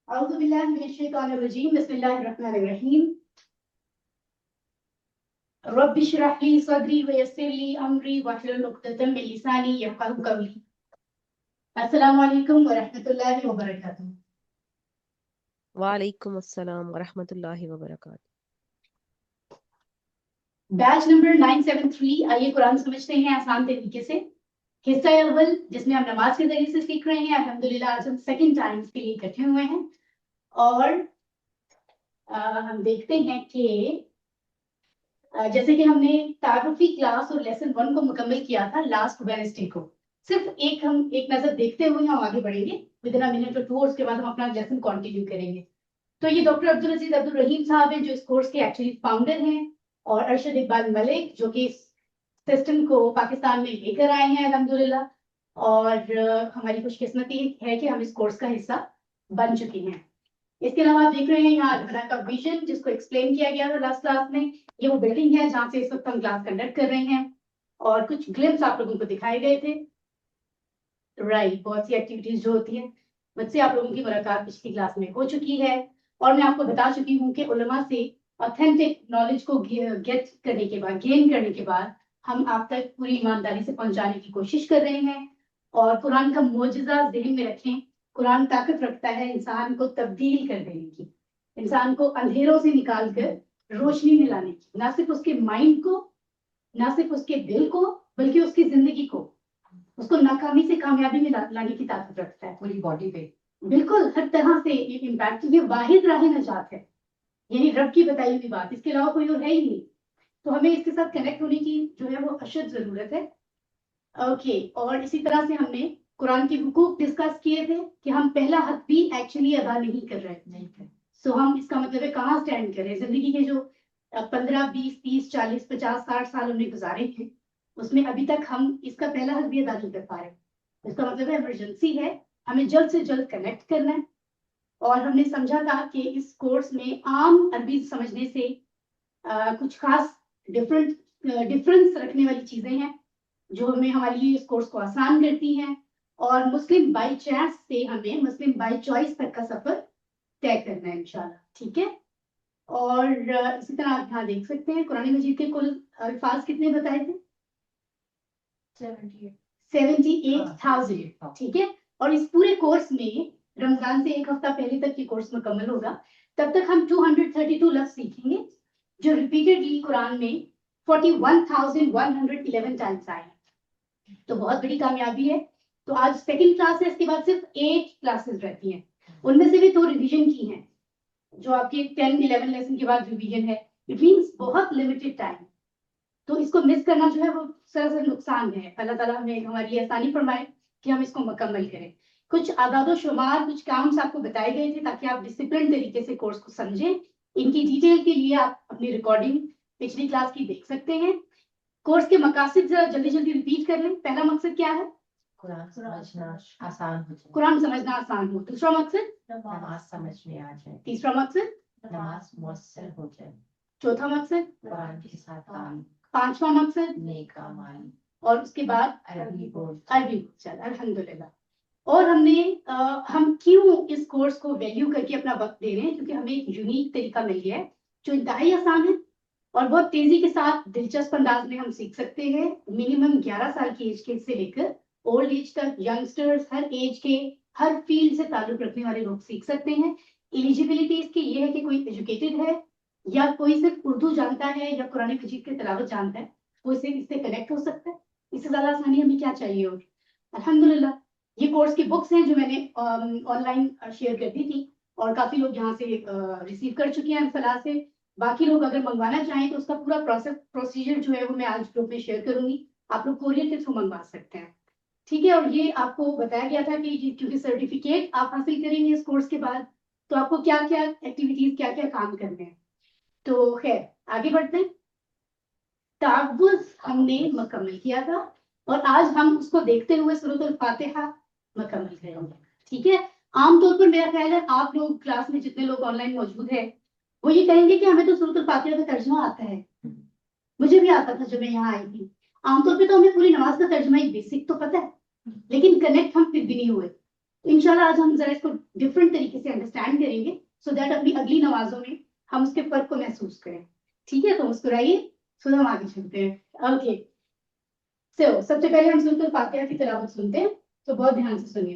औज़ु बिल्लाहि मिनश शैतानिर रजीम बिस्मिल्लाहिर रहमानिर रहीम रब्बि इश्रह ली सदरी व यस्सिर ली अमरी वहलुल उक़दतम मिन लिसानी यफ़क़हू क़ौली। अस्सलामु अलैकुम व रहमतुल्लाहि व बरकातुहू। वालेकुम अस्सलाम वरहमतुल्लाहि वबरकातुहू। Batch number 973। आइए कुरान समझते हैं आसान तरीके से। हिस्सा अव्वल जिसमें हम नमाज के जरिए से सीख रहे हैं। अल्हम्दुलिल्लाह आज हम सेकंड टाइम के लिए इकट्ठे हुए हैं और हम देखते हैं कि जैसे कि हमने तारुफी क्लास और लेसन 1 को मुकम्मल किया था लास्ट वेडनेसडे को। सिर्फ हम एक नजर देखते हुए हम आगे बढ़ेंगे विद इन अ मिनट और टू, और उसके बाद हम अपना लेसन कंटिन्यू करेंगे। तो ये डॉक्टर अब्दुल अजीज अब्दुल रहीम साहब हैं जो इस कोर्स के एक्चुअली फाउंडर हैं, और अरशद इकबाल मलिक जो कि इस सिस्टम को पाकिस्तान में लेकर आए हैं अल्हम्दुलिल्लाह। और हमारी खुशकिस्मती है कि हम इस कोर्स का हिस्सा बन चुके हैं। इसके अलावा आप देख रहे हैं यहाँ अल्हदा का विजन जिसको एक्सप्लेन किया गया था लास्ट क्लास में। ये वो बिल्डिंग है जहाँ से इस वक्त हम क्लास कंडक्ट कर रहे हैं, और कुछ ग्लिम्स आप लोगों को दिखाए गए थे। राइट, बहुत सी एक्टिविटीज जो होती हैं मुझसे आप लोगों की मुलाकात पिछली क्लास में हो चुकी है, और मैं आपको बता चुकी हूँ कि उलमा से ऑथेंटिक नॉलेज को गेट करने के बाद, गेन करने के बाद हम आप तक पूरी ईमानदारी से पहुंचाने की कोशिश कर रहे हैं। और कुरान का मोजज़ा ज़हन में रखें। कुरान ताकत रखता है इंसान को तब्दील कर देने की, इंसान को अंधेरों से निकाल कर रोशनी में लाने की, ना सिर्फ उसके माइंड को, ना सिर्फ उसके दिल को, बल्कि उसकी जिंदगी को, उसको नाकामी से कामयाबी में लाने की ताकत रखता है पूरी बॉडी पे। बिल्कुल हर तरह से ये इम्पैक्ट, ये वाहिद राह नजात है, यही रब की बताई हुई बात, इसके अलावा कोई और है ही नहीं। तो हमें इसके साथ कनेक्ट होने की जो है वो अशद जरूरत है। ओके, और इसी तरह से हमने कुरान के हुकूक डिस्कस किए थे कि हम पहला हक भी एक्चुअली अदा नहीं कर रहे थे। सो हम इसका मतलब है कहाँ स्टैंड करें, जिंदगी के जो 15, 20, 30, 40, 50, 60 साल हमने गुजारे हैं उसमें अभी तक हम इसका पहला हक भी अदा नहीं कर पा रहे। इसका मतलब है इमरजेंसी है, हमें जल्द से जल्द कनेक्ट करना है। और हमने समझा था कि इस कोर्स में आम अरबी समझने से कुछ खास डिफरेंस रखने वाली चीजें हैं जो हमें हमारे लिए इस कोर्स को आसान करती हैं, और मुस्लिम बाई चांस से हमें मुस्लिम बाई चॉइस तक का सफर तय करना है इंशाल्लाह। ठीक है, और इसी तरह आप यहाँ देख सकते हैं कुरान मजीद के कुल अल्फाज कितने बताए थे? 78,000। ठीक है, और इस पूरे कोर्स में रमजान से एक हफ्ता पहले तक ये कोर्स मुकम्मल होगा, तब तक हम 232 लफ्ज सीखेंगे जो रिपीटेडली कुरान में 41,111 टाइम्स आए। तो बहुत बड़ी कामयाबी है। तो आज सेकंड क्लास है, इसके बाद सिर्फ 8 क्लासेस रहती हैं, उनमें से भी 2 रिवीजन की हैं जो आपके 10-11 लेसन के बाद रिवीजन है। इट मींस बहुत लिमिटेड टाइम, तो इसको मिस करना जो है वो सरासर नुकसान है। अल्लाह ताला हमें हमारे लिए आसानी फरमाए कि हम इसको मुकम्मल करें। कुछ आदादो शुमार, कुछ काउंट्स आपको बताए गए थे ताकि आप डिसिप्लिन तरीके से कोर्स को समझें। इनकी डिटेल के लिए आप अपनी रिकॉर्डिंग पिछली क्लास की देख सकते हैं। कोर्स के मकासद जरा जल्दी जल्दी रिपीट कर लें। पहला मकसद क्या है? कुरान समझना आसान हो जाए। कुरान समझना आसान हो। दूसरा मकसद नमाज समझ में आ जाए। तीसरा मकसद नमाज मुयस्सर हो जाए। चौथा मकसद कुरान के साथ काम। पांचवा मकसद नेक अमाल, और उसके बाद अरबी बोल। चल अल्हम्दुलिल्लाह। और हमने हम क्यों इस कोर्स को वैल्यू करके अपना वक्त दे रहे हैं, क्योंकि हमें एक यूनिक तरीका मिल गया है जो इंतहाई आसान है और बहुत तेजी के साथ दिलचस्प अंदाज में हम सीख सकते हैं। मिनिमम 11 साल की एज के से लेकर ओल्ड एज तक यंगस्टर्स, हर एज के, हर फील्ड से ताल्लुक रखने वाले लोग सीख सकते हैं। एलिजिबिलिटी इसकी ये है कि कोई एजुकेटेड है, या कोई सिर्फ उर्दू जानता है, या कुरान मजीद की तिलावत जानता है, वो इससे कनेक्ट हो सकता है। इससे ज्यादा आसानी हमें क्या चाहिए। और अल्हम्दुलिल्लाह ये कोर्स की बुक्स हैं जो मैंने ऑनलाइन शेयर कर दी थी, और काफी लोग यहाँ से रिसीव कर चुके हैं फलाह से। बाकी लोग अगर मंगवाना चाहें तो उसका पूरा प्रोसीजर जो है वो मैं आज ग्रुप में शेयर करूंगी, आप लोग कोरियर के थ्रू मंगवा सकते हैं। ठीक है, और ये आपको बताया गया था कि क्योंकि सर्टिफिकेट आप हासिल करेंगे इस कोर्स के बाद, तो आपको क्या क्या एक्टिविटीज, क्या क्या काम करने हैं। तो खैर आगे बढ़ते हैं। तावुज़ हमने मुकम्मल किया था, और आज हम उसको देखते हुए सूरह फातिहा मुकम्मल करेंगे। ठीक है, आमतौर पर मेरा ख्याल है आप लोग क्लास में जितने लोग ऑनलाइन मौजूद है वो ये कहेंगे कि हमें तो सूरह फातिहा का तर्जुमा आता है। मुझे भी आता था जब मैं यहाँ आई थी। आमतौर पे तो हमें पूरी नमाज का तर्जुमा ही बेसिक तो पता है, लेकिन कनेक्ट हम फिर भी नहीं हुए। इंशाल्लाह आज हम जरा इसको डिफरेंट तरीके से अंडरस्टैंड करेंगे सो दैट अपनी अगली नमाजों में हम उसके फर्क को महसूस करें। ठीक है, तो मुस्कुराइए, सो हम आगे चलते हैं। ओके, सो सबसे पहले हम सूरह फातिहा की तिलावत सुनते हैं, तो बहुत ध्यान से सुनिए।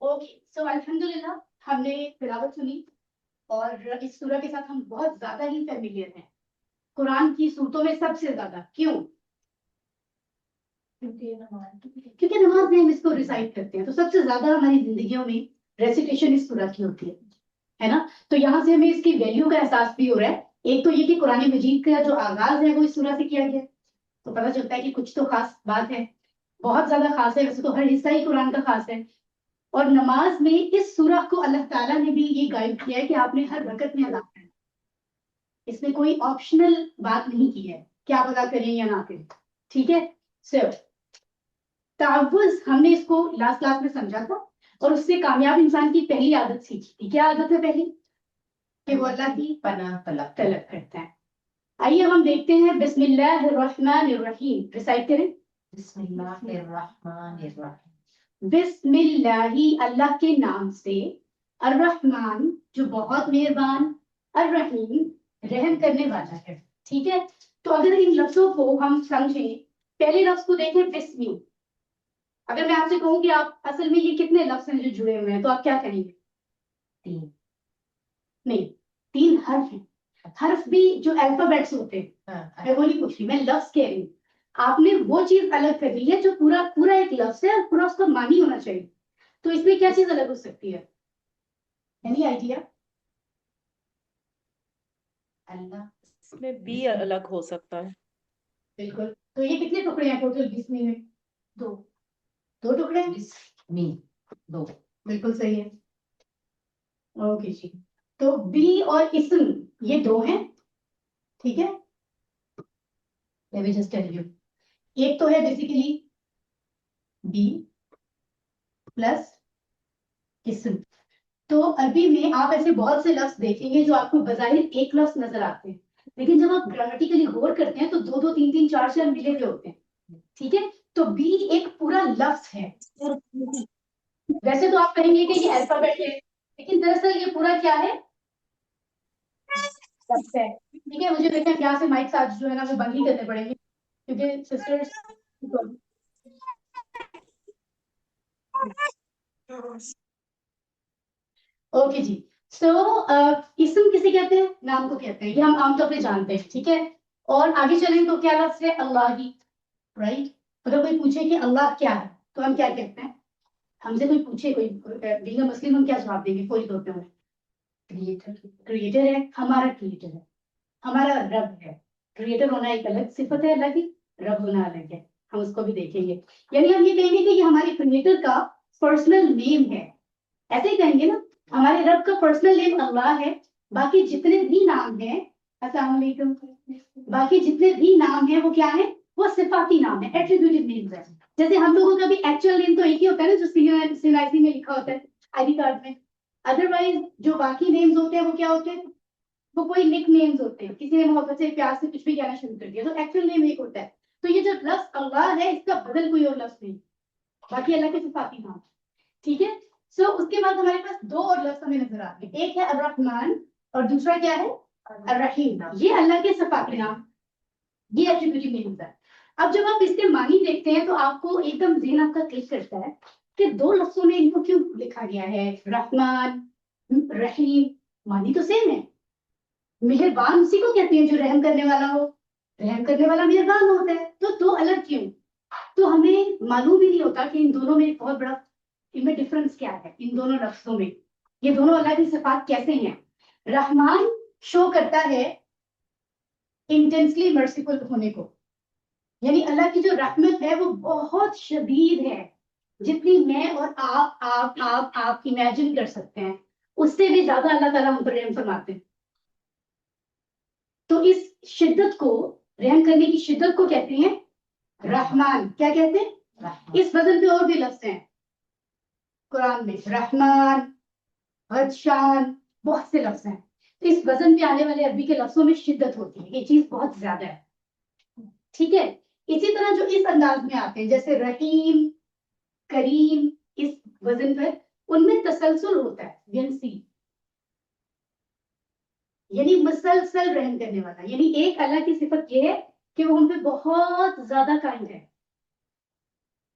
ओके, सो अल्हम्दुलिल्लाह हमने तिलावत सुनी और इस सूरह के साथ हम बहुत ज्यादा ही फैमिलियर हैं, कुरान की सूरतों में सबसे ज्यादा। क्यों? क्योंकि नमाज में हम इसको रिसाइट करते हैं, तो सबसे ज्यादा हमारी जिंदगियों में रेसिटेशन इस सूरह की होती है ना। तो यहाँ से हमें इसकी वैल्यू का एहसास भी हो रहा है। एक तो ये कि कुरान मजीद का जो आगाज है वो इस सूरह से किया गया, तो पता चलता है कि कुछ तो खास बात है, बहुत ज्यादा खास है। वैसे तो हर हिस्सा ही कुरान का खास है। और नमाज में इस सूरह को अल्लाह ताला ने भी ये गाइड किया है कि आपने हर वक्त में अदा करना है। इसमें कोई ऑप्शनल बात नहीं की है कि आप अदा करें या ना करें। ठीक है, सो तावुज़ हमने इसको लास्ट क्लास में समझा था और उससे कामयाब इंसान की पहली आदत सीखी थी। क्या आदत है पहली? कि वो अल्लाह की पनाह तलब करता है। आइए हम देखते हैं, बिस्मिल्लाहिर्रहमानिर्रहीम रिसाइट करें। बिस्मिल्लाहिर्रहमानिर्रहीम, बिस्मिल्लाही अल्लाह के नाम से, अर्रहमान जो बहुत मेहरबान, अर्रहीम रहम करने वाला है। ठीक है, तो अगर इन लफ्जों को हम समझें, पहले लफ्ज को देखें बिस्मी। अगर मैं आपसे कहूं कि आप असल में ये कितने लफ्ज हैं जो जुड़े हुए हैं, तो आप क्या कहेंगे? 3 नहीं, 3 हर्फ हैं। हर्फ भी जो अल्फाबेट्स होते हैं, मैं वो नहीं पूछ रही, मैं लफ्ज कह रही हूँ। आपने वो चीज अलग कर ली है जो पूरा पूरा एक लफ्ज है और पूरा उसका मानी होना चाहिए। तो इसमें क्या चीज अलग हो सकती है? Any idea? अल्लाह, इसमें बी अलग हो सकता है। बिल्कुल। तो ये कितने टुकड़े हैं टोटल बिस्मी में? 2 टुकड़े हैं। बिस्मी 2, बिल्कुल सही है। ओके जी, तो बी और इस्म ये 2 हैं। ठीक है, let me just tell you, एक तो है बेसिकली बी प्लस इस्म। तो अरबी में आप ऐसे बहुत से लफ्ज देखेंगे जो आपको बजाहिर एक लफ्ज नजर आते हैं, लेकिन जब आप ग्रामेटिकली गौर करते हैं तो 2 2 3 3 4 4 मिले हुए होते हैं। ठीक है, तो बी एक पूरा लफ्ज है। वैसे तो आप कहेंगे कि ये अल्फाबेट है, लेकिन दरअसल ये पूरा क्या है? लफ्ज है। ठीक है, मुझे देखते हैं यहाँ से माइक आज जो है ना वो बंद ही करने पड़ेंगे क्योंकि सिस्टर्स। ओके जी, सो इस्म किसे कहते हैं? नाम को कहते हैं, ये हम आमतौर पे जानते हैं। ठीक है, और आगे चलें तो क्या लफ्ज है? अल्लाह ही, राइट। अगर कोई पूछे कि अल्लाह क्या है तो हम क्या कहते हैं? हमसे कोई पूछे, कोई बीइंग अ मुस्लिम, हम क्या जवाब देंगे फौरी तौर पे? क्रिएटर। क्रिएटर है, हमारा क्रिएटर है, हमारा रब है। क्रिएटर होना एक अलग सिफत है अल्लाह की, रब होना अलग है, हम उसको भी देखेंगे। यानी हम ये कहेंगे कि ये हमारे क्रिएटर का पर्सनल नेम है, ऐसे ही कहेंगे ना। हमारे रब का पर्सनल नेम अल्लाह है, बाकी जितने भी नाम हैं, अस्सलाम वालेकुम, बाकी जितने भी नाम हैं वो क्या है? वो सिफाती नाम है, एट्रीब्यूटिव नेम्स है। जैसे हम लोगों का भी एक्चुअल नेम तो एक ही होता है ना, जो सीएनआईसी में लिखा होता है, आईडी कार्ड में। अदरवाइज जो बाकी नेम्स होते हैं वो क्या होते हैं? वो कोई निक नेम्स होते हैं, किसी ने मोहब्बत से प्यार से कुछ भी कहना शुरू कर दिया, तो एक्चुअल नेम एक होता है। तो ये जो लफ्ज अल्लाह है इसका बदल कोई और लफ्ज नहीं, बाकी अल्लाह के सिफाती नाम। ठीक है, सो उसके बाद हमारे पास 2 और लफ्ज हमें नजर आते हैं, एक है अर्रहमान और दूसरा क्या है? अर्रहीम। ये अल्लाह के सिफाती नाम, ये एट्रीब्यूटिव नेम्स है। अब जब आप इसके मानी देखते हैं तो आपको एकदम ज़हन आपका क्लिक करता है कि 2 लफ्जों में इनको क्यों लिखा गया है, रहमान रहीम, मानी तो सेम है। मेहरबान उसी को कहते हैं जो रहम करने वाला हो, रहम करने वाला मेहरबान होता है। तो दो अलग क्यों? तो हमें मालूम ही नहीं होता कि इन दोनों में एक बहुत बड़ा, इनमें डिफरेंस क्या है, इन दोनों लफ्जों में ये दोनों अल्लाह की सिफात कैसे हैं। रहमान शो करता है इंटेंसली मर्सीफुल होने को, यानी अल्लाह की जो रहमत है वो बहुत शदीद है, जितनी मैं और आप इमेजिन कर सकते हैं, उससे भी ज्यादा अल्लाह ताला हम पर रहम फरमाते हैं। तो इस शिद्दत को, रहम करने की शिद्दत को कहते हैं रहमान। क्या कहते हैं? इस वजन पे और भी लफ्ज हैं कुरान में, रहमान, गदशान, बहुत से लफ्ज हैं। तो इस वजन पे आने वाले अरबी के लफ्जों में शिद्दत होती है, ये चीज बहुत ज्यादा है। ठीक है, इसी तरह जो इस अंदाज में आते हैं जैसे रहीम, करीम, इस वजन पर उनमें तसलसल होता है, यंसी, यानी मुसलसल रहम करने वाला। यानी एक अल्लाह की सिफत ये है कि वो हम पे बहुत ज्यादा काइंड है।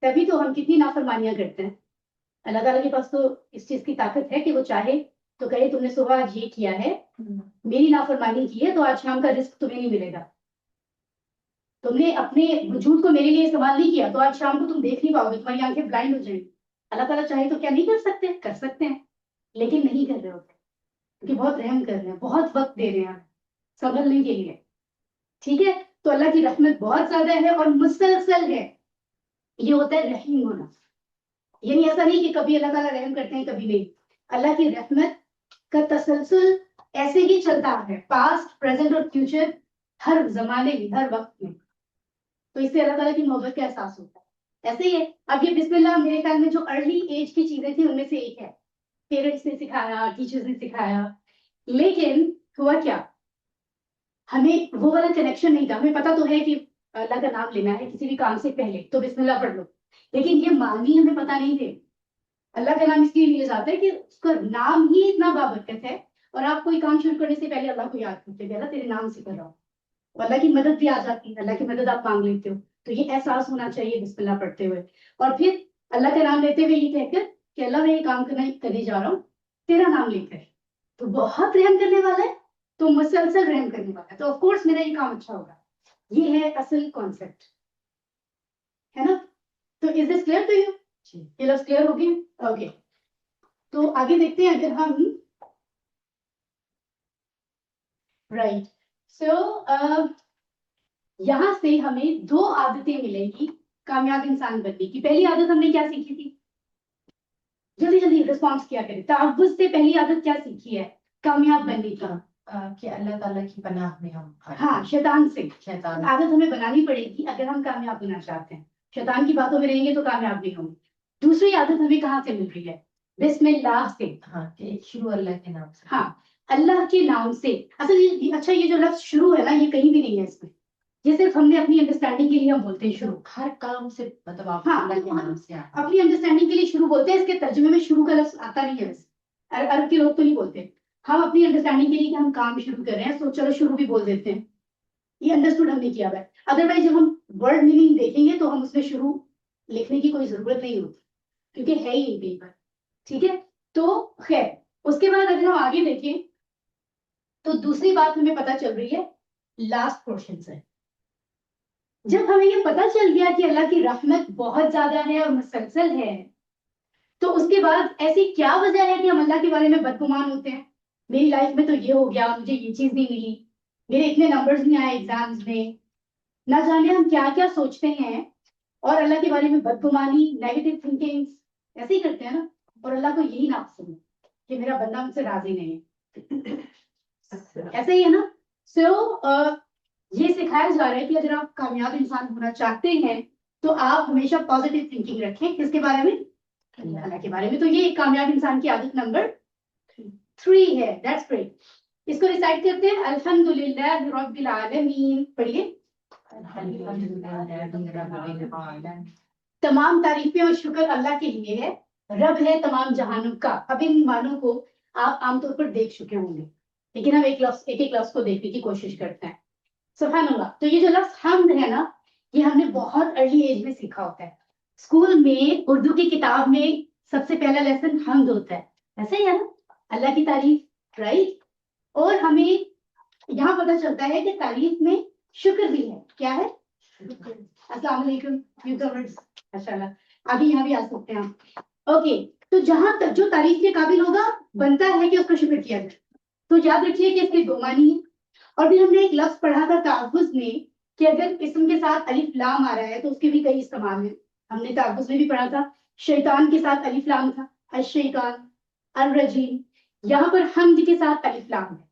तभी तो हम कितनी नाफरमानियां करते हैं। अल्लाह ताला के पास तो इस चीज की ताकत है कि वो चाहे तो कहे तुमने सुबह आज ये किया है, मेरी नाफरमानी की है, तो आज शाम का रिस्क तुम्हें नहीं मिलेगा। तुमने अपने वजूद को मेरे लिए इस्तेमाल नहीं किया तो आज शाम को तुम देख नहीं पाओगे, तुम्हारी आंखें ब्लाइंड हो जाएंगी। अल्लाह ताला चाहे तो क्या नहीं कर सकते? कर सकते हैं, लेकिन नहीं कर रहे होते, क्योंकि बहुत रहम कर रहे हैं, बहुत वक्त दे रहे हैं संभलने के लिए। ठीक है, तो अल्लाह की रहमत बहुत ज्यादा है और मुसलसल है, ये होता है रहीम होना। यानी ऐसा नहीं कि कभी अल्लाह ताला रहम करते हैं कभी नहीं, अल्लाह की रहमत का तसलसल ऐसे ही चलता है, पास्ट, प्रेजेंट और फ्यूचर, हर जमाने में, हर वक्त में। तो इससे अल्लाह ताला की मोहब्बत का एहसास होता है। ऐसे ही है, अब ये बिस्मिल्लाह मेरे ख्याल में जो अर्ली एज की चीजें थी उनमें से एक है, पेरेंट्स ने सिखाया, टीचर्स ने सिखाया, लेकिन हुआ क्या, हमें वो वाला कनेक्शन नहीं था। हमें पता तो है कि अल्लाह का नाम लेना है किसी भी काम से पहले तो बिस्मिल्लाह पढ़ लो, लेकिन ये मानी हमें पता नहीं थे। अल्लाह का नाम इसलिए लिया जाता है कि उसका नाम ही इतना बाबरकत है, और आप कोई काम शुरू करने से पहले अल्लाह को याद करते हैं, अल्लाह तेरे नाम से कर रहा हूँ, और अल्लाह की मदद भी आ जाती है, अल्लाह की मदद आप मांग लेते हो। तो ये एहसास होना चाहिए बिस्मिल्लाह पढ़ते हुए, और फिर अल्लाह का नाम लेते हुए ये कहकर कि अल्लाह मैं ये काम करने जा रहा हूँ तेरा नाम लेकर। तो बहुत रहम करने वाला है, तो मुसलसल रहम करने वाला है, तो ऑफकोर्स मेरा ये काम अच्छा होगा। ये है असल कॉन्सेप्ट, है ना? तो is this clear to you? ये लफ्ज क्लियर हो गए? ओके, तो आगे देखते हैं। अगर हम राइट, सो यहां से हमें दो आदतें मिलेंगी कामयाब इंसान बनने की। पहली आदत हमने क्या सीखी थी? जल्दी जल्दी रिस्पॉन्स किया करें। तअव्वुज़ से पहली आदत क्या सीखी है कामयाब बनने की? कि अल्लाह ताला की पनाह में हम आए। हाँ, शैतान से। शैतान आदत हमें बनानी पड़ेगी अगर हम कामयाब बनना चाहते हैं। शैतान की बातों में रहेंगे तो कामयाब नहीं होंगे। दूसरी आदत हमें कहाँ से मिल रही है? बिस्मिल्लाह से। हाँ, कि शुरू अल्लाह के नाम से। हाँ, अल्लाह के नाम से। असल अच्छा, ये जो लफ्ज शुरू है ना, ये कहीं भी नहीं है इसमें, ये सिर्फ हमने अपनी अंडरस्टैंडिंग के लिए हम बोलते हैं शुरू। हर काम से मतलब आप हाँ, अल्लाह के नाम से आए। अपनी अंडरस्टैंडिंग के लिए शुरू बोलते हैं, इसके तर्जुमे में शुरू का लफ्ज आता नहीं है वैसे। अरब के लोग तो नहीं बोलते। हम अपनी अंडरस्टैंडिंग के लिए कि हम काम शुरू कर रहे हैं तो चलो शुरू भी बोल देते हैं, ये अंडरस्टूड हमने किया है। अदरवाइज जब हम वर्ड मीनिंग देखेंगे तो हम उसमें शुरू लिखने की कोई जरूरत नहीं होती, क्योंकि है ही नहीं पर। ठीक है, तो खैर उसके बाद अगर हम आगे देखें तो दूसरी बात हमें पता चल रही है लास्ट पोर्शन से। जब हमें ये पता चल गया कि अल्लाह की रहमत बहुत ज्यादा है और मुसलसल है, तो उसके बाद ऐसी क्या वजह है कि हम अल्लाह के बारे में बदगुमान होते हैं? मेरी लाइफ में तो ये हो गया, मुझे ये चीज नहीं मिली, मेरे इतने नंबर्स नहीं आए एग्जाम्स में, ना जाने हम क्या क्या सोचते हैं, और अल्लाह के बारे में बदगुमानी, नेगेटिव थिंकिंग ऐसे ही करते हैं ना। और अल्लाह को यही ना पसंद है कि मेरा बंदा मुझसे राजी नहीं है। ऐसे ही है ना। सो ये सिखाया जा रहा है कि अगर आप कामयाब इंसान होना चाहते हैं तो आप हमेशा पॉजिटिव थिंकिंग रखें। किसके बारे में? अल्लाह के बारे में। तो ये कामयाब इंसान की आदत नंबर 3 है। That's great. इसको रिसाइट करते हैं, अल्हम्दुलिल्लाह रब्बिल आलमीन। पढ़िए। तमाम तारीफें और शुक्र अल्लाह के लिए है, रब है तमाम जहानों का। अब इन मानों को आप आमतौर पर देख चुके होंगे, लेकिन हम एक एक लफ्ज को देखने की कोशिश करते हैं। सुभान अल्लाह। तो ये जो लफ्ज हम्द है ना, ये हमने बहुत अर्ली एज में सीखा होता है। स्कूल में उर्दू की किताब में सबसे पहला लेसन हम्द होता है, ऐसे ही है ना, अल्लाह की तारीफ, राइट? और हमें पता चलता है कि तारीफ में शुक्र भी है। क्या है? अस्सलाम वालेकुम न्यूकमर्स, माशाल्लाह आगे यहाँ भी आ सकते हैं आप। ओके, तो जहां तक जो तारीफ के काबिल होगा बनता है कि उसका शुक्र किया जाए। तो याद रखिए कि इसके दो मानी है। और फिर हमने एक लफ्ज पढ़ा था तावुज़ में कि अगर इसम के साथ अलिफ लाम आ रहा है तो उसके भी कई इस्तेमाल हैं। हमने तावुज़ में भी पढ़ा था, शैतान के साथ अलिफ लाम था, अश-शैतान, अर-रजीम। यहाँ पर हमद के साथ अलिफ लाम है,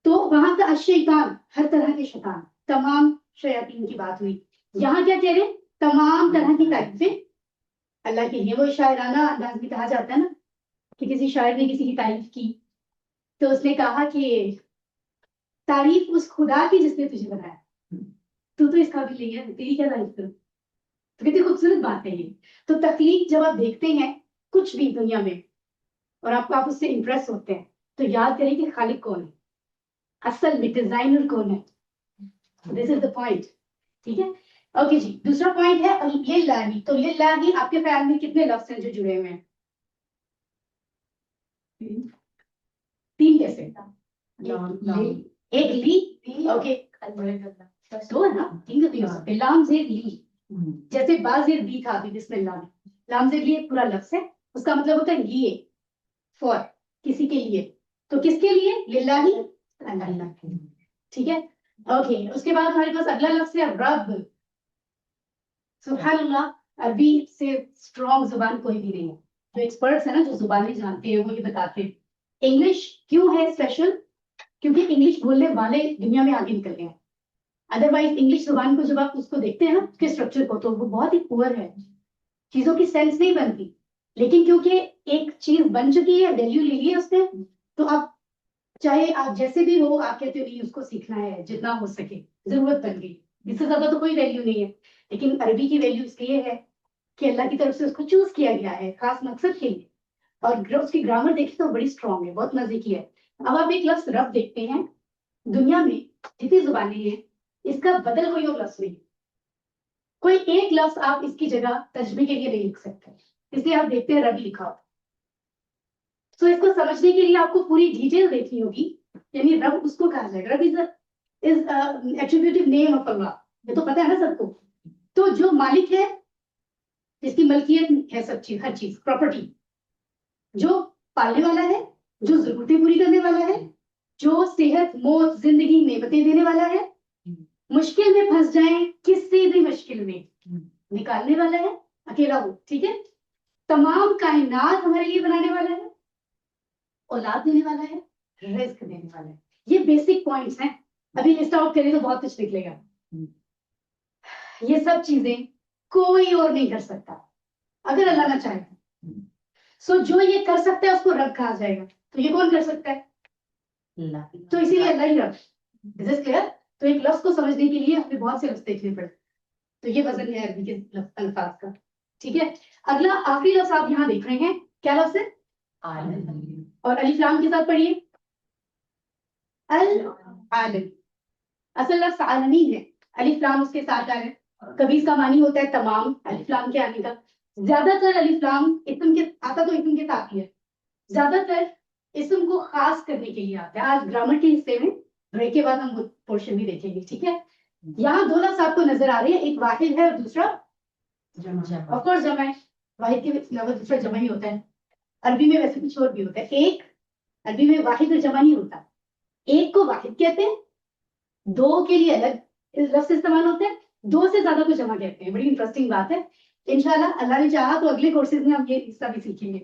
तो वहां का अश-शैतान हर तरह के शैतान, तमाम शयातीन की बात हुई। यहाँ क्या कह रहे हैं? तमाम तरह की तारीफें अल्लाह की हैं। वो शायराना अंदाज में कहा जाता है ना कि किसी शायर ने किसी की तारीफ की तो उसने कहा कि तारीफ उस खुदा की जिसने तुझे बनाया, तू तो इस काबिल नहीं है, तेरी क्या तारीफ करूं। तो कितनी खूबसूरत बात है ये। तो तख्लीक जब आप देखते हैं कुछ भी दुनिया में और आप उससे इंप्रेस होते हैं तो याद करें कि खालिक कौन है, असल में डिजाइनर कौन है। दिस इज द पॉइंट, ठीक है। ओके जी, दूसरा पॉइंट है लिल्लाही। तो लिल्लाही आपके ख्याल में कितने लफ्ज हैं जो जुड़े हुए हैं? तीन कैसे? एक ली, ओके, दो है ना, तीन तो हो सकते। लाम जेर ली, जैसे बाजेर बी था अभी बिस्मिल्लाह में, लाम जेर ली एक पूरा लफ्ज है, उसका मतलब होता है लिए, फॉर, किसी के लिए। तो किसके लिए? लिल्लाही, अल्लाह के लिए, ठीक है। ओके, उसके बाद हमारे पास अगला लफ्ज है रब। सुभानअल्लाह, अरबी से स्ट्रॉन्ग जुबान कोई भी नहीं है। जो एक्सपर्ट्स है ना, जो जुबानें जानते हैं, वो ये बताते हैं। इंग्लिश क्यों है स्पेशल? क्योंकि इंग्लिश बोलने वाले दुनिया में आगे निकल गए हैं। अदरवाइज इंग्लिश जुबान को जब आप उसको देखते हैं ना, उसके स्ट्रक्चर को, तो वो बहुत ही पुअर है, चीजों की सेंस नहीं बनती। लेकिन क्योंकि एक चीज बन चुकी है, वैल्यू ले ली है उसने, तो अब चाहे आप जैसे भी हो, आप कहते हो नहीं उसको सीखना है जितना हो सके, जरूरत बन गई, इससे ज्यादा तो कोई वैल्यू नहीं है। लेकिन अरबी की वैल्यू इसलिए है कि अल्लाह की तरफ से उसको चूज किया गया है खास मकसद के लिए। और उसकी ग्रामर देखिए तो बड़ी स्ट्रांग है, बहुत मजे की है। अब आप एक लफ्ज रब देखते हैं, दुनिया में जितनी जुबानें हैं इसका बदल कोई और लफ्ज नहीं। कोई एक लफ्ज आप इसकी जगह तर्जमे के लिए नहीं लिख सकते, इसलिए आप देखते हैं रब लिखा हो। तो इसको समझने के लिए आपको पूरी डिटेल देखनी होगी। यानी रब उसको कहा जाएगा, रब इज एट्रीब्यूटिव नेम ऑफ अल्लाह, ये तो पता है ना सबको। तो जो मालिक है, जिसकी मलकियत है सब चीज, हर चीज, प्रॉपर्टी, जो पालने वाला है, जो जरूरतें पूरी करने वाला है, जो सेहत मौत जिंदगी नेमतें देने वाला है, मुश्किल में फंस जाए किसी भी मुश्किल में निकालने वाला है, अकेला हो, ठीक है। तमाम कायनात हमारे लिए बनाने वाला है, औलाद देने वाला है, रिस्क देने वाला है। ये बेसिक पॉइंट्स हैं। अभी लिस्ट आउट करें तो बहुत कुछ निकलेगा। ये सब चीजें कोई और नहीं कर सकता अगर अल्लाह ना चाहे। सो जो ये कर सकता है उसको रब कहा जाएगा। तो ये कौन कर सकता है? तो इसीलिए अल्लाह ही रब। Is this clear? तो एक लफ्ज को समझने के लिए हमें बहुत से लफ्ज देखने पड़े। तो ये वजन है अरबी के अल्फाज का, ठीक है। अगला आखिरी लफ्ज आप यहाँ देख रहे हैं, क्या लफ्ज है? और अलिफ लाम के साथ पढ़िए, अल आलम। असल लफ्ज आलमीन है, अलिफ लाम उसके साथ आ रहा है। कभी इसका मानी होता है तमाम, अलिफ लाम के आने का। ज्यादातर अलिफ लाम इस्म के आता तो इस्म के साथ ही है, ज्यादातर इस्म को खास करने के लिए आता है। आज ग्रामर के हिस्से में ब्रेक के बाद हम वो पोर्शन भी देखेंगे, ठीक है। यहाँ दो लफ्ज आपको नजर आ रहे हैं, एक वाहिद है और दूसरा ऑफ कोर्स जमा है। वाहिद के अलावा दूसरा जमा ही होता है। अरबी में वैसे कुछ और भी होता है। एक अरबी में वाहिद और जमा नहीं होता, एक को वाहिद कहते हैं, दो के लिए अलग लफ्ज इस्तेमाल होते हैं, दो से ज्यादा को जमा कहते हैं। बड़ी इंटरेस्टिंग बात है। इंशाल्लाह अल्लाह ने चाहा तो अगले कोर्सेज में हम ये हिस्सा भी सीखेंगे।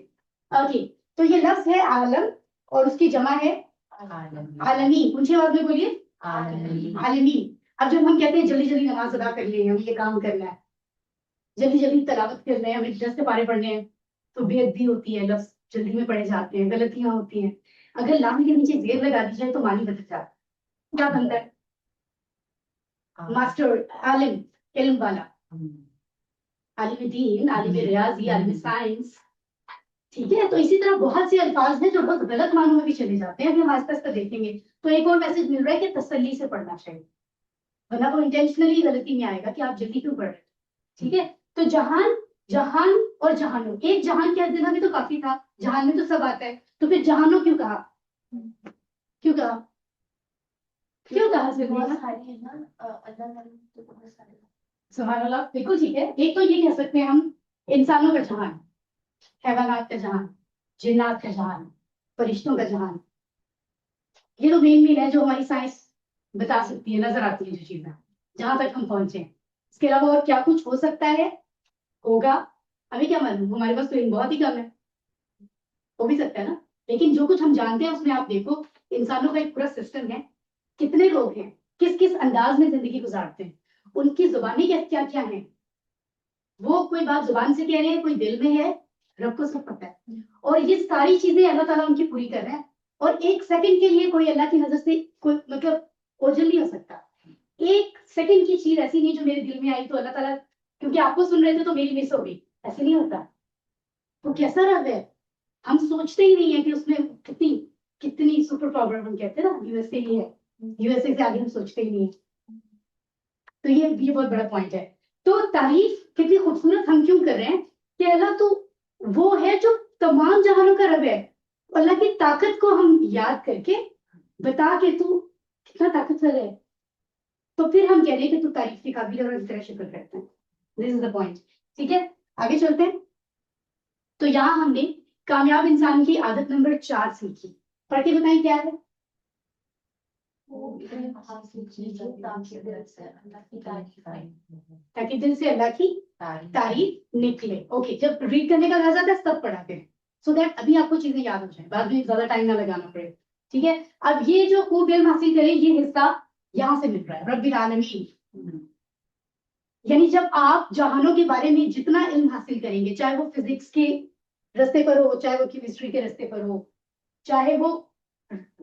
ओके, तो ये लफ्ज है आलम और उसकी जमा है आलमी। ऊंची आवाज में बोलिए, आलमी। अब जब हम कहते हैं जल्दी जल्दी नमाज अदा कर ले, हमें ये काम करना है, जल्दी जल्दी तलावत कर रहे हैं, हमें 10 पारे पढ़ने हैं, तो बेअदबी होती है, लफ्ज जल्दी में पढ़े जाते हैं, गलतियां होती हैं। अगर लाम के नीचे जेर लगा दी जाए तो मानी बदल जाता है। क्या बनता है? मास्टर, आलिम, इल्म वाला, आलिम दीन, आलिम रियाजी, आलिम साइंस, ठीक है। तो इसी तरह बहुत से अल्फाज हैं जो बहुत गलत मानों में भी चले जाते हैं। अभी हम आस्ते आस्ते देखेंगे। तो एक और मैसेज मिल रहा है कि तसल्ली से पढ़ना चाहिए, वरना वो इंटेंशनली गलती में आएगा कि आप जल्दी क्यों पढ़ रहे हैं, ठीक है। तो जहान, जहान और जहानो, एक जहान के अदना में तो काफी था, जहान में तो सब आता है, तो फिर जहानो क्यों कहा? क्यों कहा? क्यों कहा जरूरी बहुत है? सारी है ना, अल्लाह ताला तो बहुत सारे। सुभान अल्लाह, बिल्कुल ठीक है। एक तो ये कह सकते हैं हम इंसानों का जहान, हैवानात का जहान, जिन्नात का जहान, फरिश्तों का जहान, ये तो मेन है जो हमारी साइंस बता सकती है, नजर आती है जो चीजें, जहां तक हम पहुंचे। इसके अलावा और क्या कुछ हो सकता है, होगा, हमें क्या मालूम, हमारे पास तो इन बहुत ही कम है, हो भी सकता है ना। लेकिन जो कुछ हम जानते हैं उसमें आप देखो, इंसानों का एक पूरा सिस्टम है, कितने लोग हैं, किस किस अंदाज में जिंदगी गुजारते हैं, उनकी जुबानी क्या क्या है, वो कोई बात जुबान से कह रहे हैं, कोई दिल में है, रब को सब पता है। और ये सारी चीजें अल्लाह ताला उनकी पूरी कर रहे हैं। और एक सेकंड के लिए कोई अल्लाह की नजर से कोई मतलब ओझल नहीं हो सकता। एक सेकंड की चीज ऐसी नहीं जो मेरे दिल में आई तो अल्लाह ताला क्योंकि आपको सुन रहे थे तो मेरी मिस हो गई, ऐसे नहीं होता। वो कैसा रब है, हम सोचते ही नहीं है कि उसमें कितनी कितनी सुपर पावर, हम कहते हैं ना यूएसए ही है, यूएसए से आगे हम सोचते ही नहीं है। तो ये बहुत बड़ा पॉइंट है। तो तारीफ कितनी खूबसूरत हम क्यों कर रहे हैं कि अल्लाह तो वो है जो तमाम जहानों का रब है। अल्लाह की ताकत को हम याद करके बता के तू कितना ताकतवर है, तो फिर हम कह रहे हैं कि तू तारीफ के काबिल है और इस तरह शुक्र करते हैं। This is the point. ठीक है, आगे चलते हैं। तो यहाँ हमने कामयाब इंसान की आदत नंबर 4 सीखी। पढ़ के बताएं क्या है। वो इतने हासिल कीजिए ताकि दिल से अल्लाह की तारीफ आए। ताकि दिल से अल्लाह की तारीफ निकले। ओके, जब रीड करने का कहा जाता है तब पढ़ाते हैं, सो दैट अभी आपको चीजें याद हो जाए, बाद में ज्यादा टाइम ना लगाना पड़े। ठीक है, अब ये जो खूब इल्म हासिल करें ये हिस्सा यहाँ से मिल रहा है, रब्बिल आलमीन। यानी जब आप जहानों के बारे में जितना इल्म हासिल करेंगे, चाहे वो फिजिक्स के रास्ते पर हो, चाहे वो केमिस्ट्री के रास्ते पर हो, चाहे वो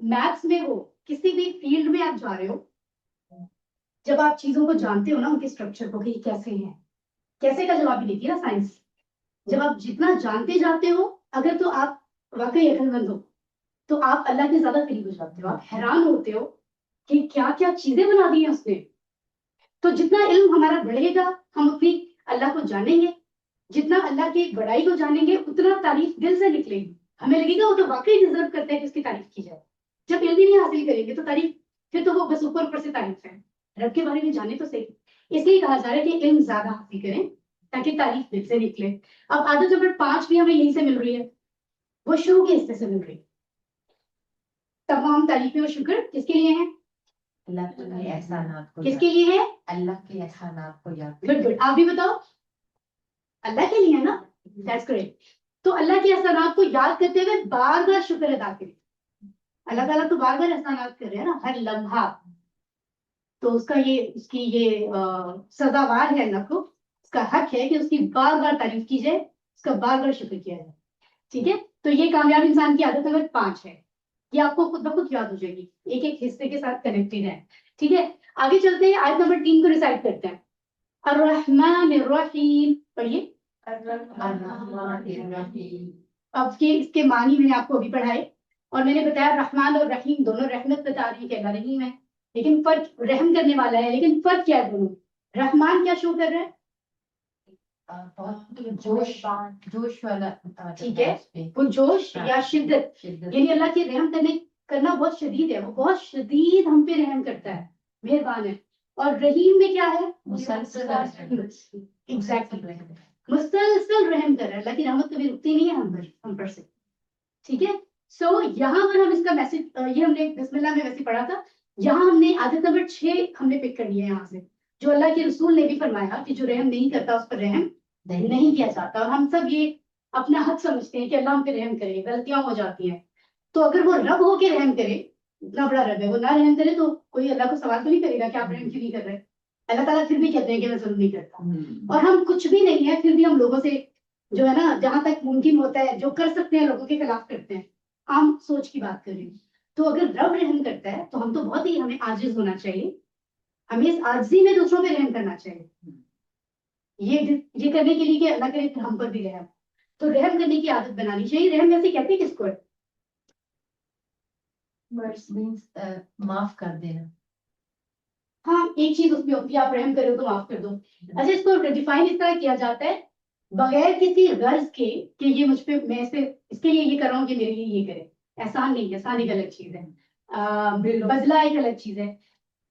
मैथ्स में हो, किसी भी फील्ड में आप जा रहे हो, जब आप चीजों को जानते हो ना, उनके स्ट्रक्चर को कि ये कैसे है, कैसे का जवाब भी देती है ना साइंस। जब आप जितना जानते जाते हो, अगर तो आप वाकई अक्लमंद हो तो आप अल्लाह के ज्यादा करीब हो जाते हो। आप हैरान होते हो कि क्या क्या चीजें बना दी हैं उसने। तो जितना इल्म हमारा बढ़ेगा, हम अपनी अल्लाह को जानेंगे, जितना अल्लाह की बड़ाई को जानेंगे उतना तारीफ दिल से निकलेगी। हमें लगेगा वो तो वाकई डिजर्व करता है कि उसकी तारीफ की जाए। जब इल्म ही नहीं हासिल करेंगे तो तारीफ, फिर तो वो बस ऊपर ऊपर से तारीफ है, रब के बारे में जाने तो सही। इसलिए कहा जा रहा है कि इल्म ज्यादा हासिल करें ताकि तारीफ दिल से निकले। अब आदत नंबर 5 भी हमें यहीं से मिल रही है, वो शुरू के हिस्से से मिल रही है। तमाम तारीफें और शुक्र किसके लिए हैं? अल्लाह के एहसानात को किसके लिए है? अल्लाह के एहसानात को याद गुड गुड, आप भी बताओ। अल्लाह के लिए है ना, दैट्स ग्रेट। तो अल्लाह के एहसानात को याद करते हुए बार बार शुक्र अदा करें। अल्लाह ताला तो बार बार एहसानात कर रहे हैं ना, हर लम्हा। तो उसका ये उसकी ये सजावार है अल्लाह को, उसका हक है कि उसकी बार बार तारीफ की जाए, उसका बार बार शुक्र किया जाए। ठीक है, तो ये कामयाब इंसान की आदत नंबर 5 है। ये आपको खुद ब खुद याद हो जाएगी, एक एक हिस्से के साथ कनेक्टेड है। ठीक है, आगे चलते हैं, आयत नंबर 3 को रिसाइट करते हैं। अर्रहमानिर रहीम, पढ़िए। अब ये इसके मानी मैंने आपको अभी पढ़ाए, और मैंने बताया रहमान और रहीम दोनों रहमत बता रही है, रहीम है, लेकिन फर्क रहम करने वाला है, लेकिन फर्क क्या है दोनों। रहमान क्या शो कर रहा है? बहुत जोश वाला। ठीक है, वो जोश या शिद्दत, यानी अल्लाह की रहम करना बहुत शदीद है, वो बहुत शदीद हम पे रहम करता है, मेहरबान है। और रहीम में क्या है? एग्जैक्टली, मुसलसल रहम कर रहा है। अल्लाह की रहमत कभी रुकती नहीं है हम पर से। ठीक है, सो यहाँ पर हम इसका मैसेज, ये हमने बिस्मिल्लाह में वैसे पढ़ा था, यहाँ हमने आदत नंबर 6 हमने पिक कर लिया है यहाँ से, जो अल्लाह के रसूल ने भी फरमाया कि जो रहम नहीं करता उस पर रहम नहीं किया जाता। और हम सब ये अपना हक समझते हैं कि अल्लाह हम पे रहम करे, गलतियां हो जाती हैं। तो अगर वो रब होके रहम करे, इतना बड़ा रब है, वो ना रहम करे तो कोई अल्लाह को सवाल तो नहीं करेगा कि आप रहम क्यों नहीं कर रहे। अल्लाह ताला फिर भी कहते हैं कि मैं जुल्म नहीं करता। और हम कुछ भी नहीं है, फिर भी हम लोगों से जो है ना, जहां तक मुमकिन होता है जो कर सकते हैं लोगों के खिलाफ करते हैं। आम सोच की बात कर रही हूँ। तो अगर रब रहम करता है तो हम तो बहुत ही, हमें आजिज होना चाहिए, हमें इस आजिजी में दूसरों पे रहम करना चाहिए। ये करने के लिए कि अल्लाह करे फिर हम पर भी रहम, तो रहम करने की आदत बनानी चाहिए। रहम वैसे कहते हैं किसको है? माफ कर देना। हाँ, एक चीज उसमें होती है, आप रहम करो तो माफ कर दो। अच्छा, इसको डिफाइन इस तरह किया जाता है, बगैर किसी गर्ज के कि ये मुझ पे, मैं इसके लिए ये कर रहा हूँ कि मेरे लिए ये करे। एहसान नहीं, एहसान एक अलग चीज है, बदला एक अलग चीज है।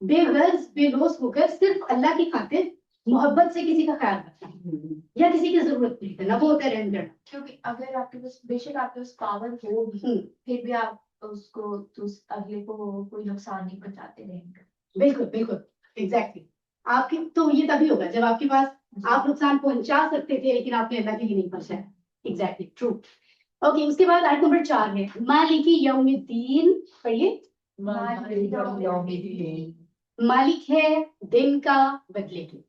बेगर्ज बेलोस होकर सिर्फ अल्लाह की खातिर मोहब्बत से किसी का ख्याल रखना या किसी की जरूरत पूरी करना, वो होता है रहम करना। क्योंकि अगर आपके पास बेशक आपके पास पावर हो भी, फिर भी आप उसको अगले को कोई नुकसान नहीं पहुंचाते रहेंगे। बिल्कुल बिल्कुल एग्जैक्टली। आपके तो ये तभी होगा जब आपके पास आप नुकसान पहुंचा सकते थे लेकिन आपने अल्लाह के लिए नहीं पहुंचाया। Exactly true. ओके, उसके बाद आयत नंबर 4 है मालिकी यौमिद्दीन। पढ़िए। मालिक है दिन का बदले की।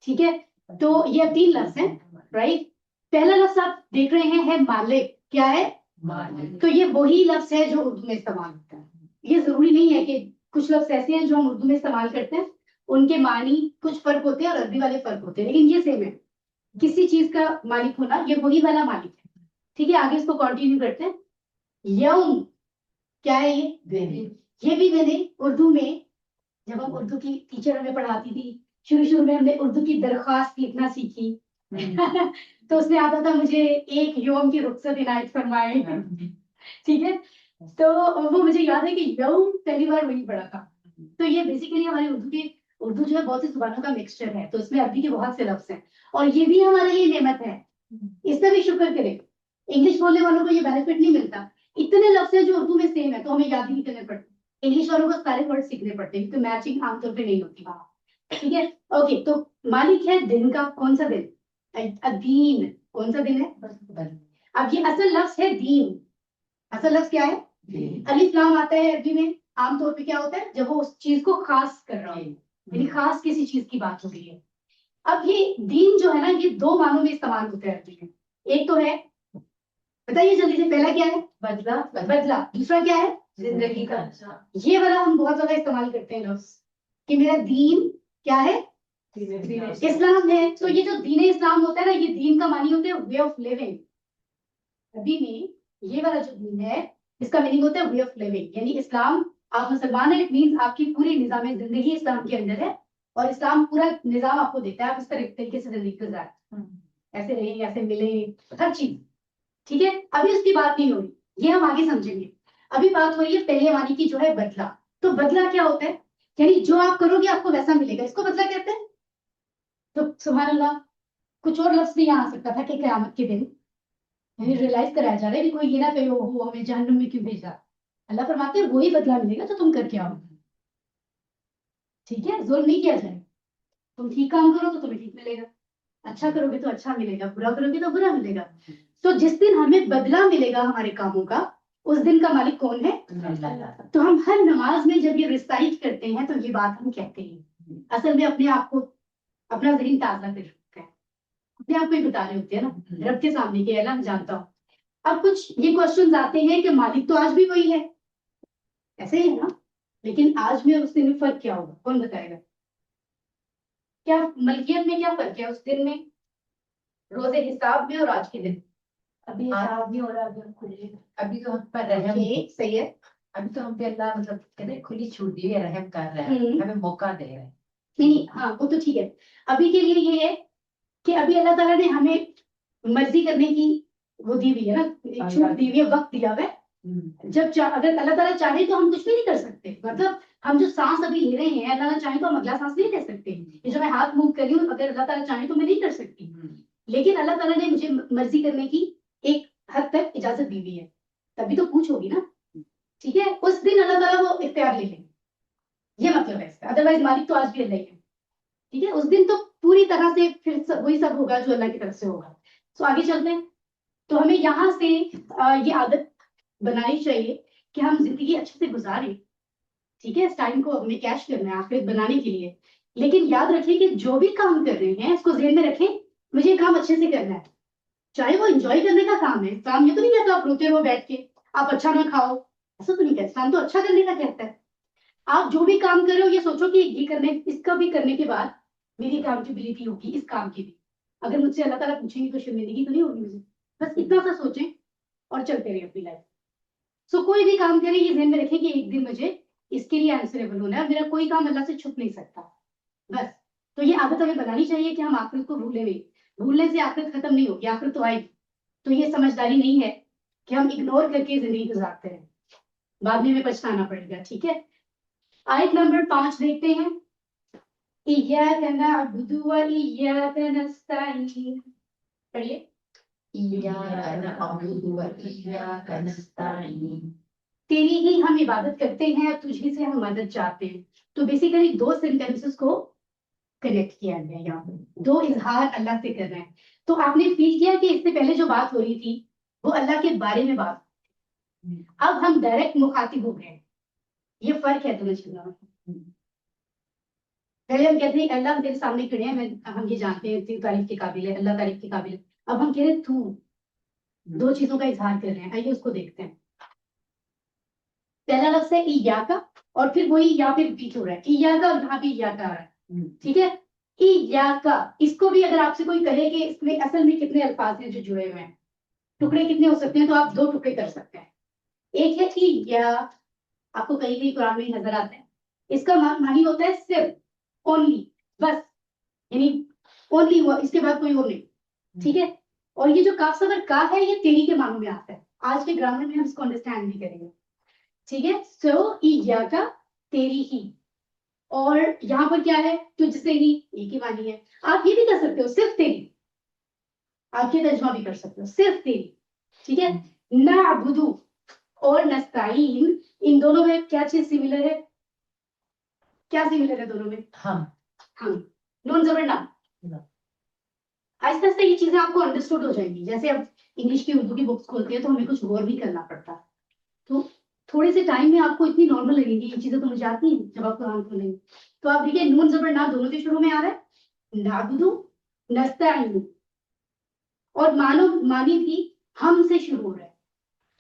ठीक है, तो ये अब 3 लफ्ज हैं, राइट। पहला लफ्ज आप देख रहे हैं है मालिक। क्या है? मालिक। तो ये वही लफ्ज है जो उर्दू में इस्तेमाल होता है। ये जरूरी नहीं है कि कुछ लफ्ज ऐसे हैं जो हम उर्दू में इस्तेमाल करते हैं उनके मानी कुछ फर्क होते हैं और अरबी वाले फर्क होते हैं, लेकिन ये सेम है। किसी चीज का मालिक होना, ये वही वाला मालिक है। ठीक है, आगे इसको कंटिन्यू करते हैं। यौम क्या है? ये भी मैंने उर्दू में, जब हम उर्दू की टीचर हमें पढ़ाती थी, शुरू में हमने उर्दू की दरख्वास्त लिखना सीखी तो उसमें आता था मुझे एक यौम की रुखसत इनायत फरमाए। ठीक है, तो वो मुझे याद है कि यौम पहली बार वही पढ़ा था। तो ये बेसिकली हमारे उर्दू जो है बहुत सी जुबानों का मिक्सचर है, तो इसमें अरबी के बहुत से लफ्ज हैं और ये भी हमारे लिए नेमत है, इसका भी शुक्र करें। इंग्लिश बोलने वालों को ये बेनिफिट नहीं मिलता। इतने लफ्ज हैं जो उर्दू में सेम है तो हमें याद ही नहीं करने पड़ते। इंग्लिश वालों को सारे वर्ड सीखने पड़ते हैं क्योंकि मैचिंग आमतौर पर नहीं होती वहां। ठीक है, ओके। तो मालिक है दिन का। कौन सा दिन? दीन। कौन सा दिन है? अब ये असल लफ्ज है दीन। असल लफ्ज क्या है? अलिफ लाम आता है अरबी में। आमतौर पे क्या होता है जब वो उस चीज को खास कर रहा हो, यानी खास किसी चीज की बात हो रही है। अब ये दीन जो है ना, ये 2 मानों में इस्तेमाल होता है अरबी में। एक तो है, बताइए जल्दी से, पहला क्या है? बदला। बदला। दूसरा क्या है? जिंदगी का। ये वाला हम बहुत ज्यादा इस्तेमाल करते हैं लफ्ज कि मेरा दीन क्या है? इस्लाम है। तो ये जो दीन इस्लाम होता है ना, ये दीन का मानी होता है वे ऑफ लिविंग। अभी में ये वाला जो दीन है इसका मीनिंग होता है वे ऑफ लिविंग, यानी इस्लाम, आप मुसलमान है, इट मींस आपकी पूरी निजाम जिंदगी इस्लाम के अंदर है और इस्लाम पूरा निजाम आपको देता है आप इस तरीके से जिंदगी गुजारें, ऐसे रहें, ऐसे मिले, हर चीज। ठीक है, अभी उसकी बात नहीं हो रही, ये हम आगे समझेंगे। अभी बात हो रही है पहले वाली की जो है बदला। तो बदला क्या होता है? यानी जो आप करोगे आपको वैसा मिलेगा, इसको बदला कहते हैं। तो सुभान अल्लाह, कुछ और लफ्ज भी यहाँ आ सकता था कि क़यामत के दिन रियलाइज कराया जा रहा है कि कोई ये ना कहे वो हमें जहन्नुम में क्यों भेजा। अल्लाह फरमाते हैं वही बदला मिलेगा तो तुम करके आओ। ठीक है, जुल्म नहीं किया जाएगा। तुम ठीक काम करो तो तुम्हें ठीक मिलेगा, अच्छा करोगे तो अच्छा मिलेगा, बुरा करोगे तो बुरा मिलेगा। तो जिस दिन हमें बदला मिलेगा हमारे कामों का, उस दिन का मालिक कौन है? तो हम हर नमाज में जब ये रिसाइट करते हैं तो ये बात हम कहते हैं, असल में अपने आप को, अपना जहन ताजा कर सकते हैं, अपने आप को ही बता रहे होते हैं ना रब के सामने कि अल्लाह जानता हूँ। अब कुछ ये क्वेश्चन आते हैं कि मालिक तो आज भी वही है, ऐसे ही है ना, लेकिन आज में उस दिन में फर्क क्या होगा? कौन बताएगा? क्या मलकियत में क्या फर्क है उस दिन में, रोजे हिसाब में और आज के दिन? अभी हिसाब नहीं हो रहा, अभी हम खुले। अभी तो हम पर रहम, सही है। अभी तो हम पे अल्लाह मतलब कहते हैं खुली छूट दी है, रहम कर रहा है, हमें मौका दे रहा है। नहीं, हाँ वो तो ठीक है। अभी के लिए ये है कि अभी अल्लाह ताला ने हमें मर्जी करने की वो दी हुई है ना, एक छूट दी हुई है, वक्त दिया हुआ है। जब अगर अल्लाह ताला चाहे तो हम कुछ भी नहीं कर सकते। मतलब हम जो सांस अभी ले रहे हैं, अल्लाह ताला चाहे तो हम अगला सांस नहीं ले सकते। ये जो मैं हाथ मूव कर रही हूँ, अगर अल्लाह ताला चाहे तो मैं नहीं कर सकती, लेकिन अल्लाह ताला ने मुझे मर्जी करने की एक हद तक इजाजत दी हुई है, तभी तो पूछ होगी ना। ठीक है, उस दिन अल्लाह ताला वो इख्तियार ले लेंगे, ये मतलब है इसका। अदरवाइज मालिक तो आज भी अल्लाह ही है। ठीक है, उस दिन तो पूरी तरह से फिर वही सब होगा जो अल्लाह की तरफ से होगा। तो आगे चलते हैं। तो हमें यहाँ से ये आदत बनानी चाहिए कि हम जिंदगी अच्छे से गुजारें। ठीक है, इस टाइम को हमें कैश करना है आखिरत बनाने के लिए, लेकिन याद रखें कि जो भी काम कर रहे हैं इसको ज़हन में रखें, मुझे काम अच्छे से करना है। चाहे वो एंजॉय करने का काम है, काम ये तो नहीं कहता आप रोते रहो बैठ के, आप अच्छा ना खाओ, ऐसा तो नहीं कहता। काम तो अच्छा करने का कहता है। आप जो भी काम कर रहे हो ये सोचो कि ये करने, इसका भी करने के बाद मेरी अकाउंटेबिलिटी होगी इस काम की भी। अगर मुझसे अल्लाह ताला पूछेंगे तो शर्मिंदगी तो नहीं होगी मुझे। बस इतना सा सोचें और चलते रहे अपनी लाइफ। सो कोई भी काम करें ये ध्यान में रखें कि एक दिन मुझे इसके लिए आंसरेबल होना है, मेरा कोई काम अल्लाह से छुप नहीं सकता। बस, तो ये आदत हमें बनानी चाहिए कि हम आखिरत को भूले नहीं। भूलने से आखिरत खत्म नहीं होगी, आखिरत तो आएगी। तो ये समझदारी नहीं है कि हम इग्नोर करके जिंदगी गुजारते हैं, बाद में हमें पछताना पड़ेगा। ठीक है, आयत नंबर 5 देखते हैं। इय्याका नअबुदु व इय्याका नस्तईन। पढ़िए। इय्याका नअबुदु व इय्याका नस्तईन। तेरी ही हम इबादत करते हैं और तुझी से हम मदद चाहते हैं। तो बेसिकली दो सेंटेंसेस को कनेक्ट किया गया यहाँ पे, दो इजहार अल्लाह से कर रहे हैं। तो आपने फील किया कि इससे पहले जो बात हो रही थी वो अल्लाह के बारे में बात, अब हम डायरेक्ट मुखातिब हो गए हैं। ये फर्क है दोनों चीजों में। पहले हम कहते हैं अल्लाह तेरे सामने खड़े हैं, हम ये जानते हैं तू तारीफ के काबिल है, अल्लाह तारीफ के काबिल है। अब हम कह रहे हैं तू, दो चीजों का इजहार कर रहे हैं। आइए उसको देखते हैं। पहला लफ्ज है इया का, और फिर वही या फिर रिपीट हो रहा है इया का, और यहाँ भी इया का आ रहा है। ठीक है, इया का, इसको भी अगर आपसे कोई कहे कि इसमें असल में कितने अल्फाज हैं जो जुड़े हुए हैं, टुकड़े कितने हो सकते हैं, तो आप दो टुकड़े कर सकते हैं। एक है इया, आपको कहीं कहीं कुरान में नजर आता है। इसका मानी होता है सिर्फ, ओनली, बस, यानी ओनली हुआ, इसके बाद कोई और नहीं। ठीक है, और ये जो काफ सबर का है ये तेरी के मानों में आता है। आज के ग्रामर में हम इसको अंडरस्टैंड भी करेंगे। ठीक है, सो इया का, तेरी ही, और यहाँ पर क्या है, तुझसे ही, एक ही मानी है। आप ये भी कर सकते हो सिर्फ तेरी, आप ये तर्जुमा भी कर सकते हो सिर्फ तेरी। ठीक है, नअबुदु और नस्ताइन, इन दोनों में क्या चीज सिमिलर है, क्या सिमिलर है दोनों में, हम नून जबर ना। आहिस्ता आहिस्ता ये चीजें आपको अंडरस्टूड हो जाएंगी। जैसे अब इंग्लिश की उर्दू की बुक्स खोलते हैं तो हमें कुछ गौर भी करना पड़ता है, तो थोड़े से टाइम में आपको इतनी नॉर्मल लगेगी ये चीजें, तो मुझे आती हैं जब आप कुरान खोलेंगे। तो आप देखिए नून जबर ना दोनों के शुरू में आ रहा है, नाबुदु नस्ताइन, और मानो मानी थी हम से शुरू हो रहा है।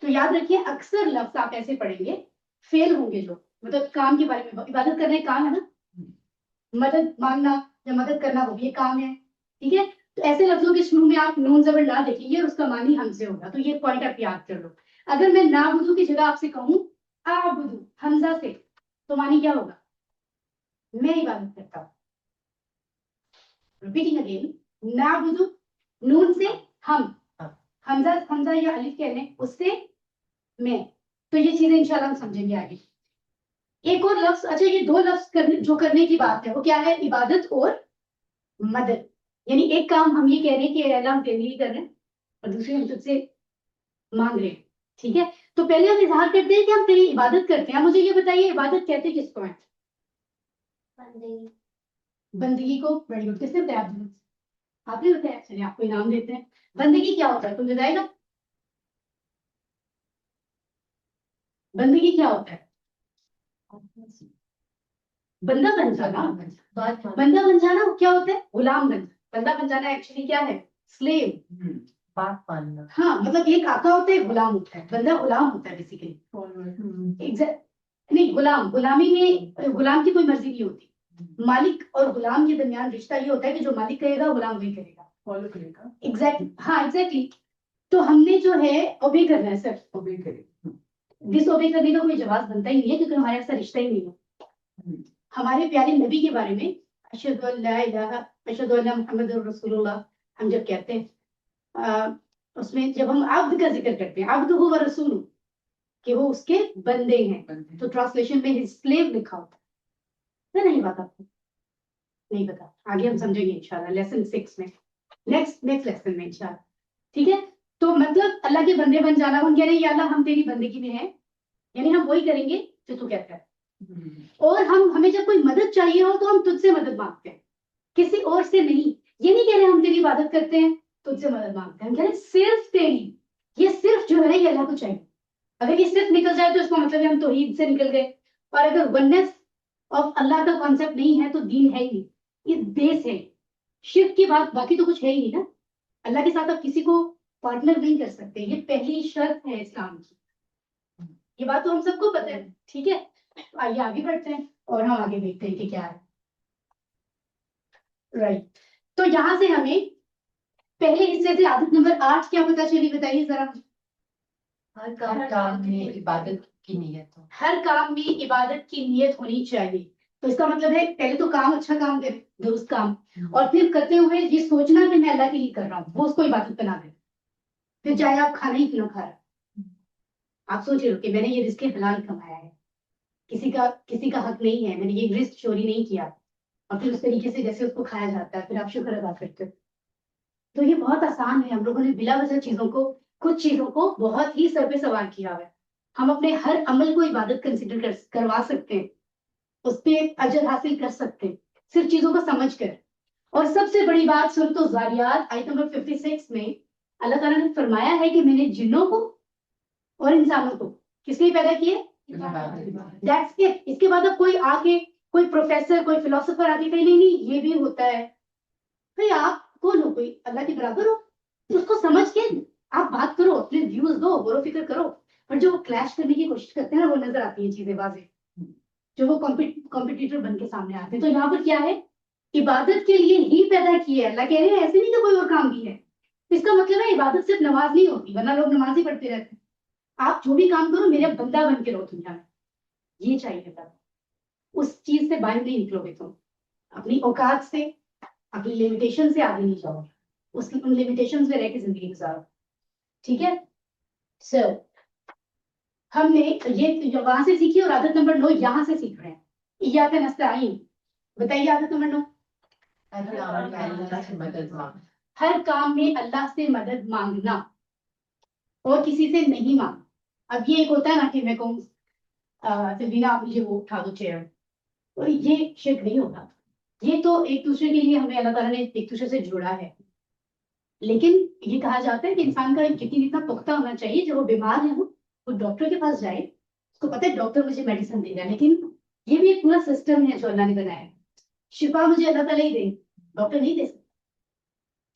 तो याद रखिए अक्सर लफ्ज आप ऐसे पढ़ेंगे फेल होंगे, जो मतलब काम के बारे में, इबादत करना एक काम है ना, मदद मांगना या मदद करना वो भी एक काम है। ठीक है, तो ऐसे लफ्जों के शुरू में आप नून जबर ना देखेंगे और उसका मानी हमसे होगा। तो ये पॉइंट आप याद कर लो। अगर मैं नाबुदु की जगह आपसे कहूं आबुदु हमजा से, तो मानी क्या होगा, मैं इबादत करता हूं। रिपीटिंग अगेन, नाबुदु, नून से हम, हमजा हमजा या अलिफ कह लें, उससे मैं। तो ये चीजें इंशाल्लाह हम समझेंगे आगे। एक और लफ्ज, अच्छा ये दो लफ्ज जो करने की बात है वो क्या है, इबादत और मदद। यानी एक काम हम ये कह रहे हैं कि अल्लाह हम तेरे लिए कर रहे हैं, और दूसरे हम तुझसे मांग रहे हैं। ठीक है, तो पहले हम इजहार करते हैं कि हम तेरी इबादत करते हैं। मुझे ये बताइए इबादत कहते किसको है, बंदगी को। बड़ी गुड, किसने बताया आपने बताया, चलिए आपको इनाम देते हैं। बंदगी क्या होता है, तुम बताएगा बंदगी क्या होता है, बंदा बन जाना। बंदा बन जाना क्या होता है, गुलाम बन जाना। बंदा बन जाना एक्चुअली क्या है, स्लेव, बात मानना। हाँ, मतलब एक आका होता है, गुलाम होता है, बंदा गुलाम होता है बेसिकली। एग्जैक्ट, नहीं, गुलाम, गुलामी में गुलाम की कोई मर्जी नहीं होती। मालिक और गुलाम के दरमियान रिश्ता ये होता है कि जो मालिक कहेगा गुलाम वही करेगा, फॉलो करेगा। एग्जैक्टली, हाँ एग्जैक्टली। तो हमने जो है ओबे करना है सर, ओबे करें। डिसओबे करने का कोई जवाब बनता ही नहीं है, क्योंकि हमारे ऐसा रिश्ता ही नहीं है। हमारे प्यारे नबी के बारे में अशहदु अल्ला इलाहा अशहदु अन्ना मुहम्मदुर रसूलुल्लाह हम जब कहते हैं, उसमें जब हम अब्द का जिक्र करते हैं, अब्दुहु व रसूलु, कि वो उसके बंदे हैं, तो ट्रांसलेशन में हिज स्लेव लिखा होता है। नहीं पता आपको, नहीं पता, आगे हम समझेंगे इंशाल्लाह लेसन 6 में, नेक्स्ट लेसन में इंशाल्लाह। ठीक है, तो मतलब अल्लाह के बंदे बन जाना, हम कह रहे हैं या अल्लाह हम तेरी बंदगी में हैं, यानी हम वही करेंगे जो तू कहता है। और हमें जब कोई मदद चाहिए हो तो हम तुझसे मदद मांगते हैं, किसी और से नहीं। ये नहीं कह रहे हम तेरी इबादत करते हैं तुझसे मदद मांगते हैं, हम कह रहे सिर्फ तेरी। ये सिर्फ जो है ना ये अल्लाह को चाहिए। अगर ये सिर्फ निकल जाए तो इसका मतलब है हम तौहीद से निकल गए। और अगर वननेस ऑफ अल्लाह का कॉन्सेप्ट नहीं है तो दीन है ही नहीं, ये बेस है। शिर्क की बात, बाकी तो कुछ है ही नहीं ना। अल्लाह के साथ आप किसी को पार्टनर नहीं कर सकते, ये पहली शर्त है इस्लाम की। ये बात तो हम सबको पता है। ठीक है, आइए आगे बढ़ते हैं और हम आगे देखते हैं कि क्या है। राइट, तो यहां से हमें पहले हिस्से से आदत नंबर 8 क्या पता चली, बताइए जरा। हर काम में इबादत की नियत हो, हर काम में इबादत की नियत होनी चाहिए। तो इसका मतलब है पहले तो काम, अच्छा काम करें, दुरुस्त काम, और फिर करते हुए ये सोचना कि मैं अल्लाह के लिए कर रहा हूँ, वो उसको इबादत बना दे। फिर चाहे आप खाना ही क्यों खा रहे, आप सोच रहे हो कि मैंने ये रिस्क हलाल कमाया है, किसी का हक नहीं है, मैंने ये रिस्क चोरी नहीं किया, और फिर उस तरीके से जैसे उसको खाया जाता है फिर आप शुक्र अदा करते हो। तो ये बहुत आसान है, हम लोगों ने बिला वजह कुछ चीजों को बहुत ही सर पे सवार किया हुआ है। हम अपने हर अमल को इबादत कंसिडर करवा सकते हैं, उस पर अजर हासिल कर सकते हैं सिर्फ चीजों को समझ कर। और सबसे बड़ी बात सुन तो ज़ारियात आयत नंबर 56 में अल्लाह ताला ने फरमाया है कि मैंने जिन्नों को और इंसानों को किस लिए पैदा किए। That's it. इसके बाद अब कोई आके कोई प्रोफेसर कोई फिलोसोफर आके कहे नहीं नहीं ये भी होता है, भाई आप कौन हो, कोई अल्लाह के बराबर हो? तो उसको समझ के आप बात करो, अपने व्यूज दो, गौर फिक्र करो। और जो क्लैश करने की कोशिश करते हैं ना वो नजर आती है चीजें वाजे, जो वो कॉम्पिटिटर बन के सामने आते हैं। तो यहाँ पर क्या है, इबादत के लिए ही पैदा किया है। अल्लाह कह रहे हैं ऐसे नहीं कि कोई और काम भी है। इसका मतलब है इबादत सिर्फ नमाज नहीं होती, वरना लोग नमाज ही पढ़ते रहते हैं। आप जो भी काम करो मेरा बंदा बन के रहो दुनिया में, ये चाहिए था। उस चीज से बाहर नहीं निकलोगे तुम, अपनी औकात से अपनी लिमिटेशन से आगे नहीं जाओगे, उन लिमिटेशन में रह के जिंदगी गुजारो। ठीक है सर, हमने ये वहां से सीखी और आदत नंबर 9 यहाँ से सीख रहे हैं। इय्याका नस्तईन, बताइए आदत नंबर 9। हर काम में अल्लाह से मदद मांगना और किसी से नहीं मांगना। अब ये एक होता है ना कि मैं कहूँ सलवीना आप मुझे वो उठा दो चेयर, तो ये शिर्क नहीं होता। ये तो एक दूसरे के लिए हमें अल्लाह ताला ने एक दूसरे से जोड़ा है। लेकिन ये कहा जाता है कि इंसान का यकीन इतना पुख्ता होना चाहिए, जब वो बीमार है वो डॉक्टर के पास जाए, उसको पता है डॉक्टर मुझे मेडिसिन देगा, लेकिन ये भी एक पूरा सिस्टम है जो अल्लाह ने बनाया है। शिफा मुझे अल्लाह ताला ही दे, डॉक्टर नहीं दे सकता।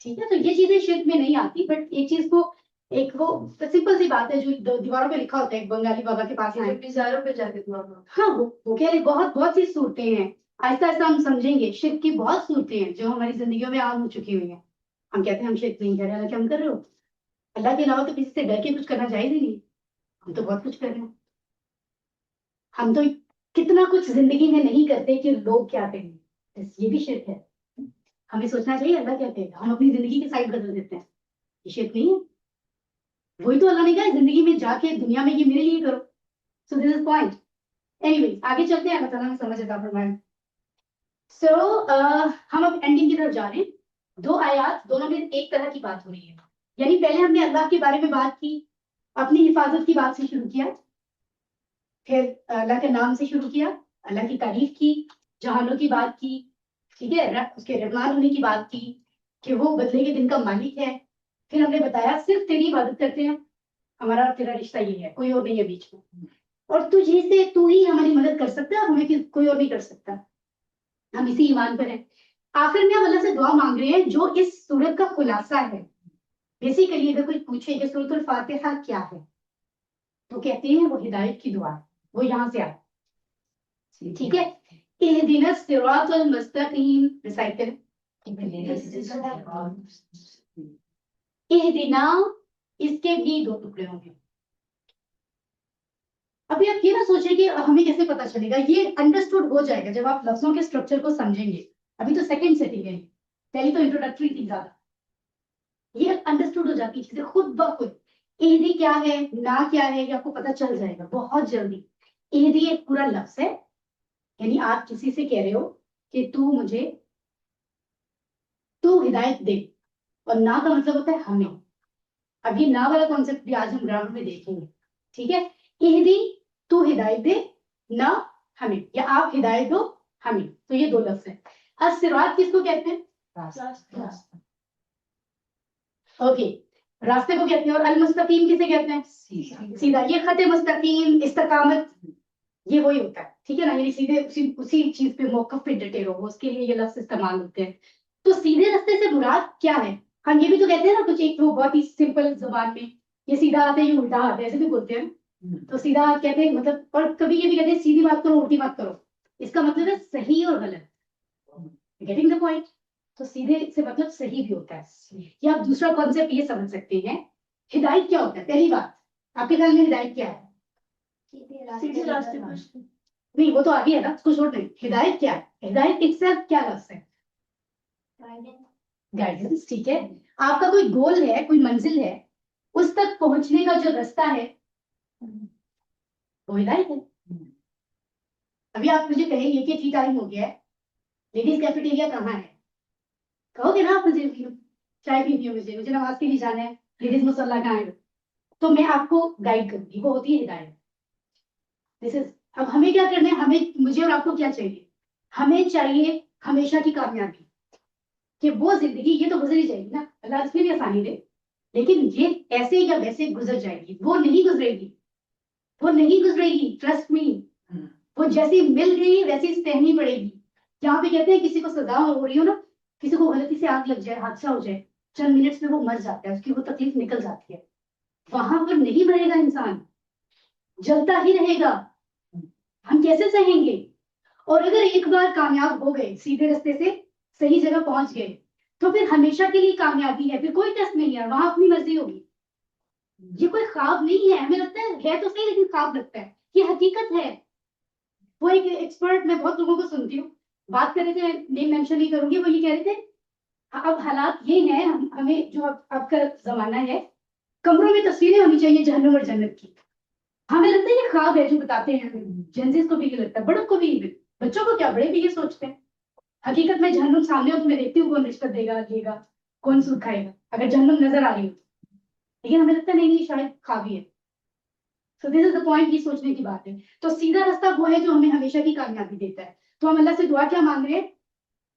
ठीक है, तो ये चीजें शिर्क में नहीं आती। बट एक चीज को एक वो सिंपल सी बात है जो दीवारों पे लिखा होता है, एक बंगाली बाबा के पास आए, डिजायरों पे जाके दुआ करो। हाँ वो कह रहे बहुत बहुत सी सूरतें हैं। आहिस्ता आहिस्ता हम समझेंगे शिर्क की बहुत सूरतें हैं जो हमारी जिंदगियों में आम हो चुकी हुई हैं। हम कहते हैं हम शिर्क नहीं कर रहे, हालांकि हम कर रहे हो। अल्लाह के अलावा तो किसी से डर के कुछ करना जायज ही नहीं। हम तो बहुत कुछ कर रहे हैं। हम तो कितना कुछ जिंदगी में नहीं करते कि लोग क्या कहेंगे, ये भी शिर्क है। हमें सोचना चाहिए अल्लाह क्या कहेगा, हम अपनी जिंदगी की साइड बदल देते हैं, ये शिर्क नहीं है। वही तो अल्लाह ने कहा जिंदगी में जाके दुनिया में ये मेरे लिए करो। So this is point. Anyway आगे चलते हैं, अल्लाह में समझ आता फरमाए। सो हम अब एंडिंग की तरफ जा रहे हैं। 2 आयात दोनों में एक तरह की बात हो रही है। यानी पहले हमने अल्लाह के बारे में बात की, अपनी हिफाजत की बात से शुरू किया, फिर अल्लाह के नाम से शुरू किया, अल्लाह की तारीफ की, जहानों की बात की, ठीक है, उसके रहमान होने की बात की कि वो बदले के दिन का मालिक है। फिर हमने बताया सिर्फ तेरी इबादत करते हैं, हमारा तेरा रिश्ता ये है, कोई और नहीं है बीच में, और तुझे से तू ही हमारी मदद कर सकता है, हमें कोई और नहीं कर सकता। हम इसी ईमान पर हैं। आखिर में हम अल्लाह से दुआ मांग रहे हैं जो इस सूरत का खुलासा है। बेसिकली अगर कोई पूछे कि सूरतुल फातिहा क्या है, तो कहते हैं वो हिदायत की दुआ है। वो यहाँ से आए, ठीक है। इहदिनस सिरातल मुस्तकीम, रिसाइट करें। इहदिना, इसके भी 2 टुकड़े होंगे। अभी आप ये ना सोचिए कि हमें कैसे पता चलेगा, ये अंडरस्टूड हो जाएगा जब आप लफ्जों के स्ट्रक्चर को समझेंगे। अभी तो सेकंड सेटिंग है, पहली तो इंट्रोडक्टरी थी ज्यादा। ये अंडरस्टूड हो जाती है चीजें खुद ब खुद। ईदी क्या है, ना क्या है, ये आपको पता चल जाएगा बहुत जल्दी। ईदी एक पूरा लफ्ज है, यानी आप किसी से कह रहे हो कि तू हिदायत दे, और ना का मतलब होता है हमें। अब ये ना वाला कॉन्सेप्ट भी आज हम ग्रामर में देखेंगे, ठीक है। ईदी, तू हिदायत दे, ना हमें, या आप हिदायत दो हमें, तो ये 2 लफ्ज है। अस्सिरात किसको कहते हैं? ओके, रास्ते को कहते हैं। और अल मुस्तकीम किसे कहते हैं? सीधा। ये खत मुस्तकीम, इस्तकामत, ये वही होता है, ठीक है ना, यानी सीधे उसी चीज पे मौकफ पे डटे रहो, उसके लिए ये लफ्ज इस्तेमाल होते हैं। तो सीधे रास्ते से मुराद क्या है? हम ये भी तो कहते हैं ना कुछ एक वो बहुत ही सिंपल जुबान में, ये सीधा हाथ है ये उल्टा हाथ है, ऐसे भी बोलते हैं। तो सीधा हाथ कहते हैं मतलब, और कभी ये भी कहते हैं सीधी बात करो उल्टी बात करो, इसका मतलब है सही और गलत। Getting the point? तो सीधे से मतलब सही भी होता है। या आप दूसरा कॉन्सेप्ट ये समझ सकते हैं, हिदायत क्या होता है? पहली बात, आपके ख्याल में हिदायत क्या है? सीधे रास्ते पर। नहीं वो तो आगे है ना, उसको छोड़ दें। हिदायत क्या है? हिदायत इटसेल्फ क्या लफ्ज है? गाइडेंस, ठीक है। आपका कोई गोल है, कोई मंजिल है, उस तक पहुंचने का जो रास्ता है वो हिदायत है। अभी आप मुझे कहेंगे कि टी टाइम हो गया है, लेडीज कैफेटेरिया कहाँ है, कहोगे ना आप मुझे चाय पीनी है, मुझे नमाज के लिए जाना है, लेडीज मुसल्ला कहाँ है, तो मैं आपको गाइड करूंगी, वो होती है हिदायत। दिस इज, अब हमें क्या करना है, हमें, मुझे और आपको क्या चाहिए, हमें चाहिए हमेशा की कामयाबी, कि वो जिंदगी ये तो गुजरी जाएगी ना, अल्लाह इसमें भी आसानी दे, लेकिन ये ऐसे या वैसे गुजर जाएगी, वो नहीं गुजरेगी, वो नहीं गुजरेगी, ट्रस्ट मी। वो जैसी मिल गई वैसी सहनी पड़ेगी। यहाँ पे कहते हैं किसी को सजा हो रही हो ना, किसी को गलती से आग लग जाए, हादसा हो जाए, चंद मिनट्स में वो मर जाता है, उसकी वो तकलीफ निकल जाती है, वहां पर नहीं मरेगा इंसान, जलता ही रहेगा। हम कैसे सहेंगे? और अगर एक बार कामयाब हो गए, सीधे रास्ते से सही जगह पहुंच गए, तो फिर हमेशा के लिए कामयाबी है, फिर कोई टेस्ट नहीं है, वहां अपनी मर्जी होगी। ये कोई ख्वाब नहीं है, हमें लगता है तो सही, लेकिन ख्वाब लगता है, ये हकीकत है। वो एक एक्सपर्ट, मैं बहुत लोगों को सुनती हूँ, बात कर रहे थे, नेम मेंशन नहीं करूंगी, वो ये कह रहे थे अब हालात ये है, हमें जो आपका जमाना है, कमरों में तस्वीरें होनी चाहिए जहन्नम और जन्नत की। हमें लगता है ये ख्वाब है जो बताते हैं, जेंजिस को भी ये लगता है, बड़ों को भी, बच्चों को क्या, बड़े भी ये सोचते हैं। हकीकत में जहन्नुम सामने हो तो मैं देखती हूँ कौन रिश्वत देगा, लेगा, कौन सूद खाएगा, अगर जहन्नुम नजर आ रही हो। लेकिन हमें लगता है नहीं नहीं, शायद ख्वाबी है। So this is the point, ये सोचने की बात है। तो सीधा रास्ता वो है जो हमें हमेशा की कामयाबी देता है। तो हम अल्लाह से दुआ क्या मांग रहे हैं,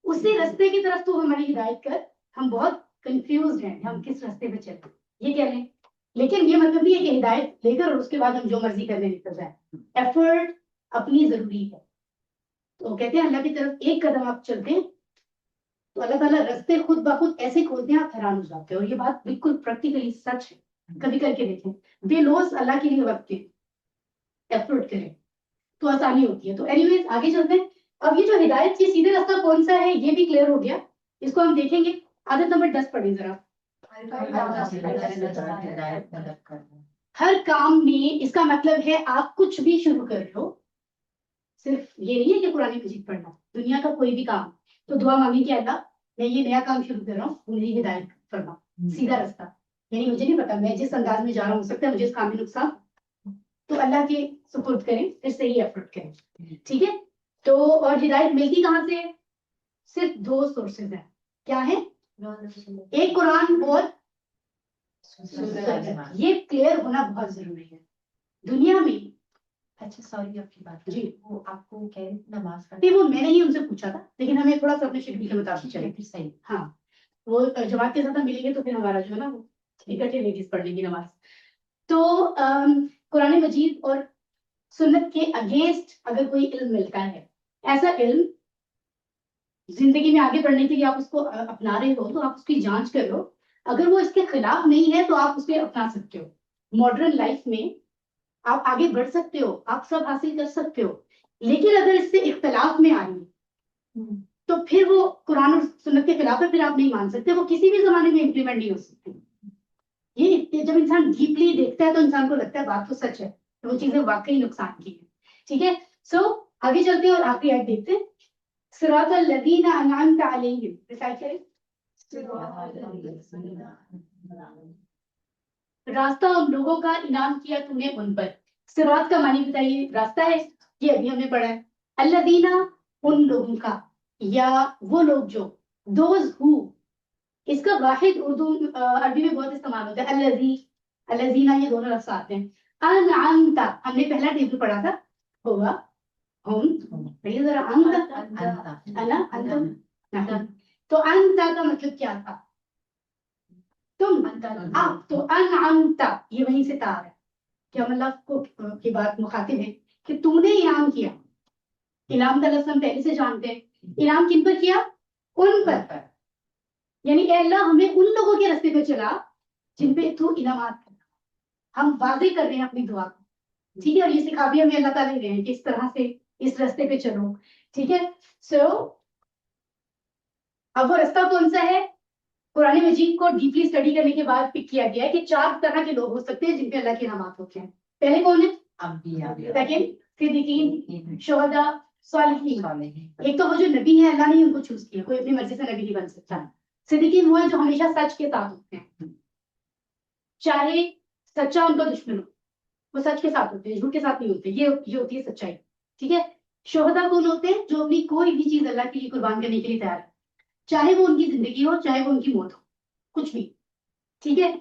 उसी रास्ते की तरफ तो हमारी हिदायत कर। हम बहुत कंफ्यूज हैं, हम किस रास्ते पे चलते, ये कह लें। लेकिन ये मतलब नहीं है कि हिदायत लेकर और उसके बाद हम जो मर्जी करने निकल जाए। एफर्ट अपनी जरूरी है। तो कहते हैं अल्लाह की तरफ एक कदम आप चलते हैं तो अल्लाह ताला रास्ते खुद ब खुद ऐसे खोलते हैं, आप हैरान हो जाते हैं। और ये बात बिल्कुल प्रैक्टिकली सच है, कभी करके देखें, बेलोस अल्लाह के लिए वक्त दें, एफर्ट करें तो आसानी होती है। तो एनीवेज आगे चलते हैं। अब ये जो हिदायत की सीधे रास्ता कौन सा है ये भी क्लियर हो गया, इसको हम देखेंगे। आदत नंबर 10 पढ़ें जरा। हर काम में, इसका मतलब है आप कुछ भी शुरू कर रहे हो, सिर्फ ये नहीं है कि कुरान मजीद पढ़ना, दुनिया का कोई भी काम, तो दुआ मांगी कि अल्लाह मैं ये नया काम शुरू कर रहा हूँ, मेरी हिदायत फरमा, सीधा रास्ता। यानी मुझे नहीं पता मैं जिस अंदाज में जा रहा हूँ, हो सकता है मुझे इस काम में नुकसान, तो अल्लाह के सुपुर्द करें, फिर सही एफर्ट करें। ठीक है, तो और हिदायत मिलती कहाँ से है? सिर्फ 2 सोर्सेज है। क्या है? एक कुरान और सुन्नत। ये क्लियर होना बहुत जरूरी है दुनिया में। अच्छा सॉरी आपकी बात जी। वो आपको कह रही थी नमाज का नहीं, वो मैंने ही उनसे पूछा था, लेकिन हमें थोड़ा सा अपने शेड्यूल के मुताबिक चले। फिर सही। हाँ, वो जमात के साथ हम मिलेंगे तो फिर हमारा जो है ना, वो इकट्ठे लेडीज पढ़ लेंगी नमाज। तो कुरान मजीद और सुन्नत के अगेंस्ट अगर कोई इल्म मिलता है, ऐसा इल्म जिंदगी में आगे बढ़ने के लिए आप उसको अपना रहे हो, तो आप उसकी जांच करो। अगर वो इसके खिलाफ नहीं है तो आप उसे अपना सकते हो। मॉडर्न लाइफ में आप आगे बढ़ सकते हो, आप सब हासिल कर सकते हो, लेकिन अगर इससे इख्तलाफ में आ रही है तो फिर वो कुरान और सुन्नत के खिलाफ है, फिर आप नहीं मान सकते, वो किसी भी जमाने में इम्प्लीमेंट नहीं हो सकती। ये जब इंसान डीपली देखता है तो इंसान को लगता है बात तो सच है, तो वो चीजें वाकई नुकसान की है। ठीक है, सो आगे चलते हैं और आखिरी आयत देखते हैं। सिरातल लज़ीना अनअमता अलैहिम, रिसाइट करें। रास्ता उन लोगों का इनाम किया तूने उन पर। सिरात का मानी बताइए, रास्ता है, ये अभी हमने पढ़ा है। अल्लज़ीना, उन लोगों का, या वो लोग जो, दोज हु, इसका वाहिद उर्दू अरबी में बहुत इस्तेमाल होता है, अल्लज़ी, अल्लज़ीना, ये दोनों लफ्ज़ आते हैं। अनअमता, हमने पहला टेबल पढ़ा था, होगा हम, पहले जरा अंत, तो अंता का मतलब क्या था? तुम, आप, तो अनअमता ये वहीं से तार है कि हम अल्लाह को की बात मुखातिब है कि तूने इनाम किया। इनाम का लफ्ज़ हम पहले से जानते हैं, इनाम किन पर किया? उन पर। यानी ए अल्लाह हमें उन लोगों के रास्ते पे चला जिन पे तू इनामात करना। हम वादे कर रहे हैं अपनी दुआ को, ठीक है, और ये सिखा भी हमें अल्लाह ताला दे रहे हैं कि इस तरह से इस रास्ते पे चलो। ठीक है, सो अब वो रास्ता कौन सा है? कुरान मजीद को डीपली स्टडी करने के बाद पिक किया गया है कि 4 तरह के लोग हो सकते हैं जिन पे अल्लाह के इनामात होते हैं। पहले कौन है? सेकंड सिद्दीकीन, शुहदा, सालिहीन। एक तो वो जो नबी है, अल्लाह ने उनको चूज किया, कोई अपनी मर्जी से नबी नहीं बन सकता। सिद्दीकीन वो है जो हमेशा सच के साथ होते हैं, चाहे सच्चा उनका दुश्मन हो, वो सच के साथ होते हैं, झूठ के साथ नहीं होते। ये होती है सच्चाई। ठीक है, शोहदा कौन होते हैं? जो अपनी कोई भी चीज अल्लाह के लिए कुर्बान करने के लिए तैयार है, चाहे वो उनकी जिंदगी हो चाहे वो उनकी मौत हो, कुछ भी, ठीक है।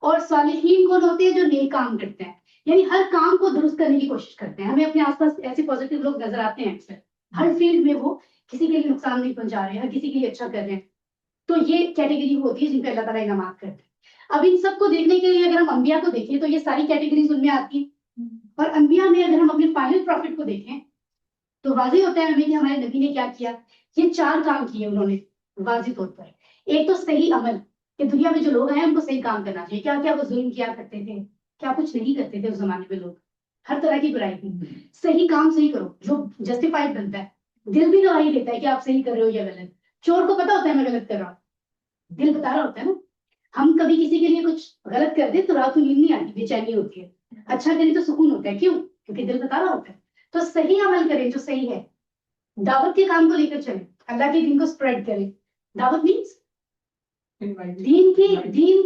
और सालिहीन कौन होते हैं? जो नेक काम करते हैं, यानी हर काम को दुरुस्त करने की कोशिश करते हैं। हमें अपने आसपास ऐसे पॉजिटिव लोग नजर आते हैं अक्सर, हर फील्ड में वो किसी के लिए नुकसान नहीं पहुंचा रहे हैं, हर किसी के लिए अच्छा कर रहे हैं। तो ये कैटेगरी होती है जिन पे अल्लाह ताला इनामात करते हैं। अब इन सबको देखने के लिए अगर हम अंबिया को देखें तो ये सारी कैटेगरीज उनमें आती है। और अंबिया में अगर हम अपने फाइनल प्रॉफिट को देखें तो वाजी होता है हमें कि हमारे नबी ने क्या किया। ये 4 काम किए उन्होंने वाजी तौर पर। एक तो सही अमल, कि दुनिया में जो लोग हैं उनको सही काम करना चाहिए। क्या क्या वो जुल्म किया करते थे, क्या कुछ नहीं करते थे उस जमाने में लोग, हर तरह की बुराई की। सही काम सही करो जो जस्टिफाइड बनता है। दिल भी गवाही देता है कि आप सही कर रहे हो या गलत। चोर को पता होता है मैं गलत कर रहा हूँ, दिल बता रहा होता है ना। हम कभी किसी के लिए कुछ गलत कर दे तो रात को नींद नहीं आती, बेचैनी होती है। अच्छा करें तो सुकून होता है, क्यों? क्योंकि दिल बता रहा होता है। तो सही अमल करें जो सही है, दावत के काम को लेकर चले, अल्लाह के दिन को स्प्रेड करें। दावत मीन्स दीन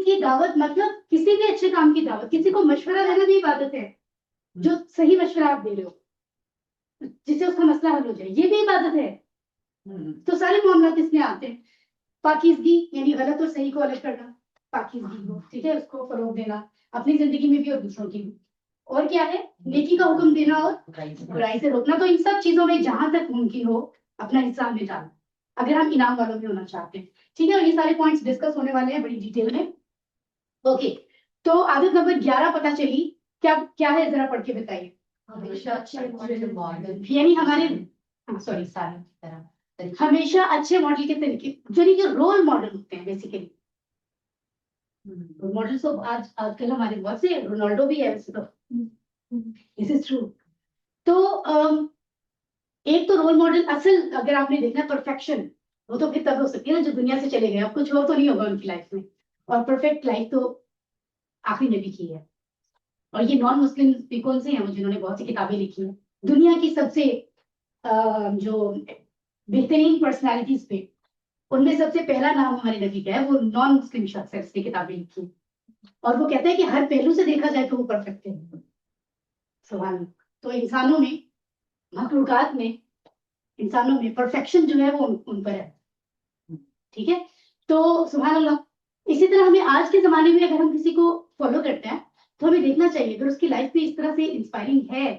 की दावत, मतलब किसी भी अच्छे काम की दावत। किसी को मशवरा देना भी इबादत है, जो सही मशवरा आप दे रहे हो जिससे उसका मसला हल हो जाए, ये भी इबादत है। तो सारे मामला इसमें आते हैं। पाकीज़गी यानी गलत और सही को अलग करना, पाकीज़गी हो, ठीक है, उसको फरोग देना अपनी जिंदगी में भी और दूसरों की भी। और क्या है? नेकी का हुक्म देना और बुराई से रोकना। तो इन सब चीजों में जहां तक मुमकिन हो अपना हिस्सा में डालना, अगर हम इनाम वालों में होना चाहते हैं, ठीक है। और ये सारे पॉइंट्स डिस्कस होने वाले हैं बड़ी डिटेल में। ओके, तो आदत नंबर 11 पता चली। क्या क्या है जरा पढ़ के बताइए। हमेशा अच्छे मॉडल यानी हमारे सॉरी सारी की तरह हमेशा अच्छे मॉडल के तरीके, जो रोल मॉडल होते हैं बेसिकली। रोल मॉडल तो आजकल हमारे बहुत से, रोनाल्डो भी है वैसे तो, दिस इज ट्रू। तो एक तो रोल मॉडल असल अगर आपने देखना परफेक्शन, वो तो फिर तब हो सकती है ना जो दुनिया से चले गए, अब कुछ और तो नहीं होगा उनकी लाइफ में। और परफेक्ट लाइफ तो आखिरी नबी की है। और ये नॉन मुस्लिम भी कौन से हैं वो जिन्होंने बहुत सी किताबें लिखी हैं दुनिया की सबसे जो बेहतरीन पर्सनालिटीज पे, उनमें सबसे पहला नाम हमारे नबी का है। वो नॉन मुस्लिम शख्स है, उसने किताबें लिखी और वो कहता है कि हर पहलू से देखा जाए तो वो परफेक्ट है। सुभान अल्लाह। तो इंसानों में, मखलूकात में, इंसानों में परफेक्शन जो है वो उन पर है, ठीक है। तो सुभान अल्लाह। इसी तरह हमें आज के जमाने में अगर हम किसी को फॉलो करते हैं तो हमें देखना चाहिए अगर उसकी लाइफ भी इस तरह से इंस्पायरिंग है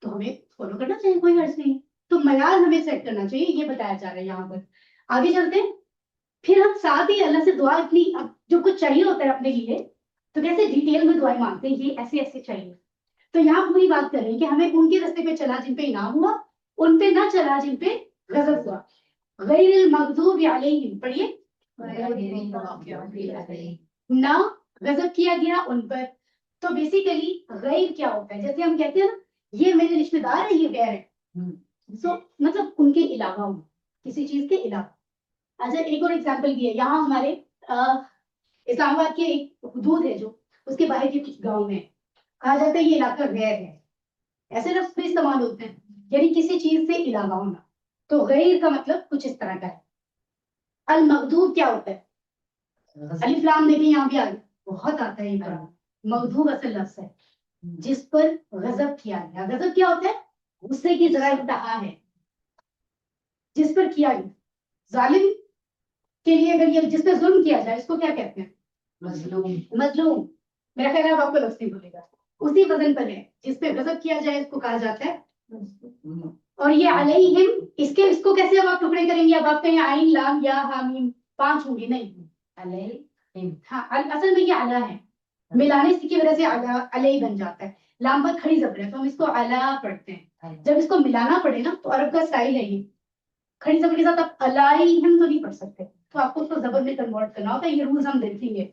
तो हमें फॉलो करना चाहिए, कोई हर्ज नहीं। तो मयार हमें सेट करना चाहिए, ये बताया जा रहा है यहाँ पर। आगे चलते हैं। फिर हम साथ ही अल्लाह से दुआ, इतनी अब जो कुछ चाहिए होता है अपने लिए तो कैसे डिटेल में दुआएं मांगते हैं, ये ऐसे ऐसे चाहिए। तो यहाँ पूरी बात कर रहे हैं कि हमें उनके रास्ते पे चला जिन पे इनाम हुआ, उन पे ना चला जिन पे गजब हुआ। गैरिल मगदूबि अलैहिम, पढ़िए। ना गजब किया गया उन पर। तो बेसिकली गैर क्या होता है? जैसे हम कहते हैं ना ये मेरे रिश्तेदार है, ये गैर है। सो मतलब उनके अलावा हो, किसी चीज के अलावा। अच्छा एक और एग्जांपल दिया यहाँ हमारे इस्लामाबाद के एक हदूद है जो उसके बाहर के कुछ गांव में कहा जाता है ये इलाका गैर है। ऐसे लफ्ज भी इस्तेमाल होते हैं, यानी किसी चीज से इलावा होना। तो गैर का मतलब कुछ इस तरह का है। अल मगदूब क्या होता है? अलिफ लाम देखिए यहाँ भी आ गया, बहुत आता है ये पढ़ा। मगदूब असल लफ्ज है जिस पर गजब किया गया। गजब क्या होता है? गुस्से की जरा इंतहा है जिस पर किया गया। जालिम के लिए अगर ये जिस पर जुल्म किया जाए इसको क्या कहते हैं? मजलूम। मजलूम। मेरा ख्याल है आपको लफ्ज नहीं बोलेगा, उसी वजन पर है। जिस पे गजब किया जाए इसको कहा जाता है। और ये अलैहिम, इसको कैसे अब आप टुकड़े करेंगे? अब आप कहें आइन लाम या हामीम 5 होंगे, नहीं। अलैहिम। हाँ असल में ये अला है, मिलाने की वजह से अला अलई बन जाता है। लाम पर खड़ी जबर है तो हम इसको अला पढ़ते हैं। जब इसको मिलाना पड़े ना तो अरब का स्टाइल है ये, खड़ी जबर के साथ आप अलाइहिम तो नहीं पढ़ सकते, तो आपको उसको जबर में कन्वर्ट करना होता है। ये रूल्स हम देखेंगे।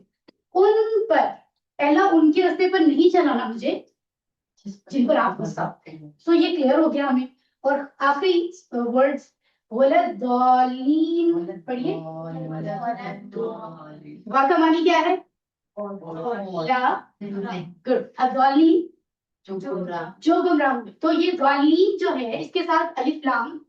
उन पर, पहला उनके रास्ते पर नहीं चलाना मुझे जिन पर आप गुस्सा होते हैं। सो ये क्लियर हो गया हमें। और आखिरी वर्ड्स वलद्दालीन, पढ़िए। वाह का मानी क्या है? गुड। अद्वालीन जो गुमराह हुए। तो ये द्वालीन जो है इसके साथ अलिफ लाम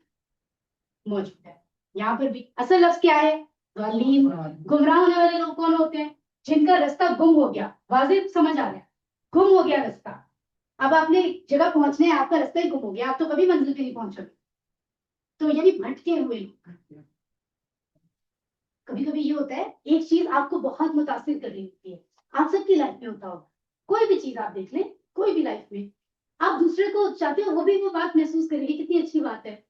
मौजूद है। यहाँ पर भी असल लफ्ज क्या है? द्वालीन। गुमराह होने वाले लोग कौन होते हैं? जिनका रास्ता गुम हो गया। वाजिब समझ आ गया, गुम हो गया रास्ता। अब आपने एक जगह पहुंचने है, आपका रास्ता ही गुम हो गया, आप तो कभी मंजिल पे नहीं पहुंचोगे। तो यानी भटके हुए लोग। कभी कभी ये होता है, एक चीज आपको बहुत मुतासिर कर रही होती है, आप सबकी लाइफ में होता होगा, कोई भी चीज आप देख लें, कोई भी लाइफ में आप दूसरे को चाहते हो वो भी वो बात महसूस करेगी, कितनी अच्छी बात है,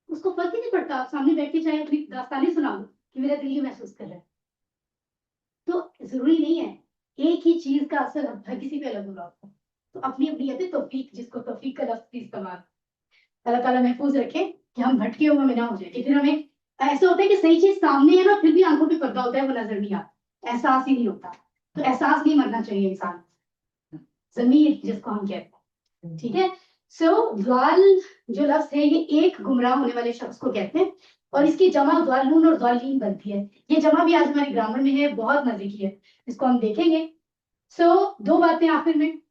उसको फर्क ही नहीं पड़ता, आप सामने बैठ के चाहे अपनी दास्तानी सुनाओ कि मेरा दिल ये महसूस कर रहा है। तो जरूरी नहीं है एक ही चीज का असर हर किसी पे अलग होगा आपको। तो अपनी अपनी कहते हैं तौफीक, जिसको तौफीक का लफ्ज इस्तेमाल अल्लाह ताला महफूज रखे कि हम भटके हुए में ना हो जाए। फिर हमें ऐसा होता है कि सही चीज सामने है ना, फिर भी आंखों पे पर्दा होता है, वो नजर नहीं आता, एहसास ही नहीं होता। तो एहसास नहीं मरना चाहिए इंसान, जमीर जिसको हम कहते हैं, ठीक है। सो ध्वाल जो लफ्ज है, ये एक गुमराह होने वाले शख्स को कहते हैं, और इसकी जमा ध्वालून और ध्वालीन बनती है। ये जमा भी आज हमारी ग्रामर में है, बहुत मजे की है, इसको हम देखेंगे। सो दो बातें आखिर में,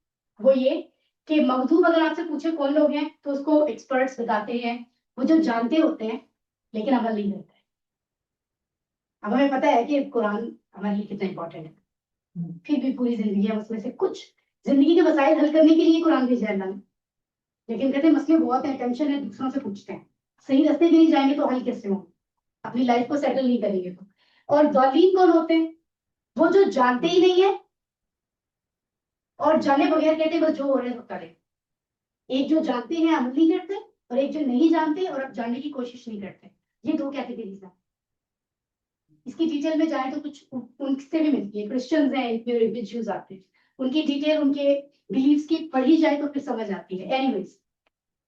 वो ये कि मगदूब अगर आपसे पूछे कौन लोग हैं, तो उसको एक्सपर्ट्स बताते हैं, वो जो जानते होते हैं लेकिन अमल नहीं करते। अब हमें पता है कि कुरान हमारे लिए कितना इंपॉर्टेंट है, फिर भी पूरी जिंदगी हम उसमें से कुछ जिंदगी के मसाइल हल करने के लिए कुरान भेजा है अल्लाह ने, लेकिन कहते हैं मसले बहुत हैं, टेंशन है, दूसरों से पूछते हैं, सही रास्ते पे नहीं जाएंगे तो हल कैसे होंगे, अपनी लाइफ को सेटल नहीं करेंगे तो। और दौलीन कौन होते हैं? वो जो जानते ही नहीं है और जाने बगैर कहते हैं बस जो हो रहा है वो करें। एक जो जानते हैं अमल नहीं करते, और एक जो नहीं जानते और अब जानने की कोशिश नहीं करते। ये दो कैटेगरीज हैं। इसकी डिटेल में जाए तो कुछ उनसे भी मिलती है, क्रिश्चियंस हैं, ज्यूज आते हैं, उनकी डिटेल उनके बिलीव्स की पढ़ी जाए तो फिर समझ आती है। एनीवेज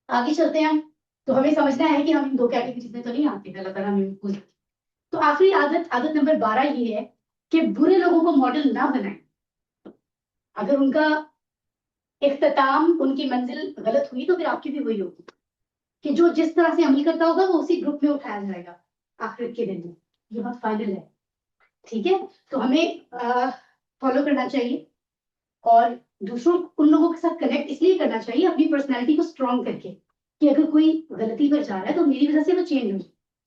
आगे चलते हैं हम, तो हमें समझना है कि हम इन दो कैटेगरीज में तो नहीं आते, अल्लाह ताला हमें पूछ। तो आखिरी आदत नंबर 12 ये है कि बुरे लोगों को मॉडल ना बनाएं। अगर उनका इख्तिताम, उनकी मंजिल गलत हुई तो फिर आपकी भी वही होगी, कि जो जिस तरह से अमल करता होगा वो उसी ग्रुप में उठाया जाएगा आखिरत के दिन में। ये बात फाइनल है, ठीक है। तो हमें फॉलो करना चाहिए, और दूसरों उन लोगों के साथ कनेक्ट इसलिए करना चाहिए अपनी पर्सनैलिटी को स्ट्रॉन्ग करके, कि अगर कोई गलती पर जा रहा है तो मेरी वजह से वो चेंज हो,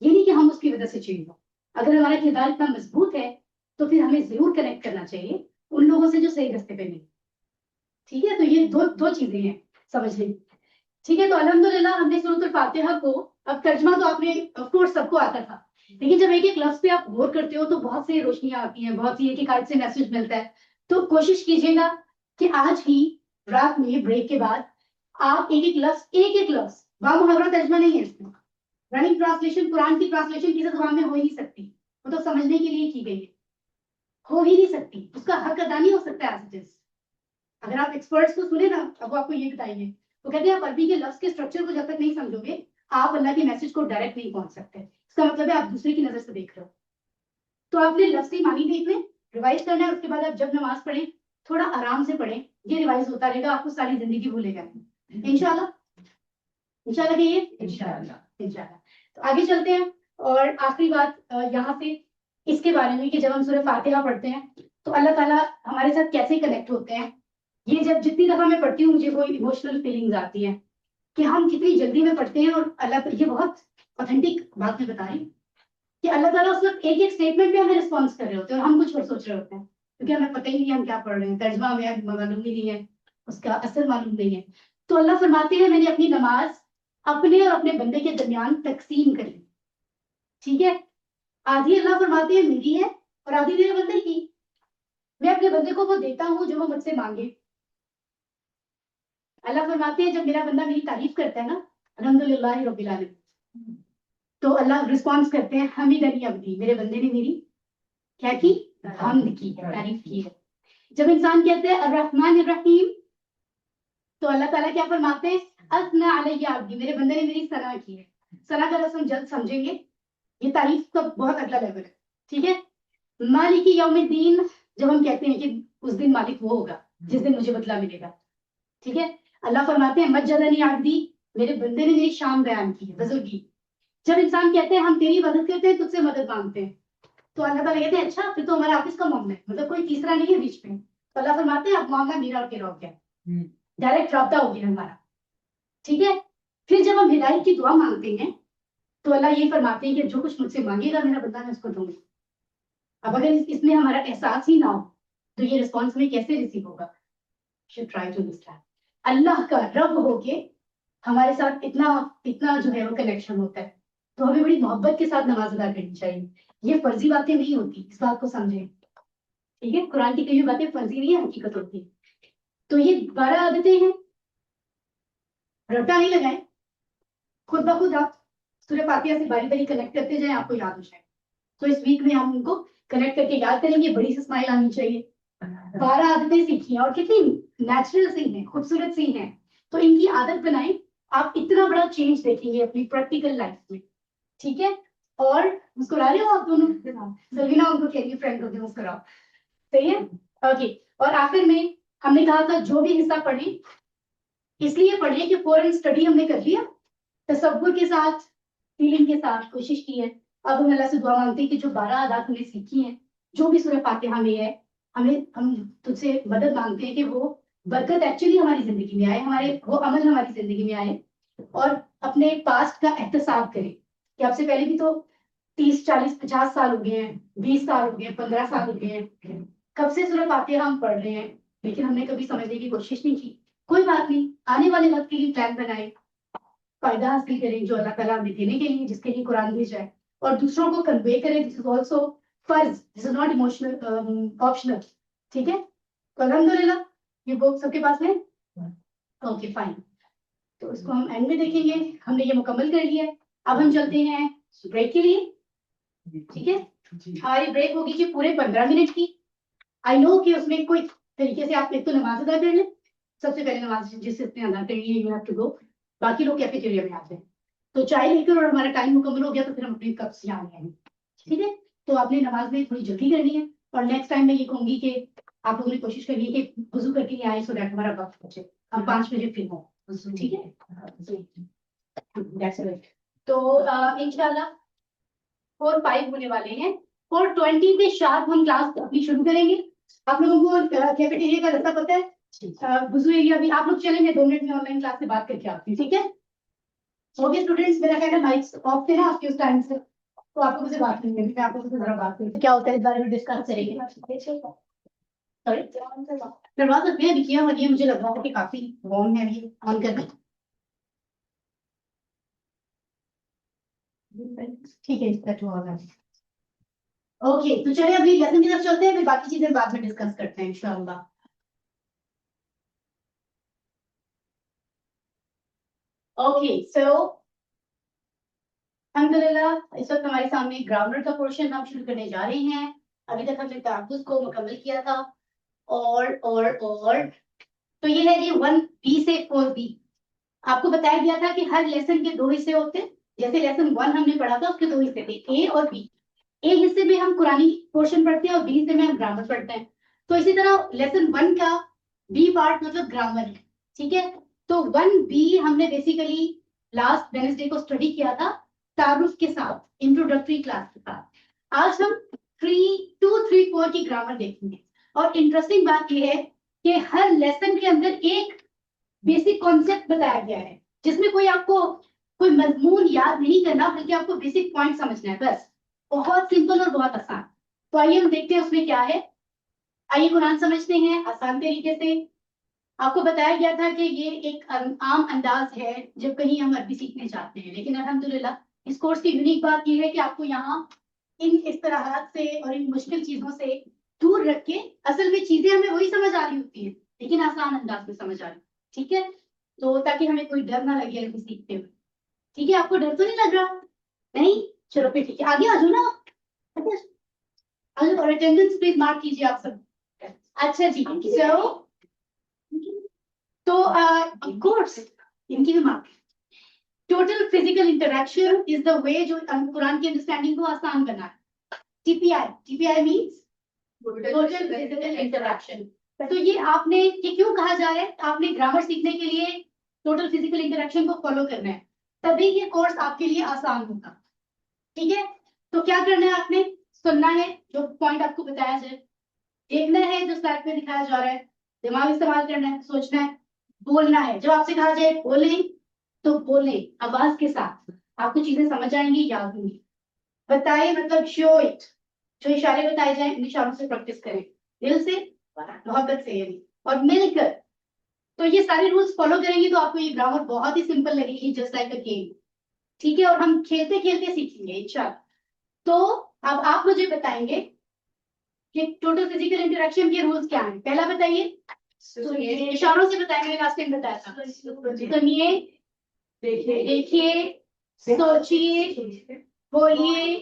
ये नहीं कि हम उसकी वजह से चेंज हो। अगर हमारा किरदार इतना मजबूत है तो फिर हमें जरूर कनेक्ट करना चाहिए उन लोगों से जो सही रास्ते पे नहीं, ठीक है। तो ये दो दो चीजें हैं समझ लें, ठीक है। तो अल्हम्दुलिल्लाह हमने सूरत फातिहा को, अब तर्जमा तो आपने ऑफ कोर्स सबको आता था, लेकिन जब एक एक लफ्ज पे आप गौर करते हो तो बहुत सी रोशनियां आती हैं, बहुत सी एक एक आयत से मैसेज मिलता है। तो कोशिश कीजिएगा कि आज ही रात में ब्रेक के बाद आप एक एक लफ्ज बामुहावरा तर्जमा नहीं है इसमें, रनिंग ट्रांसलेशन, कुरान की ट्रांसलेशन किसी जुबान में हो ही नहीं सकती, वो तो समझने के लिए की गई है, हो ही नहीं सकती, उसका हक अदा नहीं हो सकता एज इट इज। अगर आप एक्सपर्ट्स को सुने ना, अब वो आपको ये बताएंगे, तो कहते हैं आप अरबी के लफ्ज के स्ट्रक्चर को जब तक नहीं समझोगे आप अल्लाह के मैसेज को डायरेक्ट नहीं पहुंच सकते। इसका मतलब है आप दूसरे की नजर से देख रहे हो। तो आपने लफ्जी मानी देखने, रिवाइज करना है, उसके बाद आप जब नमाज पढ़ें थोड़ा आराम से पढ़ें, ये रिवाइज होता रहेगा, आपको सारी जिंदगी भूलेगा इंशाल्लाह। इंशाल्लाह कहिए इंशाल्लाह। तो आगे चलते हैं, और आखिरी बात यहाँ से इसके बारे में कि जब हम सूरह फातिहा पढ़ते हैं तो अल्लाह ताला हमारे साथ कैसे कनेक्ट होते हैं। ये जब जितनी दफा मैं पढ़ती हूँ मुझे वो इमोशनल फीलिंग्स आती हैं कि हम कितनी जल्दी में पढ़ते हैं, और अल्लाह, ये बहुत ऑथेंटिक बात मैं बता रही हूँ कि अल्लाह ताला उस वक्त एक एक स्टेटमेंट पे हमें रिस्पॉन्स कर रहे होते हैं और हम कुछ और सोच रहे होते हैं, क्योंकि हमें पता ही नहीं है हम क्या पढ़ रहे हैं, तर्जमा हमें मालूम ही नहीं है, उसका असर मालूम नहीं है। तो अल्लाह फरमाते हैं मैंने अपनी नमाज अपने और अपने बंदे के दरमियान तकसीम कर ली, ठीक है। आधी अल्लाह फरमाते हैं मेरी है और आधी मेरे बंदे की। मैं अपने बंदे को वो देता हूँ जो वो मुझसे मांगे। अल्लाह फरमाते हैं जब मेरा बंदा मेरी तारीफ करता है ना, अल्हम्दुलिल्लाह रब्बिल आलमीन, तो अल्लाह रिस्पॉन्स करते हैं हमीदनी अब्दी, मेरे बंदे ने मेरी क्या की, हमद की, तारीफ की है। जब इंसान कहते हैं अर्रहमान अर्रहीम, तो अल्लाह ताला क्या फरमाते हैं, अस्ना अलैया अब्दी, मेरे बंदे ने मेरी सना की है। सना का रस्म जल्द समझेंगे, ये तारीफ का बहुत अगला लेवल है, ठीक है। मालिकी यौमिद्दीन, जब हम कहते हैं कि उस दिन मालिक वो होगा जिस दिन मुझे बदला मिलेगा, ठीक है। अल्लाह फरमाते हैं मज्जदनी अब्दी, मेरे बंदे ने मेरी शान बयान की है, बुजुर्गी। जब इंसान कहते हैं हम तेरी मदद करते हैं, तुझसे मदद मांगते हैं, तो अल्लाह ताला कहते हैं अच्छा फिर तो हमारा आपस का मामला है, मतलब कोई तीसरा नहीं है बीच में। तो अल्लाह फरमाते हैं अब मामला मेरा और तेरा हो गया, डायरेक्ट राब्ता हो गया हमारा, ठीक है। फिर जब हम हिदायत की दुआ मांगते हैं तो अल्लाह ये फरमाते हैं कि जो कुछ मुझसे मांगेगा मेरा बंदा मैं उसको दूंगा। अब अगर इसमें हमारा एहसास ही ना हो तो ये रिस्पॉन्स में कैसे रिसीव होगा, शुड ट्राई टू अंडरस्टैंड। अल्लाह का रब होके हमारे साथ इतना इतना जो है वो कनेक्शन होता है। तो हमें बड़ी मोहब्बत के साथ नमाज अदा करनी चाहिए। ये फर्जी बातें नहीं होती, इस बात को समझें। ठीक है, कुरान की कई बातें फर्जी नहीं है, हकीकत होती है। तो ये 12 आदतें हैं, रट्टा नहीं लगाए, खुद ब खुद आप सूरह फातिहा से बारी बारी कनेक्ट करते जाए, आपको याद हो जाए। तो इस वीक में हम उनको कनेक्ट करके याद करेंगे, बड़ी सी स्माइल आनी चाहिए। 12 आदतें सीखी हैं और कितनी नेचुरल सी हैं, खूबसूरत सी हैं। तो इनकी आदत बनाएं, आप इतना बड़ा चेंज देखेंगे अपनी प्रैक्टिकल लाइफ में। ठीक है, और मुस्कुरा रहे हो आप दोनों? सलवीना उनको कह रही है फ्रेंड को मुस्कुराओ। सही है, ओके। और आखिर में हमने कहा था जो भी हिस्सा पढ़े इसलिए पढ़े कि फौरन स्टडी हमने कर लिया, तसव्वुर के साथ, फीलिंग के साथ कोशिश की है। अब हम अल्लाह से दुआ मांगते हैं कि जो 12 आदत हमने सीखी हैं, जो भी सूरह फातिहा में है, हम तुझसे मदद मांगते हैं कि वो बरकत एक्चुअली हमारी जिंदगी में आए, हमारे वो अमल हमारी जिंदगी में आए। और अपने पास्ट का एहतसाब करें कि आपसे पहले भी तो 30 40 50 साल हो गए हैं, 20 साल हो गए, 15 साल हो गए हैं, कब से सूरह फातिहा हम पढ़ रहे हैं, लेकिन हमने कभी समझने की कोशिश नहीं की। कोई बात नहीं, आने वाले वक्त के लिए प्लान बनाए, फायदा हासिल करें जो अल्लाह ताला हमें देने के लिए, जिसके लिए कुरान भेजा है, और दूसरों को कन्वे करें। दिस इज ऑल्सो फर्ज, this is not emotional optional. ठीक है, तो अल्हम्दुलिल्लाह ये बुक सबके पास है। ओके फाइन, तो इसको हम एंड में देखेंगे। हमने ये मुकम्मल कर लिया है। अब हम चलते हैं ब्रेक के लिए। ठीक है, हमारी ब्रेक होगी जी पूरे 15 मिनट की। आई नो कि उसमें कोई तरीके से आप एक तो नमाज अदा कर लें, सबसे पहले नमाज जिसने अदा करनी है, यू हैव टू गो। बाकी लोग कैफेटेरिया में आते हैं, तो चाय लेकर, और हमारा टाइम मुकम्मल हो गया तो फिर हम अपने कप्स यहाँ आएंगे। ठीक है, तो आपने नमाज में थोड़ी जल्दी करनी है, और नेक्स्ट टाइम मैं ये कहूंगी कि आप लोगों ने कोशिश करनी है कि वुजू करके ही आए, सो दैट हमारा वक्त बचे, हम 5 बजे फिर हो। ठीक है, दैट्स इट। तो इंशाल्लाह 4-5 होने वाले हैं, 4:20 पे शार्प हम क्लास अपनी शुरू करेंगे। आप लोगों को कैफेटेरिया का रास्ता पता है? वुजू एरिया भी आप लोग चलें, मैं 2 मिनट में ऑनलाइन क्लास से बात करके आती हूँ। ठीक है, ओके स्टूडेंट्स, मेरा ख्याल है माइक्स ऑफ थे ना आपके उस टाइम से, तो आप लोगों से बात नहीं होगी, मैं आप लोगों से जरा बात करूँ क्या होता है, इस बारे में डिस्कस करेंगे। सॉरी, करवा सकते हैं, अभी किया हुआ नहीं है, मुझे लग रहा है कि काफी वार्म है अभी ऑन करना। ठीक है, इसका तो होगा। ओके, तो चलिए अभी लेसन की तरफ चलते हैं, फिर बाकी चीजें बाद में डिस्कस करते हैं इंशाल्लाह। ओके सो अल्हम्दुलिल्लाह इस वक्त हमारे सामने ग्रामर का पोर्शन हम शुरू करने जा रहे हैं। अभी तक हमने तहफ़्फ़ुज़ को मुकम्मल किया था, और तो ये है जी 1B से 4B। आपको बताया गया था कि हर लेसन के 2 हिस्से होते हैं। जैसे लेसन 1 हमने पढ़ा था, उसके 2 हिस्से थे, ए और बी। ए हिस्से में हम कुरानी पोर्शन पढ़ते हैं और बी हिस्से में हम ग्रामर पढ़ते हैं। तो इसी तरह लेसन 1 का बी पार्ट मतलब ग्रामर है। ठीक है, तो 1B हमने बेसिकली लास्ट वेडनेसडे को स्टडी किया था तारुफ के साथ, इंट्रोडक्टरी क्लास के साथ। आज हम 2, 3, 4 की ग्रामर देखेंगे। और इंटरेस्टिंग बात यह है कि हर लेसन के अंदर एक बेसिक कॉन्सेप्ट बताया गया है, जिसमें कोई मजमून याद नहीं करना, बल्कि आपको बेसिक पॉइंट समझना है बस। बहुत सिंपल और बहुत आसान। तो आइए हम देखते हैं उसमें क्या है। आइए कुरान समझते हैं आसान तरीके से। आपको बताया गया था कि ये एक आम अंदाज है जब कहीं हम अरबी सीखने जाते हैं, लेकिन अल्हम्दुलिल्लाह इस कोर्स की यूनिक बात यह है कि आपको यहाँ इन इस्तलाहात से और इन मुश्किल चीजों से दूर रख के असल में चीजें हमें वही समझ आ रही होती है, लेकिन आसान अंदाज में समझ आ रही। ठीक है, तो ताकि हमें कोई डर ना लगे अरबी सीखते हुए। ठीक है, आपको डर तो नहीं लग रहा? नहीं, चलो फिर ठीक है, आगे आ जाओ ना। अच्छा, आ जाओ, और अटेंडेंस प्लीज मार्क कीजिए आप सब। अच्छा जी, तो ऑफ कोर्स इनकी भी mark. Total physical interaction is the way जो कुरान की अंडरस्टैंडिंग को आसान बनाए। TPI means total physical interaction. तो ये क्यों कहा जा रहा है? आपने ग्रामर सीखने के लिए टोटल फिजिकल इंटरेक्शन को फॉलो करना है, तभी ये कोर्स आपके लिए आसान होगा। ठीक है, तो क्या करना है, आपने सुनना है जो पॉइंट आपको बताया जाए, देखना है जो स्लाइड में दिखाया जा रहा है, दिमाग इस्तेमाल करना है, सोचना है, बोलना है। जब आपसे कहा जाए बोले तो बोले आवाज के साथ, आपको चीजें समझ आएंगी, याद होंगी। बताए मतलब शो इट, जो इशारे बताए जाए इन इशारों से प्रैक्टिस करें, दिल से मोहब्बत से, यानी और मिलकर तो ये सारे रूल्स फॉलो करेंगे तो आपको ये ग्रामर बहुत ही सिंपल लगेगी, जस्ट लाइक अ गेम। ठीक है, और हम खेलते खेलते सीखेंगे इंशाल्लाह। तो अब आप मुझे बताएंगे कि टोटल फिजिकल इंटरेक्शन के रूल्स क्या हैं। पहला बताइए, इशारों से बताएंगे, लास्ट टाइम बताया था। सुनिए, देखिए, सोचिए, बोलिए,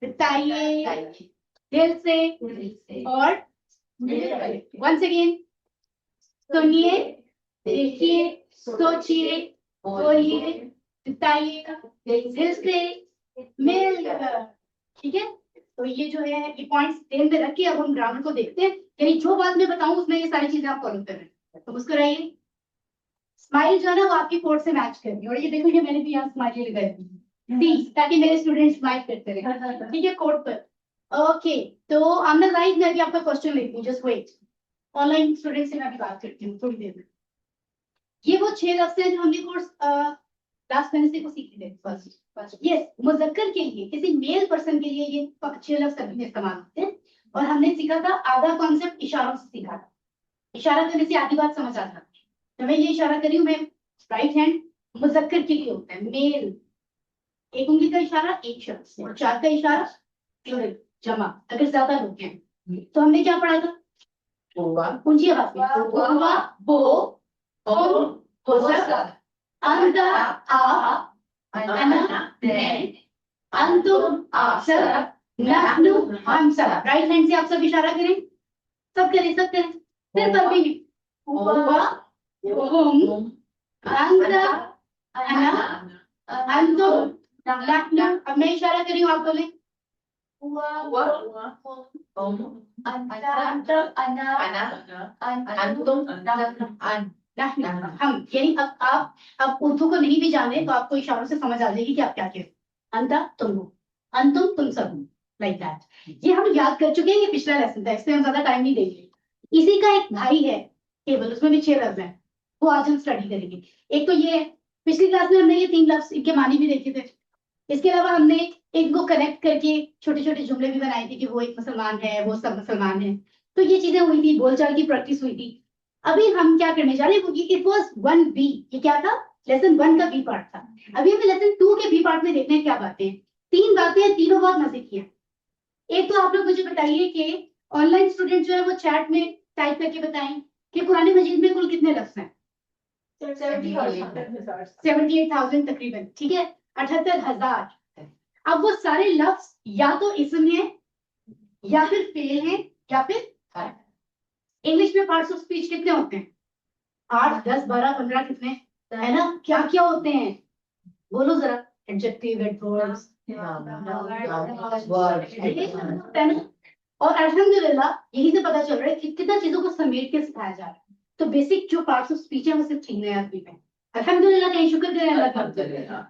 बताइए दिल से और वंस अगेन, सुनिए, देखिए, सोचिए, बोलिए, बताइए दिल से मिलकर। ठीक है, तो ये जो है ये पॉइंट्स ध्यान में रख के अब हम ग्रामर को देखते हैं, यानी जो बात मैं बताऊं उसमें ये सारी चीजें आप फॉलो कर रहे हैं। तो मुस्कुराइए, स्माइल जो है ना वो आपकी कोड से मैच करेगी, और ये देखो ये मैंने भी यहाँ स्माइल लगाई दी ताकि मेरे स्टूडेंट स्माइल करते रहे। ठीक है, कोड पर। ओके, तो आमना राइट, मैं भी आपका क्वेश्चन लेती हूँ, जस्ट वेट। ऑनलाइन स्टूडेंट से मैं भी बात करती हूँ थोड़ी देर में। ये वो 6 लफ्ज हैं जो हमने कोर्स लास्ट वेडनेसडे को सीखे थे। फर्स्ट यस, मुजक्कर के लिए, किसी मेल पर्सन के लिए ये 6 लफ्ज सभी में इस्तेमाल होते हैं। और हमने सीखा था आधा कॉन्सेप्ट इशारों से सीखा था। इशारा करने से आधी बात समझ आता है। तो मैं ये इशारा कर रही हूँ, मैं राइट हैंड मुजक्कर के लिए होता है, मेल। एक उंगली का इशारा एक शख्स, और 4 का इशारा जमा, अगर ज्यादा लोग हैं। तो हमने क्या पढ़ा था? ऊंची आवाज में, हुआ, वो, अंत, आ, अना, मैं, अंतुम, आप सब, नहनु, हम सब। राइट हैंड से आप सब इशारा करें, सब करें, सब करें। सिर्फ अभी नहीं, हुआ, हुम, अंत, अना, अंतुम, नहनु। अब मैं इशारा कर रही हूँ, आप बोले। हम, यानी अब उर्दू को नहीं भी जाने तो आपको इशारों से समझ आ जाएगी कि आप क्या कह रहे हो। अंता तुम हो, अंतुम तुम सब हो, लाइक दैट। ये हम याद कर चुके हैं, ये पिछला लेसन था, इसलिए हम ज्यादा टाइम नहीं देंगे। इसी का एक भाई है केवल, उसमें भी 6 लफ्ज हैं, वो आज हम स्टडी करेंगे। एक तो ये पिछली क्लास में हमने ये 3 लफ्ज इनके मानी भी देखे थे। इसके अलावा हमने इनको कनेक्ट करके छोटे छोटे जुमले भी बनाए थे कि वो एक मुसलमान है, वो सब मुसलमान है। तो ये चीजें हुई थी, बोलचाल की प्रैक्टिस हुई थी। अभी हम क्या करने जा रहे हैं, इट वॉज 1B, ये क्या था? लेसन 1 का बी पार्ट था। अभी हमें लेसन 2 के बी पार्ट में देखने क्या बातें हैं। 3 बातें हैं, तीनों बहुत मजे की हैं। एक तो आप लोग मुझे बताइए कि ऑनलाइन स्टूडेंट जो है वो चैट में टाइप करके बताएं कि कुरान मजीद में कुल कितने लफ्ज हैं? 78,000 तकरीबन, ठीक है, 78,000। अब वो सारे लफ्ज या तो इसम है, या फिर फेल है, या फिर इंग्लिश में पार्ट्स ऑफ स्पीच कितने होते हैं? 8, 10, 12, 15, कितने है ना? क्या क्या होते हैं? बोलो जरा। एडजेक्टिव, एडवर्ब्स, और अल्हम्दुलिल्लाह यही से पता चल रहा है कि कितना चीजों को समेट के सिखाया जा रहा है। तो बेसिक जो पार्ट्स ऑफ स्पीच है वो सिर्फ सीखने हैं अरबी में। अल्हम्दुलिल्लाह, कहीं शुक्र करें अल्लाह का,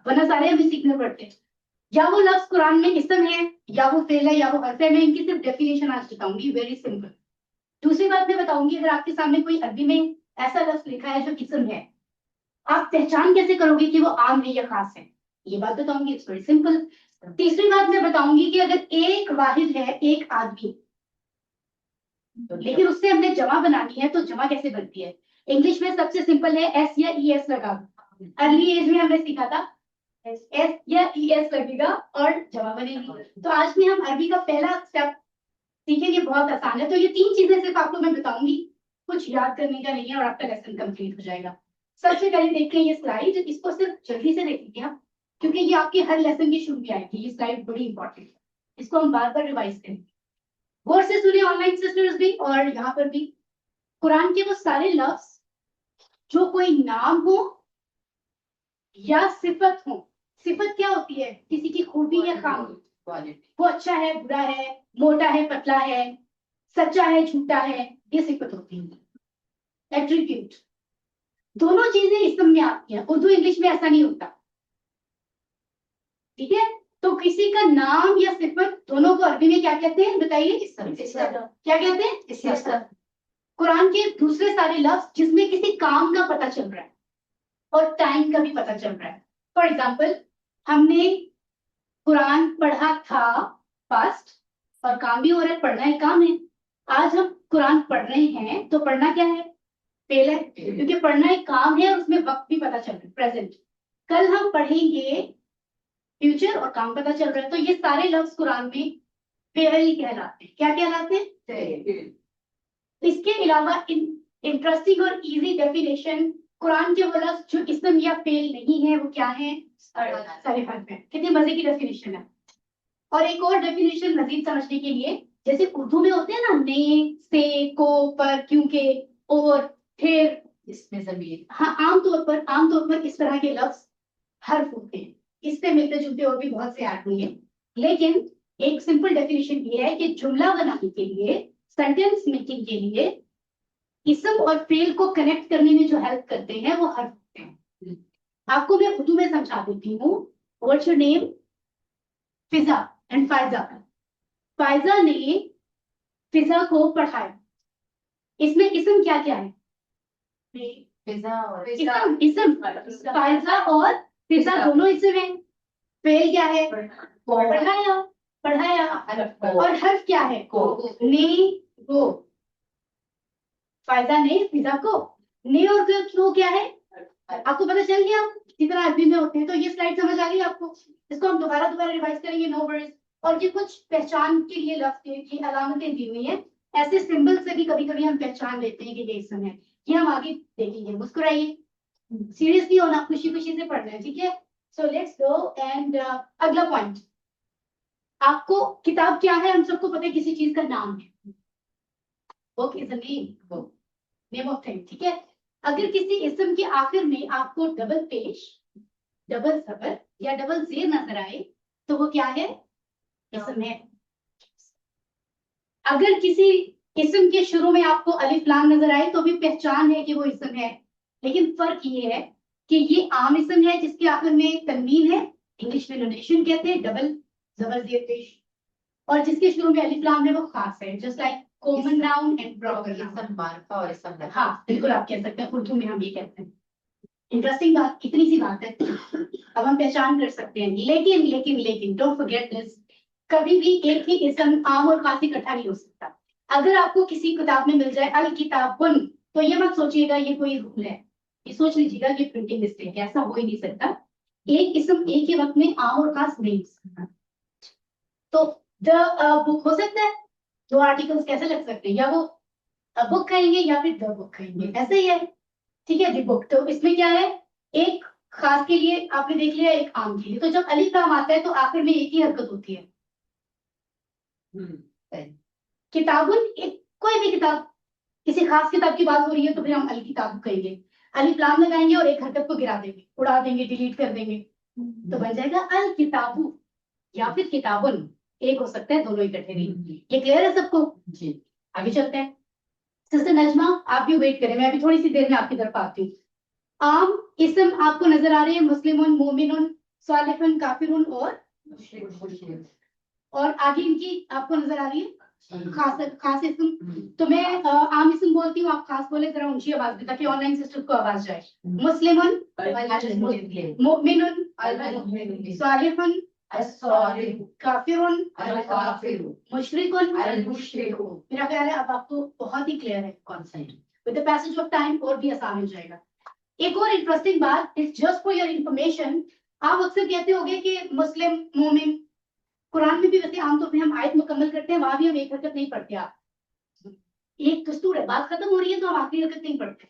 वरना सारे अभी सीखने पड़ते हैं। या वो लफ्ज कुरान में इसम है, या वो फेल है, या वो हर्फ है। मैं इनकी सिर्फ डेफिनेशन आज बताऊंगी, वेरी सिंपल। दूसरी बात मैं बताऊंगी, अगर आपके सामने कोई अरबी में ऐसा लफ्ज लिखा है जो इसम है, आप पहचान कैसे करोगे कि वो आम है या खास है? ये बात बताऊंगी, इट्स वेरी सिंपल। तीसरी बात मैं बताऊंगी कि अगर एक वाहिद है, एक आदमी, लेकिन उससे हमने जमा बनानी है, तो जमा कैसे बनती है? इंग्लिश में सबसे सिंपल है, एस या ई एस लगा। अर्ली एज में हमने सीखा था एस या ई एस लगेगा और जमा बनेगी। तो आज भी हम अरबी का पहला स्टेप सीखेंगे, बहुत आसान है। तो ये 3 चीजें सिर्फ आपको मैं बताऊंगी, कुछ याद करने का नहीं है, और आपका लेसन कंप्लीट हो जाएगा। सबसे पहले देखते हैं ये स्लाइड, इसको सिर्फ जल्दी से देखेंगे आप, क्योंकि ये आपके हर लेसन की शुरू में आएगी। ये स्लाइड बड़ी इंपॉर्टेंट है, इसको हम बार बार रिवाइज करेंगे। गौर से सुनिए ऑनलाइन सिस्टर्स भी और यहाँ पर भी। कुरान के वो सारे लफ्ज जो कोई नाम हो या सिफत हो। सिफत क्या होती है? किसी की खूबी या खामी। वो अच्छा है, बुरा है, मोटा है, पतला है, सच्चा है, झूठा है, ये सिफत होती है। एट्रीब्यूट, दोनों चीजें इसम में आती हैं। उर्दू इंग्लिश में ऐसा नहीं होता, ठीक है? तो किसी का नाम या सिफत दोनों को अरबी में क्या कहते हैं बताइए? क्या कहते हैं? इसम। कुरान के दूसरे सारे लफ्ज जिसमें किसी काम का पता चल रहा है और टाइम का भी पता चल रहा है। फॉर एग्जाम्पल, हमने कुरान पढ़ा था पास्ट, और काम भी हो रहा है, पढ़ना एक काम है। आज हम कुरान पढ़ रहे हैं, तो पढ़ना क्या है? फेल है, क्योंकि पढ़ना एक काम है और उसमें वक्त भी पता चल रहा है, प्रेजेंट। कल हम पढ़ेंगे फ्यूचर और काम पता चल रहा है। तो ये सारे लफ्ज कुरान में फेल कहलाते हैं। क्या कहलाते हैं? इसके अलावा इंटरेस्टिंग और इजी डेफिनेशन कुरान के वो लफ्ज जो इसम या फेल नहीं है वो क्या है? सारे हर्फ है। कितनी मजे की डेफिनेशन है। और एक और डेफिनेशन मजीद समझने के लिए, जैसे उर्दू में होते हैं ना ने, से, को, पर, क्योंकि, और, फिर, इसमें जमीर। हाँ, आमतौर पर इस तरह के लफ्ज हर्फ होते हैं। इससे मिलते जुलते और भी बहुत से आदमी हैं, लेकिन एक सिंपल डेफिनेशन ये है कि जुमला बनाने के लिए, सेंटेंस मेकिंग के लिए इसम और फेल को कनेक्ट करने में जो हेल्प करते हैं वो हर्फ होते हैं। आपको मैं उर्दू में समझा देती हूँ। What's your name? Fiza and Faiza. Faiza ने फिजा को पढ़ाया। इसमें इसम क्या क्या है? फिजा और इसम फायजा और फिजा दोनों इसम है। फेल क्या है? पढ़ाया, पढ़ाया। और हर्फ क्या है? ने, गो। फायदा ने फिजा को, ने और गो क्या है? आपको पता चल गया कितना आदमी में होते हैं? तो ये स्लाइड समझ आ गई आपको? इसको हम दोबारा रिवाइज करेंगे। No words. और ये कुछ पहचान के लिए लफ्ज की अलामतें दी हुई हैं। ऐसे सिंबल से भी कभी कभी हम पहचान लेते हैं कि ये इसम है। ये हम आगे देखेंगे। मुस्कुराइए, सीरियसली होना, खुशी खुशी से पढ़ना है, ठीक है? सो लेट्स गो एंड अगला पॉइंट। आपको किताब क्या है? हम सबको पता है किसी चीज का नाम है। Book is a name, name of thing, ठीक है? अगर किसी इसम के आखिर में आपको डबल पेश, डबल जबर या डबल जेर नजर आए तो वो क्या है? इसम है। अगर किसी इसम के शुरू में आपको अलिफ लाम नजर आए तो भी पहचान है कि वो इसम है। लेकिन फर्क ये है कि ये आम इसम है जिसके आखिर में तनवीन है, इंग्लिश में नोटेशन कहते हैं, डबल जबर जेर पेश। और जिसके शुरू में अलिफ लाम है वो खास है, just like common noun and proper noun. इसम मार्फा और इसम लफा। हाँ बिल्कुल, आप कह सकते हैं, उर्दू में हम ये कहते हैं। इंटरेस्टिंग बात, इतनी सी बात है, अब हम पहचान कर सकते हैं। लेकिन लेकिन लेकिन डोंट फॉरगेट दिस, कभी भी एक ही इसम आम और खास इकट्ठा नहीं हो सकता। अगर आपको किसी किताब में मिल जाए अल किताबुन, तो ये मत सोचिएगा ये कोई रूल है, ये सोच लीजिएगा कि प्रिंटिंग मिस्टेक है। ऐसा हो ही नहीं सकता। एक इसम एक ही वक्त में आम और खास नहीं हो सकता। तो द बुक हो सकता है, दो आर्टिकल्स कैसे लग सकते हैं? या वो बुक कहेंगे या फिर द बुक कहेंगे, ऐसे ही है, ठीक है? The book. तो इसमें क्या है, एक खास के लिए आपने देख लिया, एक आम के लिए। तो जब अलिफ लाम आता है तो आखिर में एक ही हरकत होती है। किताबुन, एक कोई भी किताब, किसी खास किताब की बात हो रही है तो फिर हम अल किताब कहेंगे, अलिफ लाम लगाएंगे और एक हरकत को गिरा देंगे, उड़ा देंगे, डिलीट कर देंगे, तो बन जाएगा अल किताबु या फिर किताबुन। एक हो सकता है, दोनों इकट्ठे नहीं। ये क्लियर है सबको? जी। आगे चलते हैं। सिस्टर नजमा, आप भी वेट करें, मैं अभी थोड़ी सी देर में आपकी तरफ आती हूँ। आम इसम आपको नजर आ रहे हैं, मुस्लिमुन, मोमिनुन, सालिहुन, काफिरुन और आगे इनकी आपको नजर आ रही है खास खास इसम। तो मैं आम इसम बोलती हूँ, आप खास बोले जरा ऊंची आवाज में, ताकि ऑनलाइन सिस्टम को आवाज जाए। मुस्लिमुन, मोमिनुन, सालिहुन, काफिरुन, मुशरिकुन। मेरा ख्याल है अब आपको बहुत ही क्लियर है कौन सा है। With the passage of time और भी आसान हो जाएगा। एक और इंटरेस्टिंग बात, it's just for your information, आप अक्सर कहते होंगे कि मुस्लिम, मोमिन, कुरान में भी वैसे आमतौर पर हम आयत मुकम्मल करते हैं, वहां भी हम एक हरकत नहीं पढ़ते। आप एक दस्तूर है, बात खत्म हो रही है तो हम आखिरी हरकत नहीं पढ़ते,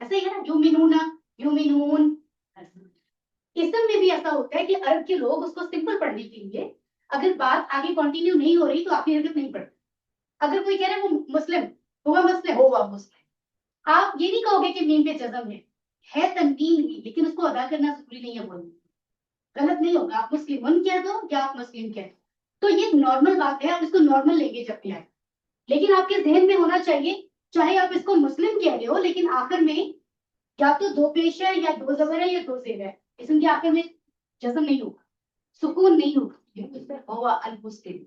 ऐसे ही है ना? यूमिनूना, यूमिनून। इसम में भी ऐसा होता है कि अरब के लोग उसको सिंपल पढ़ने के लिए अगर बात आगे कंटिन्यू नहीं हो रही तो आखिरी हरकत नहीं पढ़ते। अगर कोई कह रहा है वो मुस्लिम, हुआ मुस्लिम, आप ये नहीं कहोगे कि मीम पे जज़म है तनवीन ही, लेकिन उसको अदा करना जरूरी नहीं है बोलना, गलत नहीं होगा। आप मुस्लिमन कह दो या आप मुस्लिम कह दो, तो ये नॉर्मल बात है, आप इसको नॉर्मल लेंगे जब भी आए। लेकिन आपके जहन में होना चाहिए, चाहे आप इसको मुस्लिम कह रहे हो लेकिन आखिर में या तो दो पेश है या दो जबर है या दो जेर है, इसम के आखिर में जज़म नहीं होगा, सुकून नहीं होगा। अल मुस्लिम,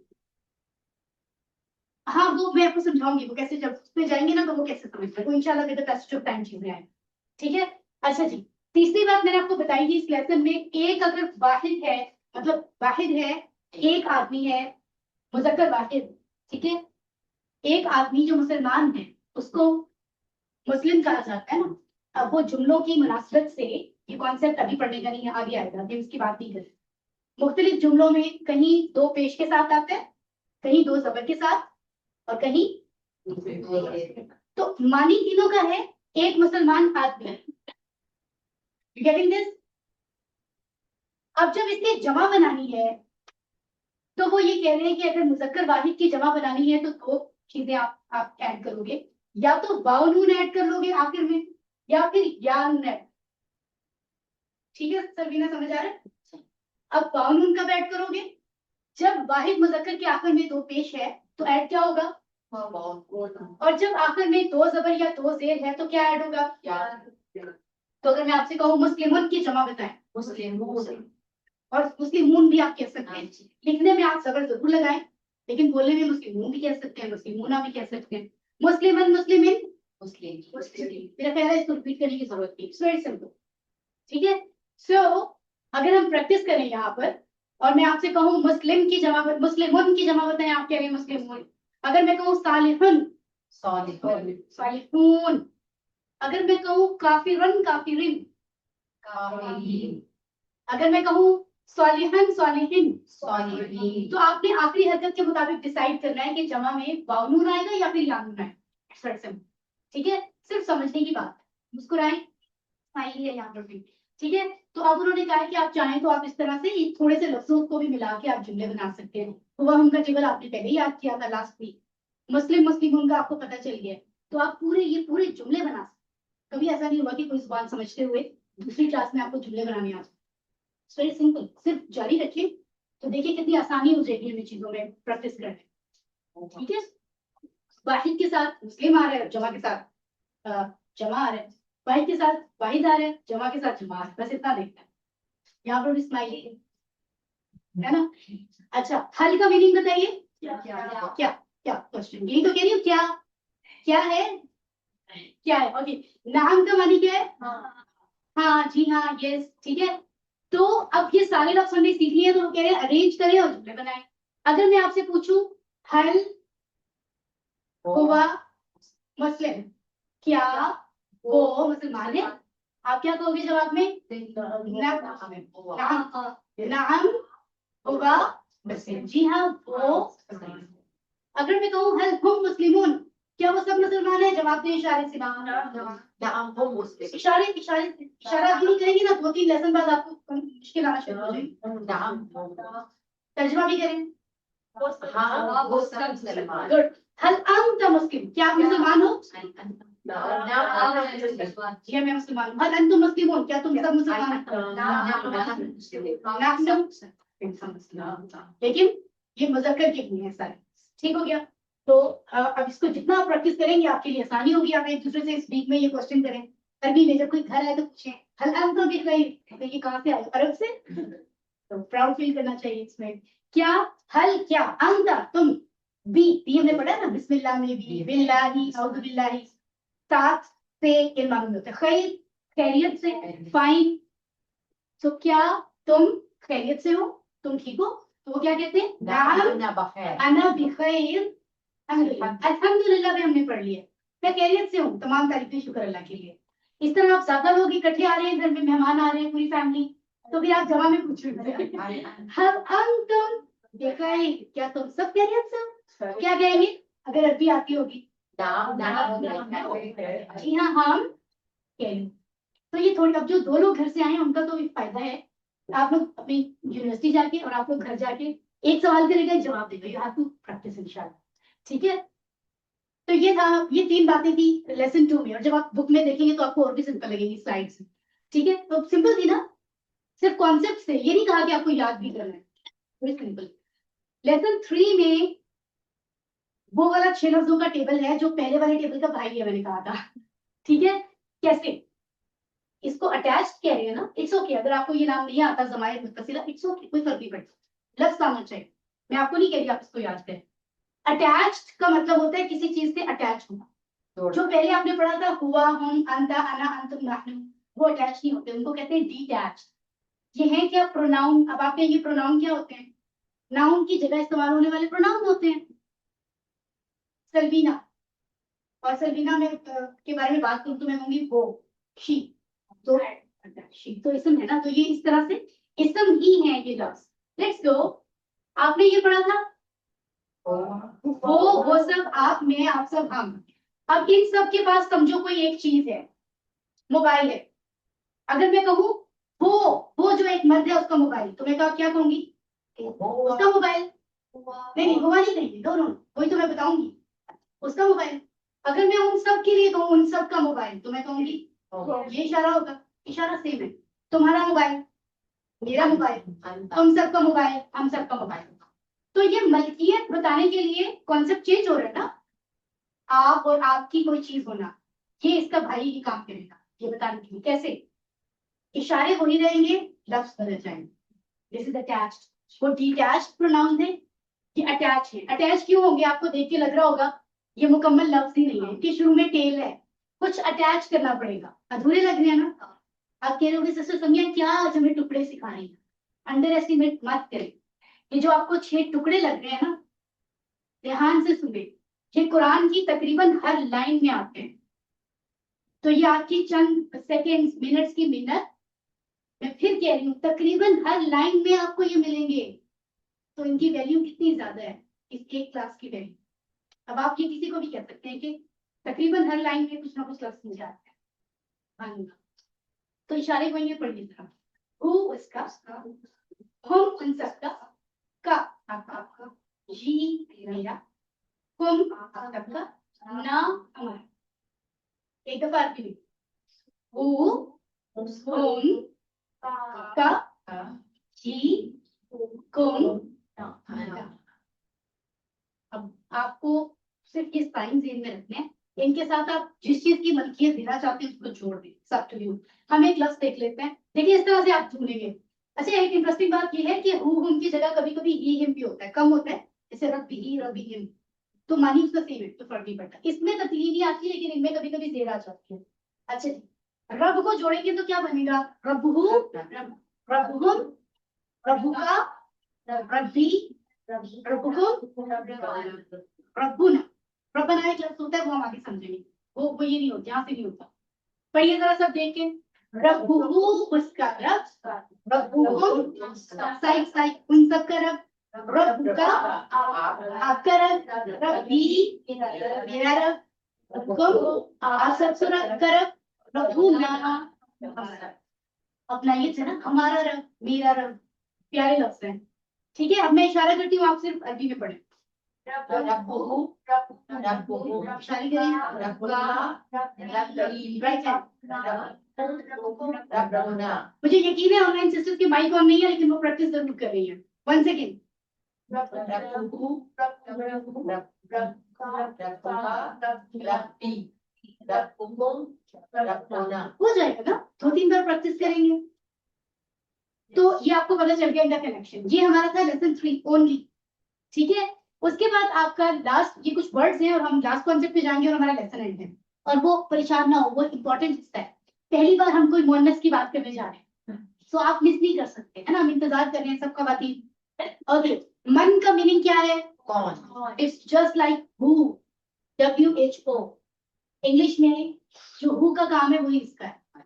हाँ वो मैं आपको समझाऊंगी, वो कैसे जब उसमें जाएंगे ना तो वो कैसे समझते हैं, वो इंशाल्लाह with the passage of time चीजें आए, ठीक है? अच्छा जी, तीसरी बात मैंने आपको बताई थी इस लेसन में, एक अगर वाहिद है, मतलब वाहिद है, एक आदमी है, मुज़क्कर वाहिद, ठीक है? एक आदमी जो मुसलमान है उसको मुस्लिम कहा जाता है ना। अब वो जुमलों की मुनासबत से ये कॉन्सेप्ट अभी पढ़ने का नहीं है, आगे आएगा, अभी उसकी बात नहीं करें। मुख्तलिफ जुमलों में कहीं दो पेश के साथ आते हैं, कहीं दो जबर के साथ, और कहीं तो मानी तीनों का है, एक मुसलमान आदमी। Getting this? अब जब इसकी जमा बनानी है तो वो ये कह रहे हैं कि अगर मुजक्कर वाहिद की जमा बनानी है तो दो चीजें आप ऐड करोगे, या तो वाव नून ऐड कर लोगे आखिर में, या फिर या नून ऐड। ठीक है सरवीना, समझ आ रहा है? अब वाव नून कब ऐड करोगे? जब वाहिद मुजक्कर के आखिर में दो पेश है तो ऐड क्या होगा? और जब आखिर में दो जबर या दो जेर है तो क्या ऐड होगा? तो अगर मैं आपसे कहूँ मुस्लिमों की जमा बताएं, और मुस्लिमून भी आप कह सकते हैं, लिखने में आप जबर जरूर लगाएं, लेकिन बोलने में मुस्लिमून भी कह सकते हैं, मुस्लिमूना भी कह सकते हैं, मुस्लिमन मुस्लिमिन मेरा ख्याल है इसको रिपीट करने की जरूरत नहीं, इट्स वेरी सिंपल। ठीक है, सो अगर हम प्रैक्टिस करें यहाँ पर और मैं आपसे कहूँ मुस्लिम की जमा, मुस्लिमुन की जमा बताएं, आप कह रहे हैं मुस्लिमून। अगर मैं कहूँ सालिहुन, सालिहून। अगर मैं कहूँ काफिरुन, काफिरिन। अगर मैं कहूँ सालिहन, सालिहिन, तो आपने आखिरी हरकत के मुताबिक डिसाइड करना है कि जमा में वाव नून आएगा या फिर या नून आएगा। ठीक है, सिर्फ समझने की बात। मुस्कुराएं, स्माइली है यहाँ पर भी। ठीक है, तो अब उन्होंने कहा है कि आप चाहें तो आप इस तरह से थोड़े से लफ्जों को भी मिला के आप जुमले बना सकते हैं। हुआ उनका टेबल आपने पहले ही याद किया था लास्ट वीक, मुस्लिम मुस्लिम उनका आपको पता चल गया, तो आप पूरे जुमले बना सकते। कभी ऐसा नहीं हुआ कि कोई जुबान समझते हुए दूसरी क्लास में आपको जुमले बनाने आ जाए। वेरी सिंपल, सिर्फ जारी रखिए तो देखिए कितनी आसानी हो जाएगी इन चीजों में प्रैक्टिस करने। ठीक है, वाहिद के साथ मुस्लिम आ रहा है, जमा के साथ जमा आ रहा है, वाहिद के साथ वाहिद आ रहा है, जमा के साथ जमा आ रहा है, बस इतना देखना है। यहाँ पर भी स्माइली है ना। अच्छा, हल का मीनिंग बताइए। क्या क्या क्वेश्चन, यही तो कह रही हूँ, क्या क्या है, क्या है। ओके, नाम का मानी क्या है? हाँ जी, हाँ, यस। ठीक है, तो अब ये सारे लफ्ज हमने सीख लिए, तो वो कह रहे हैं अरेंज करें और जुमले बनाएं। अगर मैं आपसे पूछूं हल हुआ मुस्लिम, क्या वो मुसलमान है, आप क्या कहोगे जवाब में? नाम हुआ मुस्लिम, जी हाँ वो। अगर मैं कहूँ हल हुम मुस्लिमून, क्या वो सब मुसलमान है? जवाब दें इशारे से। इशारे इशारे इशारा भी नहीं करेंगे ना, 2-3 लेसन बाद आपको मुश्किल आना शुरू हो जाएगी। तर्जुमा भी करें। गुड। हल अंत मुस्लिम, क्या आप मुसलमान हो? जी मैं मुसलमान हूँ। हल अंतुम मुस्लिमून, क्या तुम सब मुसलमान हो? लेकिन ये मुज़क्कर के लिए है सारे। ठीक हो गया, तो अब इसको जितना आप प्रैक्टिस करेंगे आपके लिए आसानी होगी। आप एक दूसरे से इस वीक में ये क्वेश्चन करें, अरबी में जब कोई घर आए तो पूछे हल अंतुम दिख रही, ये कहाँ से आए? अरब से। तो प्राउड फील करना चाहिए इसमें। क्या हल, क्या अंत तुम, बी हमने पढ़ा ना, बिस्मिल्लाह में भी, बिल्लाही, औज़ु बिल्लाही, साथ से इन मालूम होते हैं, खैर खैरियत से, फाइन। तो क्या तुम खैरियत से हो, तुम ठीक हो, तो वो क्या कहते हैं? अना बिखैर अल्हम्दुलिल्लाह भी हमने पढ़ लिया, मैं खैरियत से हूँ, तमाम तारीफें शुक्र अल्लाह के लिए। इस तरह आप ज्यादा लोग इकट्ठे आ रहे हैं, घर में मेहमान आ रहे हैं, पूरी फैमिली, तो फिर आप जमा में पूछोगे हल अंतुम बिखैर, क्या तुम सब खैरियत से हो? क्या कहेंगे अगर अरबी आती होगी? जी हाँ हम कहेंगे। तो ये थोड़ी, अब जो 2 लोग घर से आए हैं उनका तो एक फायदा है, आप लोग अपनी यूनिवर्सिटी जाके और आप लोग घर जाके एक सवाल करेगा एक जवाब देगा, यू हैव टू प्रैक्टिस इंशाल्लाह। ठीक है, तो ये था, ये 3 बातें थी लेसन 2 में, और जब आप बुक में देखेंगे तो आपको और भी सिंपल लगेगी स्लाइड्स। ठीक है, तो सिंपल थी ना, सिर्फ कॉन्सेप्ट थे, ये नहीं कहा कि आपको याद भी करना है, वेरी सिंपल। लेसन 3 में वो वाला 6 लफ्जों का टेबल है जो पहले वाले टेबल का भाई है, मैंने कहा था। ठीक है, कैसे इसको अटैच कह रहे हैं ना, इट्स ओके अगर आपको ये नाम नहीं आता ज़मायर मुत्तसिला, इट्स ओके, कोई फर्क नहीं पड़ता, लफ्ज आना चाहिए। मैं आपको नहीं कह रही आप इसको याद करें। अटैच्ड का मतलब होता है किसी चीज से अटैच होना। जो पहले आपने पढ़ा था हुआ, हम, अंता, अना, अंतुम, नहनु, वो अटैच नहीं होते, उनको कहते हैं डीटैच। ये है क्या? प्रोनाउन। अब आपके ये प्रोनाउन क्या होते हैं? नाउन की जगह इस्तेमाल होने वाले प्रोनाउन होते हैं। सलवीना और सलबीना में के बारे में बात करूं तो मैं कहूंगी वो, शी, तो शी तो इसम है ना, तो ये इस तरह से इसम ही है ये लफ्ज। लेट्स गो, आपने ये पढ़ा था वो सब, आप, मैं, आप सब, हम। अब इन सब के पास समझो कोई एक चीज है, मोबाइल है। अगर मैं कहूँ वो जो एक मर्द है उसका मोबाइल, तो मैं क्या कहूंगी? उसका मोबाइल। नहीं, हुआ नहीं कहेंगे, नो नो, वही तो मैं बताऊंगी, उसका मोबाइल। अगर मैं उन सब के लिए कहूँ उन सब का मोबाइल, तो मैं कहूंगी ये इशारा होगा, इशारा सेम है। तुम्हारा मोबाइल, मेरा मोबाइल, तुम सबका मोबाइल, हम सबका मोबाइल। तो ये मलकियत बताने के लिए कॉन्सेप्ट चेंज हो रहा है ना, आप और आपकी कोई चीज होना, ये इसका भाई ही काम करेगा ये बताने के लिए। कैसे? इशारे वही रहेंगे, लफ्ज बदल जाएंगे। दिस इज अटैच्ड, वो डिटैच्ड प्रोनाउन है, ये अटैच है। अटैच क्यों होंगे? आपको देख के लग रहा होगा ये मुकम्मल लफ्ज ही नहीं है, कि शुरू में टेल है, कुछ अटैच करना पड़ेगा। अधूरे लग रहे हैं ना? आप कह रहे होगे सिस्टर समिया क्या आज हमें टुकड़े सिखा रही है। अंडर एस्टिमेट मत करें। ये जो आपको 6 टुकड़े लग रहे हैं ना, ध्यान से सुने, ये कुरान की तकरीबन हर लाइन में आते हैं। तो ये आपकी चंद सेकेंड्स, मिनट्स की मिनट, मैं फिर कह रही हूँ, तकरीबन हर लाइन में आपको ये मिलेंगे। तो इनकी वैल्यू कितनी ज्यादा है, इस एक क्लास की वैल्यू। अब आप ये किसी को भी कह सकते हैं कि तकरीबन हर लाइन में कुछ ना कुछ लफ्ज मिल जाता है। तो इशारे को ये पढ़िए जरा। हु उसका, हम उन सबका, का आपका, जी मेरा, तुम सबका, ना हमारा। एक दफा आती हु, हम, का, जी, कुम, ना। अब आपको सिर्फ ये साइन जेन में रखने हैं। इनके साथ आप जिस चीज की मलकियत देना चाहते हैं उसको जोड़ दें। सब्स्टिट्यूट। हम एक लफ्ज देख लेते हैं, देखिए इस तरह से आप ढूंढेंगे। अच्छा, एक इंटरेस्टिंग बात ये है कि हम की जगह कभी कभी ही हिम भी होता है, कम होता है, जैसे रब्बी रब्बी हिम, तो मानी उसका सेम है, तो फर्क नहीं पड़ता। इसमें तब्दीली नहीं आती, लेकिन इनमें कभी कभी जेर आ जाती है। अच्छा जी, रब को जोड़ेंगे तो क्या बनेगा? रब्बुहु, रब्बुहुम, रब्बुका, रब्बी, रब्बुकुम, रब्बुना। रब्बना एक लफ्ज होता है, वो हम आगे समझेंगे। वो ये नहीं होता, यहाँ से नहीं होता। पढ़िए जरा सब देख के। रब्बुहु उसका रब, रब्बुहुम साइड साइड उन सब का रब, रब्बुका आपका रब, रब्बी मेरा रब, रब्बुकुम आप सबका रब, रब्बुना अपना ये है ना, हमारा रब, मेरा रब। प्यारे लफ्ज हैं, ठीक है। अब मैं इशारा करती हूँ, आप सिर्फ अरबी में पढ़ें। रब्बुहु, रब्बुहु इशारे करें, रब्बुना। मुझे यकीन है ऑनलाइन सिस्टर्स की माइक ऑन नहीं है, लेकिन वो प्रैक्टिस जरूर कर रही है। 1 सेकेंड। रब्बुहु, रब्बी, रब्बुकुम, रब्बुना। हो जाएगा ना? 2-3 बार प्रैक्टिस करेंगे तो ये आपको पता चल गया इनका कनेक्शन। ये हमारा था लेसन 3 ओनली, ठीक है। उसके बाद आपका लास्ट, ये कुछ वर्ड्स हैं और हम लास्ट कॉन्सेप्ट पे जाएंगे और हमारा लेसन एंड है। और वो परेशान ना हो, वो इंपॉर्टेंट हिस्सा है। पहली बार हम कोई मुअन्नस की बात करने जा रहे हैं, तो आप मिस नहीं कर सकते, है ना? हम इंतजार कर रहे हैं सबका बात। ओके, मन का मीनिंग क्या है? कौन। It's just like who, WHO। English में जो हु का काम है वही इसका है।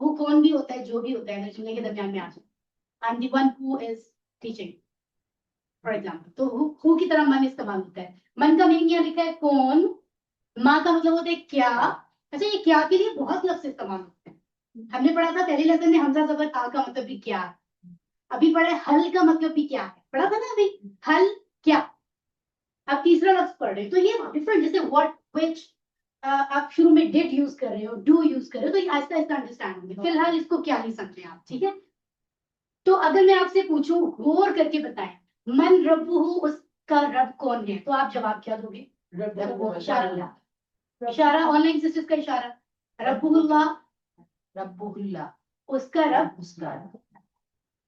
हु कौन भी होता है, जो भी होता है, अगर जुमले के दरमियान में आ जाए। I'm the one who is teaching, for example. तो हु की तरह मन इस्तेमाल होता है। मन का मीनिंग यहाँ लिखा है कौन, माँ का मतलब होता है क्या। अच्छा, ये क्या के लिए बहुत लफ्ज इस्तेमाल होते हैं। हमने पढ़ा था पहले लेसन में, हमजा ज़बर आ का मतलब भी क्या है। अभी पढ़े हल का मतलब भी क्या है, पढ़ा था ना अभी, हल क्या। अब तीसरा लफ्ज पढ़ रहे हैं, तो ये डिफरेंट, जैसे व्हाट, व्हिच, आप शुरू में डिड यूज कर रहे हो, डू यूज कर रहे हो, तो ये आहिस्ता आहिस्ता अंडरस्टैंड होंगे। फिलहाल इसको क्या नहीं समझे आप, ठीक है। तो अगर मैं आपसे पूछूं, गौर करके बताएं, मन रब्बुहु उसका रब कौन है, तो आप जवाब क्या दोगे? इशारा। इशारा ऑनलाइन सिस्टर्स का इशारा। रब्बुहुल्लाह, रब्बुहुल्लाह उसका रब, उसका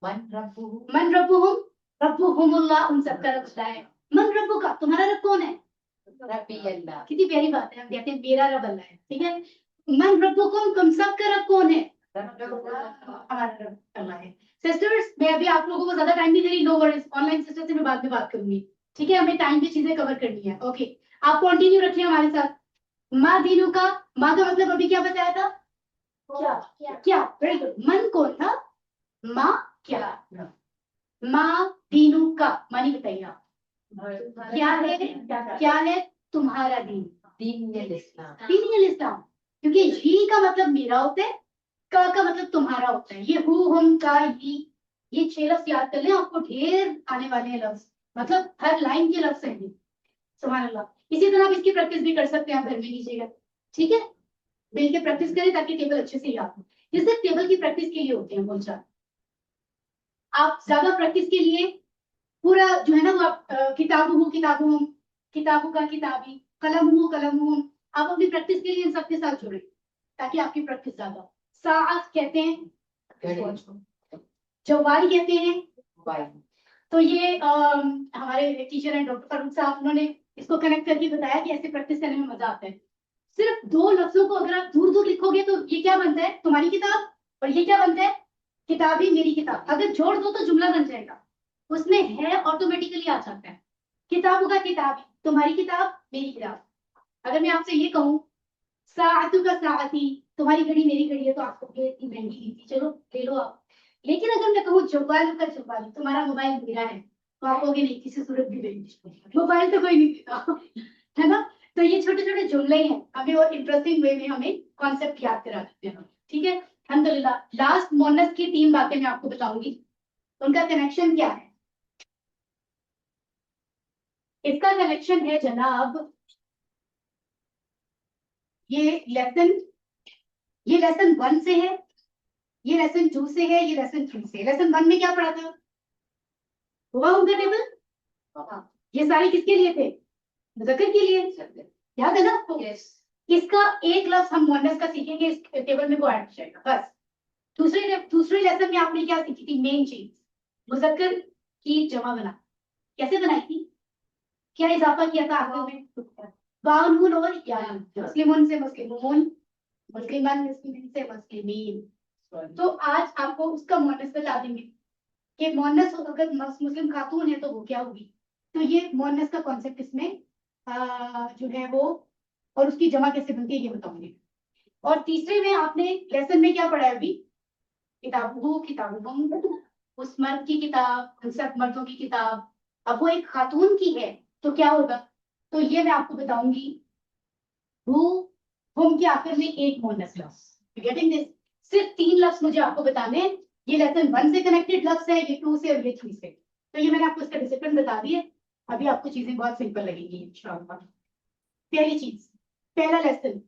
मन रब्बुहु, मन रब्बुहुम, रब्बुहुमुल्लाह उन सबका रब खुदा है। मन रब्बुका, तुम्हारा रब कौन है? रब्बी अल्लाह। कितनी प्यारी बात है, हम कहते हैं मेरा रब अल्लाह है, ठीक है। मन रब्बुकुम, तुम सबका रब कौन है? हमारा रब अल्लाह है। सिस्टर्स, मैं अभी आप लोगों को ज्यादा टाइम नहीं दे रही, नो वरीज। ऑनलाइन सिस्टर्स से मैं बाद में बात करूंगी, ठीक है। हमें टाइम पे चीजें कवर करनी है। ओके, आप कंटिन्यू रखिए हमारे साथ। माँ दीनू का, माँ का मतलब अभी क्या बताया था? क्या? Very good. मन कौन था? माँ क्या? माँ दीनू का मानी बताइए आप। क्या है? क्या है तुम्हारा दीन? दीन इस्लाम। दीन इस्लाम, क्योंकि ही का मतलब मेरा होता है, का मतलब तुम्हारा होता है। ये हु हम का ही, ये 6 लफ्ज याद कर लें, आपको ढेर आने वाले हैं लफ्ज, मतलब हर लाइन के लफ्ज हैं ये। सुभान अल्लाह। इसी तरह आप इसकी प्रैक्टिस भी कर सकते हैं, आप घर में कीजिएगा, ठीक है? मिल के प्रैक्टिस करें ताकि टेबल अच्छे से याद हो। ये सिर्फ टेबल की प्रैक्टिस के लिए होते हैं बोलचाल। आप ज्यादा प्रैक्टिस के लिए पूरा जो है ना वो आप किताबों का किताबी, कलम आप अपनी प्रैक्टिस के लिए इन सबके साथ जुड़े ताकि आपकी प्रैक्टिस ज्यादा हो। साअत कहते हैं, जवाल कहते हैं। तो ये हमारे टीचर हैं डॉक्टर फारूक साहब, उन्होंने इसको कनेक्ट करके बताया कि ऐसे प्रैक्टिस करने में मजा आता है। सिर्फ 2 लफ्जों को अगर आप दूर दूर लिखोगे तो ये क्या बनता है? तुम्हारी किताब। और ये क्या बनता है? किताबी मेरी किताब। अगर जोड़ दो तो जुमला बन जाएगा, उसमें है ऑटोमेटिकली आ जाता है। किताबों का किताबी, तुम्हारी किताब मेरी किताब। अगर मैं आपसे ये कहूँ साअतु का साअती, तुम्हारी घड़ी मेरी घड़ी है, तो आपको ये इतनी महंगी ली थी, चलो ले लो आप। लेकिन अगर मैं कहूँ जवालु का जवालु, तुम्हारा मोबाइल मेरा है, तो आप कहोगे नहीं, किसी सूरत भी नहीं, मोबाइल तो कोई नहीं देता, है ना? तो ये छोटे छोटे जुमले हैं, हमें और इंटरेस्टिंग वे में हमें कॉन्सेप्ट याद करा देते हैं, ठीक है? अल्हम्दुलिल्लाह। लास्ट मोनस की 3 बातें मैं आपको बताऊंगी, उनका कनेक्शन क्या है? इसका कनेक्शन है जनाब, ये लेसन 1 से है, ये लेसन 2 से है, ये लेसन 3 से। लेसन 1 में क्या पढ़ा था? हुआ उनका टेबल। ये सारे किसके लिए थे? मुज़क्कर के लिए, याद है ना आपको? इसका एक लफ्ज हम मुअन्नस का सीखेंगे, इस टेबल में वो ऐड हो जाएगा बस। दूसरे लेसन में आपने क्या सीखी थी? मेन चीज, मुज़क्कर की जमा बना, कैसे बनाई थी? क्या इजाफा किया था आखिर में? वाव नून और या, मुस्लिमों से मुस्लिमून, मुस्लिमान मुस्लिमीन से मुस्लिमीन। तो आज आपको उसका मुअन्नस बता देंगे कि मुअन्नस अगर मुस्लिम खातून है तो वो क्या होगी। तो ये मुअन्नस का कॉन्सेप्ट इसमें जो है वो, और उसकी जमा कैसे बनती है ये बताऊंगी। और तीसरे में आपने लेसन में क्या पढ़ा है अभी? किताबुहुम, उस मर्द की किताब, उन सब मर्दों की किताब। अब वो एक खातून की है तो क्या होगा? तो ये मैं आपको बताऊंगी। हु हुम के आखिर में एक मुअन्नस लफ्ज। Getting this? सिर्फ 3 लफ्ज मुझे आपको बताने हैं। ये लेसन 1 से कनेक्टेड लफ्ज है, ये 2 से और ये 3 से। तो ये मैंने आपको इसका डिसिप्लिन बता दिया। अभी आपको चीजें बहुत सिंपल लगेंगी इंशाअल्लाह। पहली चीज, पहला लेसन,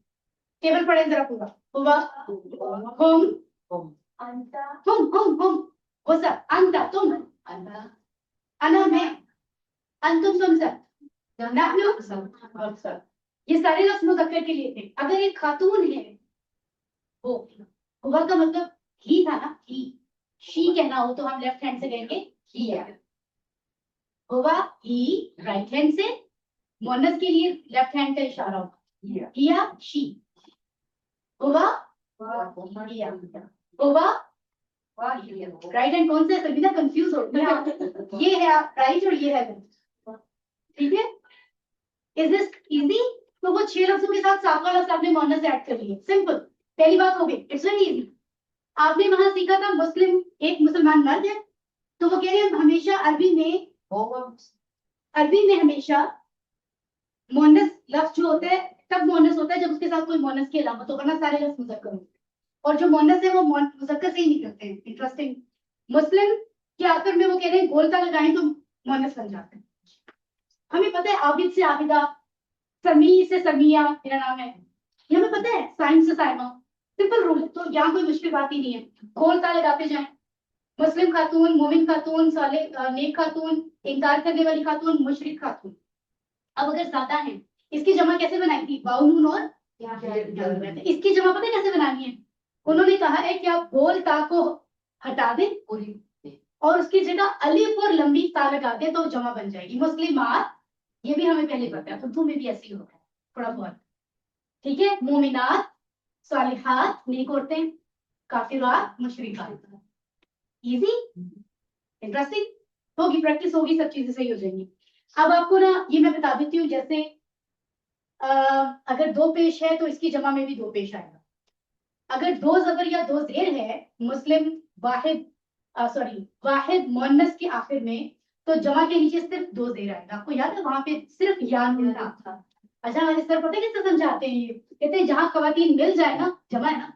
टेबल पढ़े जरा पूरा। हुआ हुम हुम वो सब, अंता तुम, अना मैं, अंतुम तुम सब, नहनु हम सब। ये सारे लफ्ज मुज़क्कर के लिए थे। अगर एक खातून है, वो हुआ का मतलब ही था ना, ही। शी कहना हो तो हम लेफ्ट हैंड से कहेंगे हिया। हुआ ही राइट हैंड से, मुअन्नस के लिए लेफ्ट हैंड का इशारा होगा, हिया शी। हुआ हिया, हुआ राइट हैंड कौन सा है? सभी ना कंफ्यूज होते हैं, ये है राइट और ये है लेफ्ट, ठीक है? Is this easy? तो वो 6 लफ्जों के साथ 7वां लफ्ज आपने मुअन्नस ऐड कर लिया, सिंपल। पहली बात हो गई, इट्स वेरी इजी। आपने वहां सीखा था मुस्लिम, एक मुसलमान मर्द है, तो वो कह रहे हैं हमेशा अरबी में हमेशा मुअन्नस लफ्ज जो होता है तब मुअन्नस होता है जब उसके साथ कोई मुअन्नस की अलामत हो, वरना सारे लफ्ज मुज़क्कर होते हैं। और जो मुअन्नस है वो मुज़क्कर से ही निकलते हैं। इंटरेस्टिंग। मुस्लिम के आखिर में वो कह रहे हैं गोलता लगाएं तो मुअन्नस बन जाते हैं। हमें पता है आबिद से आबिदा, समी से समिया मेरा नाम है, ये हमें पता है, साइम से साइमा। सिंपल रूल है, तो यहाँ कोई मुश्किल बात ही नहीं है। गोलता लगाते जाएं। मुस्लिम खातून, मोमिन खातून, नेक खातून, इनकार करने वाली खातून, मुशरिक खातून। अब अगर ज्यादा है, इसकी जमा कैसे बनाई थी? वाव नून और इसकी जमा पता है कैसे बनानी है? उन्होंने कहा है कि आप गोल ता को हटा दें और उसकी जगह अलिफ और लंबी ता लगा दें तो जमा बन जाएगी। मुस्लिमात, ये भी हमें पहले पता है, उर्दू में भी ऐसे ही होता है थोड़ा बहुत, ठीक है? मोमिनात, सालिहात नेक औरतें, काफिरात, मुशरिकात। Easy, interesting. होगी प्रैक्टिस होगी, सब चीजें सही हो जाएंगी। अब आपको ना ये मैं बता देती हूँ, जैसे अगर दो पेश है तो इसकी जमा में भी दो पेश आएगा। अगर दो जबर या दो जेर है, मुस्लिम वाहिद वाहिद मुअन्नस के आखिर में, तो जमा के नीचे सिर्फ दो जेर आएगा। आपको याद है वहां पे सिर्फ या नून था। अच्छा हमारे सर पता है कैसे समझाते हैं, ये कहते हैं जहां खवातीन मिल जाए ना, जमा है ना,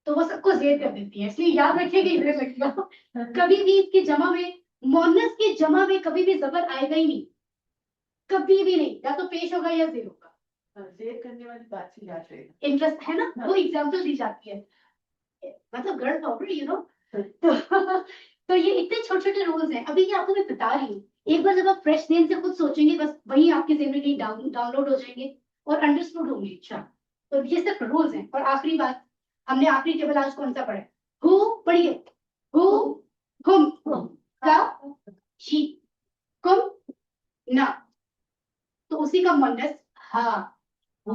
तो वो सबको जेर कर देती है, इसलिए याद रखिएगा इधर लगेगा। कभी भी इसकी जमा में, मुअन्नस की जमा में कभी भी जबर आएगा ही नहीं, कभी भी नहीं, या तो पेश होगा या जेर होगा। जेर करने वाली बात से याद रहेगा। इंटरेस्ट है ना, वो एग्जाम्पल दी जाती है, मतलब गर्ल पावर यू नो। तो ये इतने छोटे छोटे रूल्स हैं। अभी ये आपको मैं बता रही हूँ, एक बार जब आप फ्रेश ध्यान से खुद सोचेंगे, बस वही आपके ज़हन में कहीं डाउनलोड हो जाएंगे और अंडरस्टूड होंगे। अच्छा, तो ये सिर्फ रूल्स हैं। और आखिरी बात, हमने आखिरी टेबल आज कौन सा पढ़ा है? हु पढ़िए, हु, हुम, का, शी, कुम, ना, तो उसी का मुअन्नस हा, हु।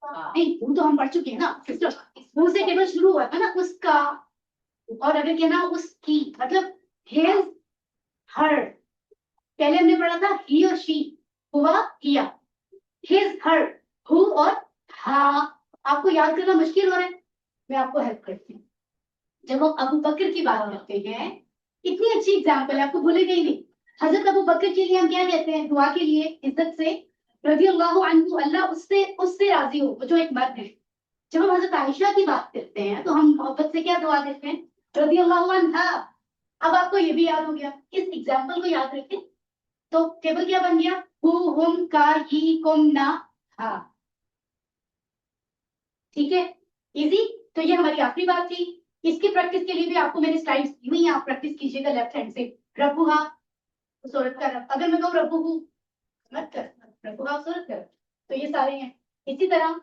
नहीं, वो तो हम पढ़ चुके हैं ना सिस्टर, वो से टेबल शुरू हुआ था ना, उसका। और अगर कहना उसकी, मतलब हिज, हर। पहले हमने पढ़ा था ही और शी, हुआ, किया, हिज, हर, हु और हा। आपको याद करना मुश्किल हो रहा है, मैं आपको हेल्प करती हूँ। जब हम अबू बकर की बात करते हैं, इतनी अच्छी एग्जाम्पल है, आपको भूलेगा ही नहीं। हजरत अबू बकर के लिए हम क्या कहते हैं दुआ के लिए, इज्जत से, रजी अल्लाह अन्हु, अल्लाह उससे राजी हो, जो एक मर्द है। जब हम हजरत आयशा की बात करते हैं तो हम मोहब्बत से क्या दुआ देते हैं, रजी अल्लाह अन्हा। अब आपको ये भी याद हो गया, इस एग्जाम्पल को याद रखें, तो टेबल क्या बन गया, हु, हुम, का, ही, कुम, ना, हा। ठीक है, इजी। तो ये हमारी आखिरी बात थी। इसकी प्रैक्टिस के लिए भी आपको मैंने स्लाइड्स दी हुई हैं, आप प्रैक्टिस कीजिएगा लेफ्ट हैंड से। रबुहा, उस औरत का रब, अगर मैं कहूँ रबुहु मत कर, रबुहा उस औरत का रब, तो ये सारे हैं। इसी तरह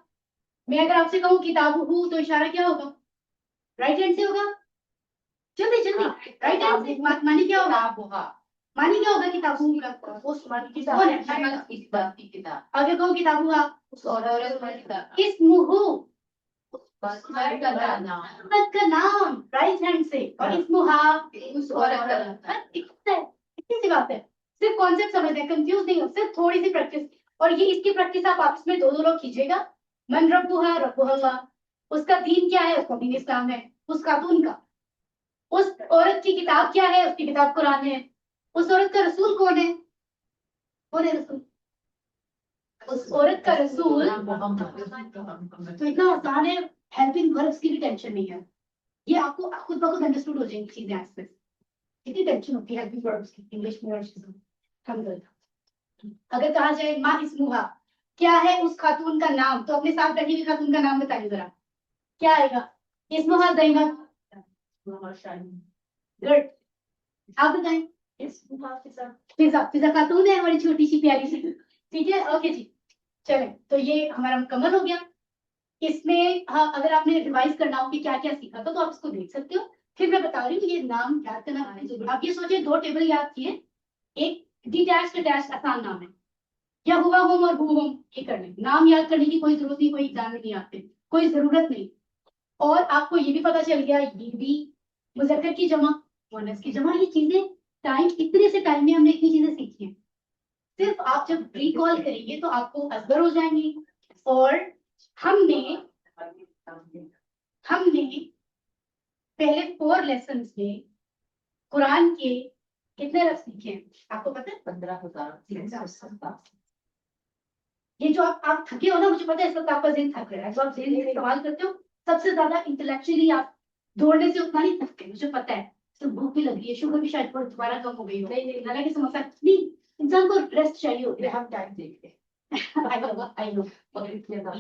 मैं अगर आपसे कहूँ किताबुहु, तो इशारा क्या होगा, राइट हैंड से होगा। जल्दी जल्दी, राइट हैंड से। मानी क्या होगा, मानी क्या होगा किताबुहु का, उस किताब कौन है, की किताब। अगर कहूँ किताबुहा, उस औरत की किताब। इस्मुहु, बस का नाम। औरत का नाम, राइट हैंड से। और इस्मुहा, उस औरत का नाम। इतनी सी बात है, सिर्फ कॉन्सेप्ट समझ है, कंफ्यूज नहीं हो, सिर्फ थोड़ी सी प्रैक्टिस। और ये इसकी प्रैक्टिस आप आपस में दो दो लोग कीजिएगा। मन रब्बुहा, रब्बुल्लाह, उसका दीन क्या है, उसका दीन इस्लाम है। उस खातून का, उस औरत की किताब क्या है, उसकी किताब कुरान है। उस औरत का रसूल कौन है, कौन है रसूल, उस औरत का रसूल। तो इतना आसान है, हेल्पिंग वर्ब्स की भी टेंशन नहीं है, ये आपको खुद ब खुद अंडरस्टूड हो जाएंगी चीजें। आसपास कितनी टेंशन होती है हेल्पिंग वर्ब्स की, इंग्लिश में और चीजों में। अगर कहा जाए माँ इस्मुहा, क्या है उस खातून का नाम, तो अपने साथ बैठी हुई खातून का नाम बताइए जरा, क्या आएगा, इस्मुहा ज़ैनब, गुड। आप बताएं, फिजा, फिजा खातून है हमारी छोटी सी प्यारी सी, ठीक है, ओके जी। चले, तो ये हमारा मुकम्मल हो गया। इसमें हाँ, अगर आपने रिवाइज करना हो कि क्या क्या सीखा था, तो आप इसको देख सकते हो। फिर मैं बता रही हूँ, ये नाम याद करना जरूर। आप ये सोचिए, दो टेबल याद किए, एक डिटैच अटैच आसान नाम है, या हुआ होम और हु होम, ये कर लें। नाम याद करने की कोई जरूरत नहीं, कोई एग्जाम में नहीं आते, कोई जरूरत नहीं। और आपको ये भी पता चल गया, ये भी मुज़क्कर की जमा, मुअन्नस की जमा, ये चीजें टाइम, इतने से टाइम में हमने इतनी चीजें सीखी हैं। सिर्फ आप जब रिकॉल करेंगे तो आपको असर हो जाएंगी। और हमने पहले 4 लेसन में कुरान के कितने लफ्ज सीखे हैं, आपको पता है? 15,000। ये जो आप थके हो ना, मुझे पता है इस वक्त आपका ज़हन थक रहा है, तो आप ज़हन से इस्तेमाल करते हो। सबसे ज्यादा इंटेलेक्चुअली आप दौड़ने से उतना नहीं थकते, मुझे पता है। तो भूख भी लग रही है, शुगर भी शायद दोबारा कम हो गई हो। नहीं, हालांकि समस्या नहीं, इंसान को रेस्ट चाहिए होता है। हम टाइम देखते I know.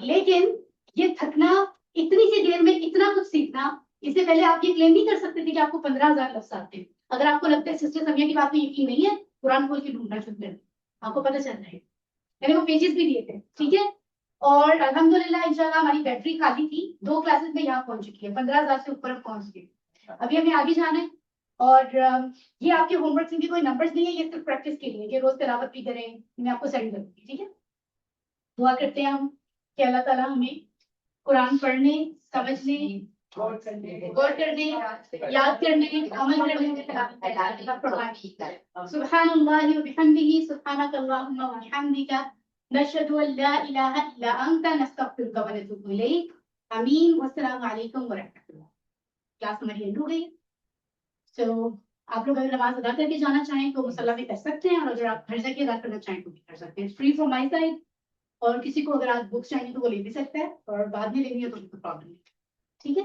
लेकिन ये थकना, इतनी सी देर में इतना कुछ सीखना, इससे पहले आप ये क्लेम नहीं कर सकते थे कि आपको 15,000 लफ्ज आते हैं। अगर आपको लगता है सिस्टर समिया की बात में यकीन नहीं है, कुरान खोल के ढूंढना शुरू करें, आपको पता चल रहा है। मैंने वो पेजेस भी दिए थे, ठीक है। और अल्हम्दुलिल्लाह इंशाल्लाह हमारी बैटरी खाली थी, 2 क्लासेस में यहाँ पहुंच चुकी है, 15,000 से ऊपर पहुंच गई। अभी हमें आगे जाना है। और ये आपके होमवर्क में कोई नंबर्स नहीं है, ये सिर्फ प्रैक्टिस के लिए कि रोज तिलावत भी करें। मैं आपको सेंड करूंगी, ठीक है। दुआ करते हैं हम कि अल्लाह ताला हमें कुरान पढ़ने, समझने, गौर करने, याद करने, अमल करने में सुब्हानल्लाहि व बिहम्दिही, सुब्हानकल्लाहुम्मा व बिहम्दिका, नशहदु अल्ला इलाहा इल्ला अंता नस्तगफिरुका व नतूबु इलैक। आमीन। वस्सलामु अलैकुम व रहमतुल्लाह। क्लास हमारी एंड हो गई। सो आप लोग अगर नमाज अदा करके जाना चाहें तो मुसल्ला में कर सकते हैं, और अगर आप घर जाके अदा करना चाहें तो भी कर सकते हैं। Free from my side. और किसी को अगर आप बुक्स चाहिए तो वो ले भी सकता है, और बाद में लेनी है तो प्रॉब्लम नहीं। ठीक है।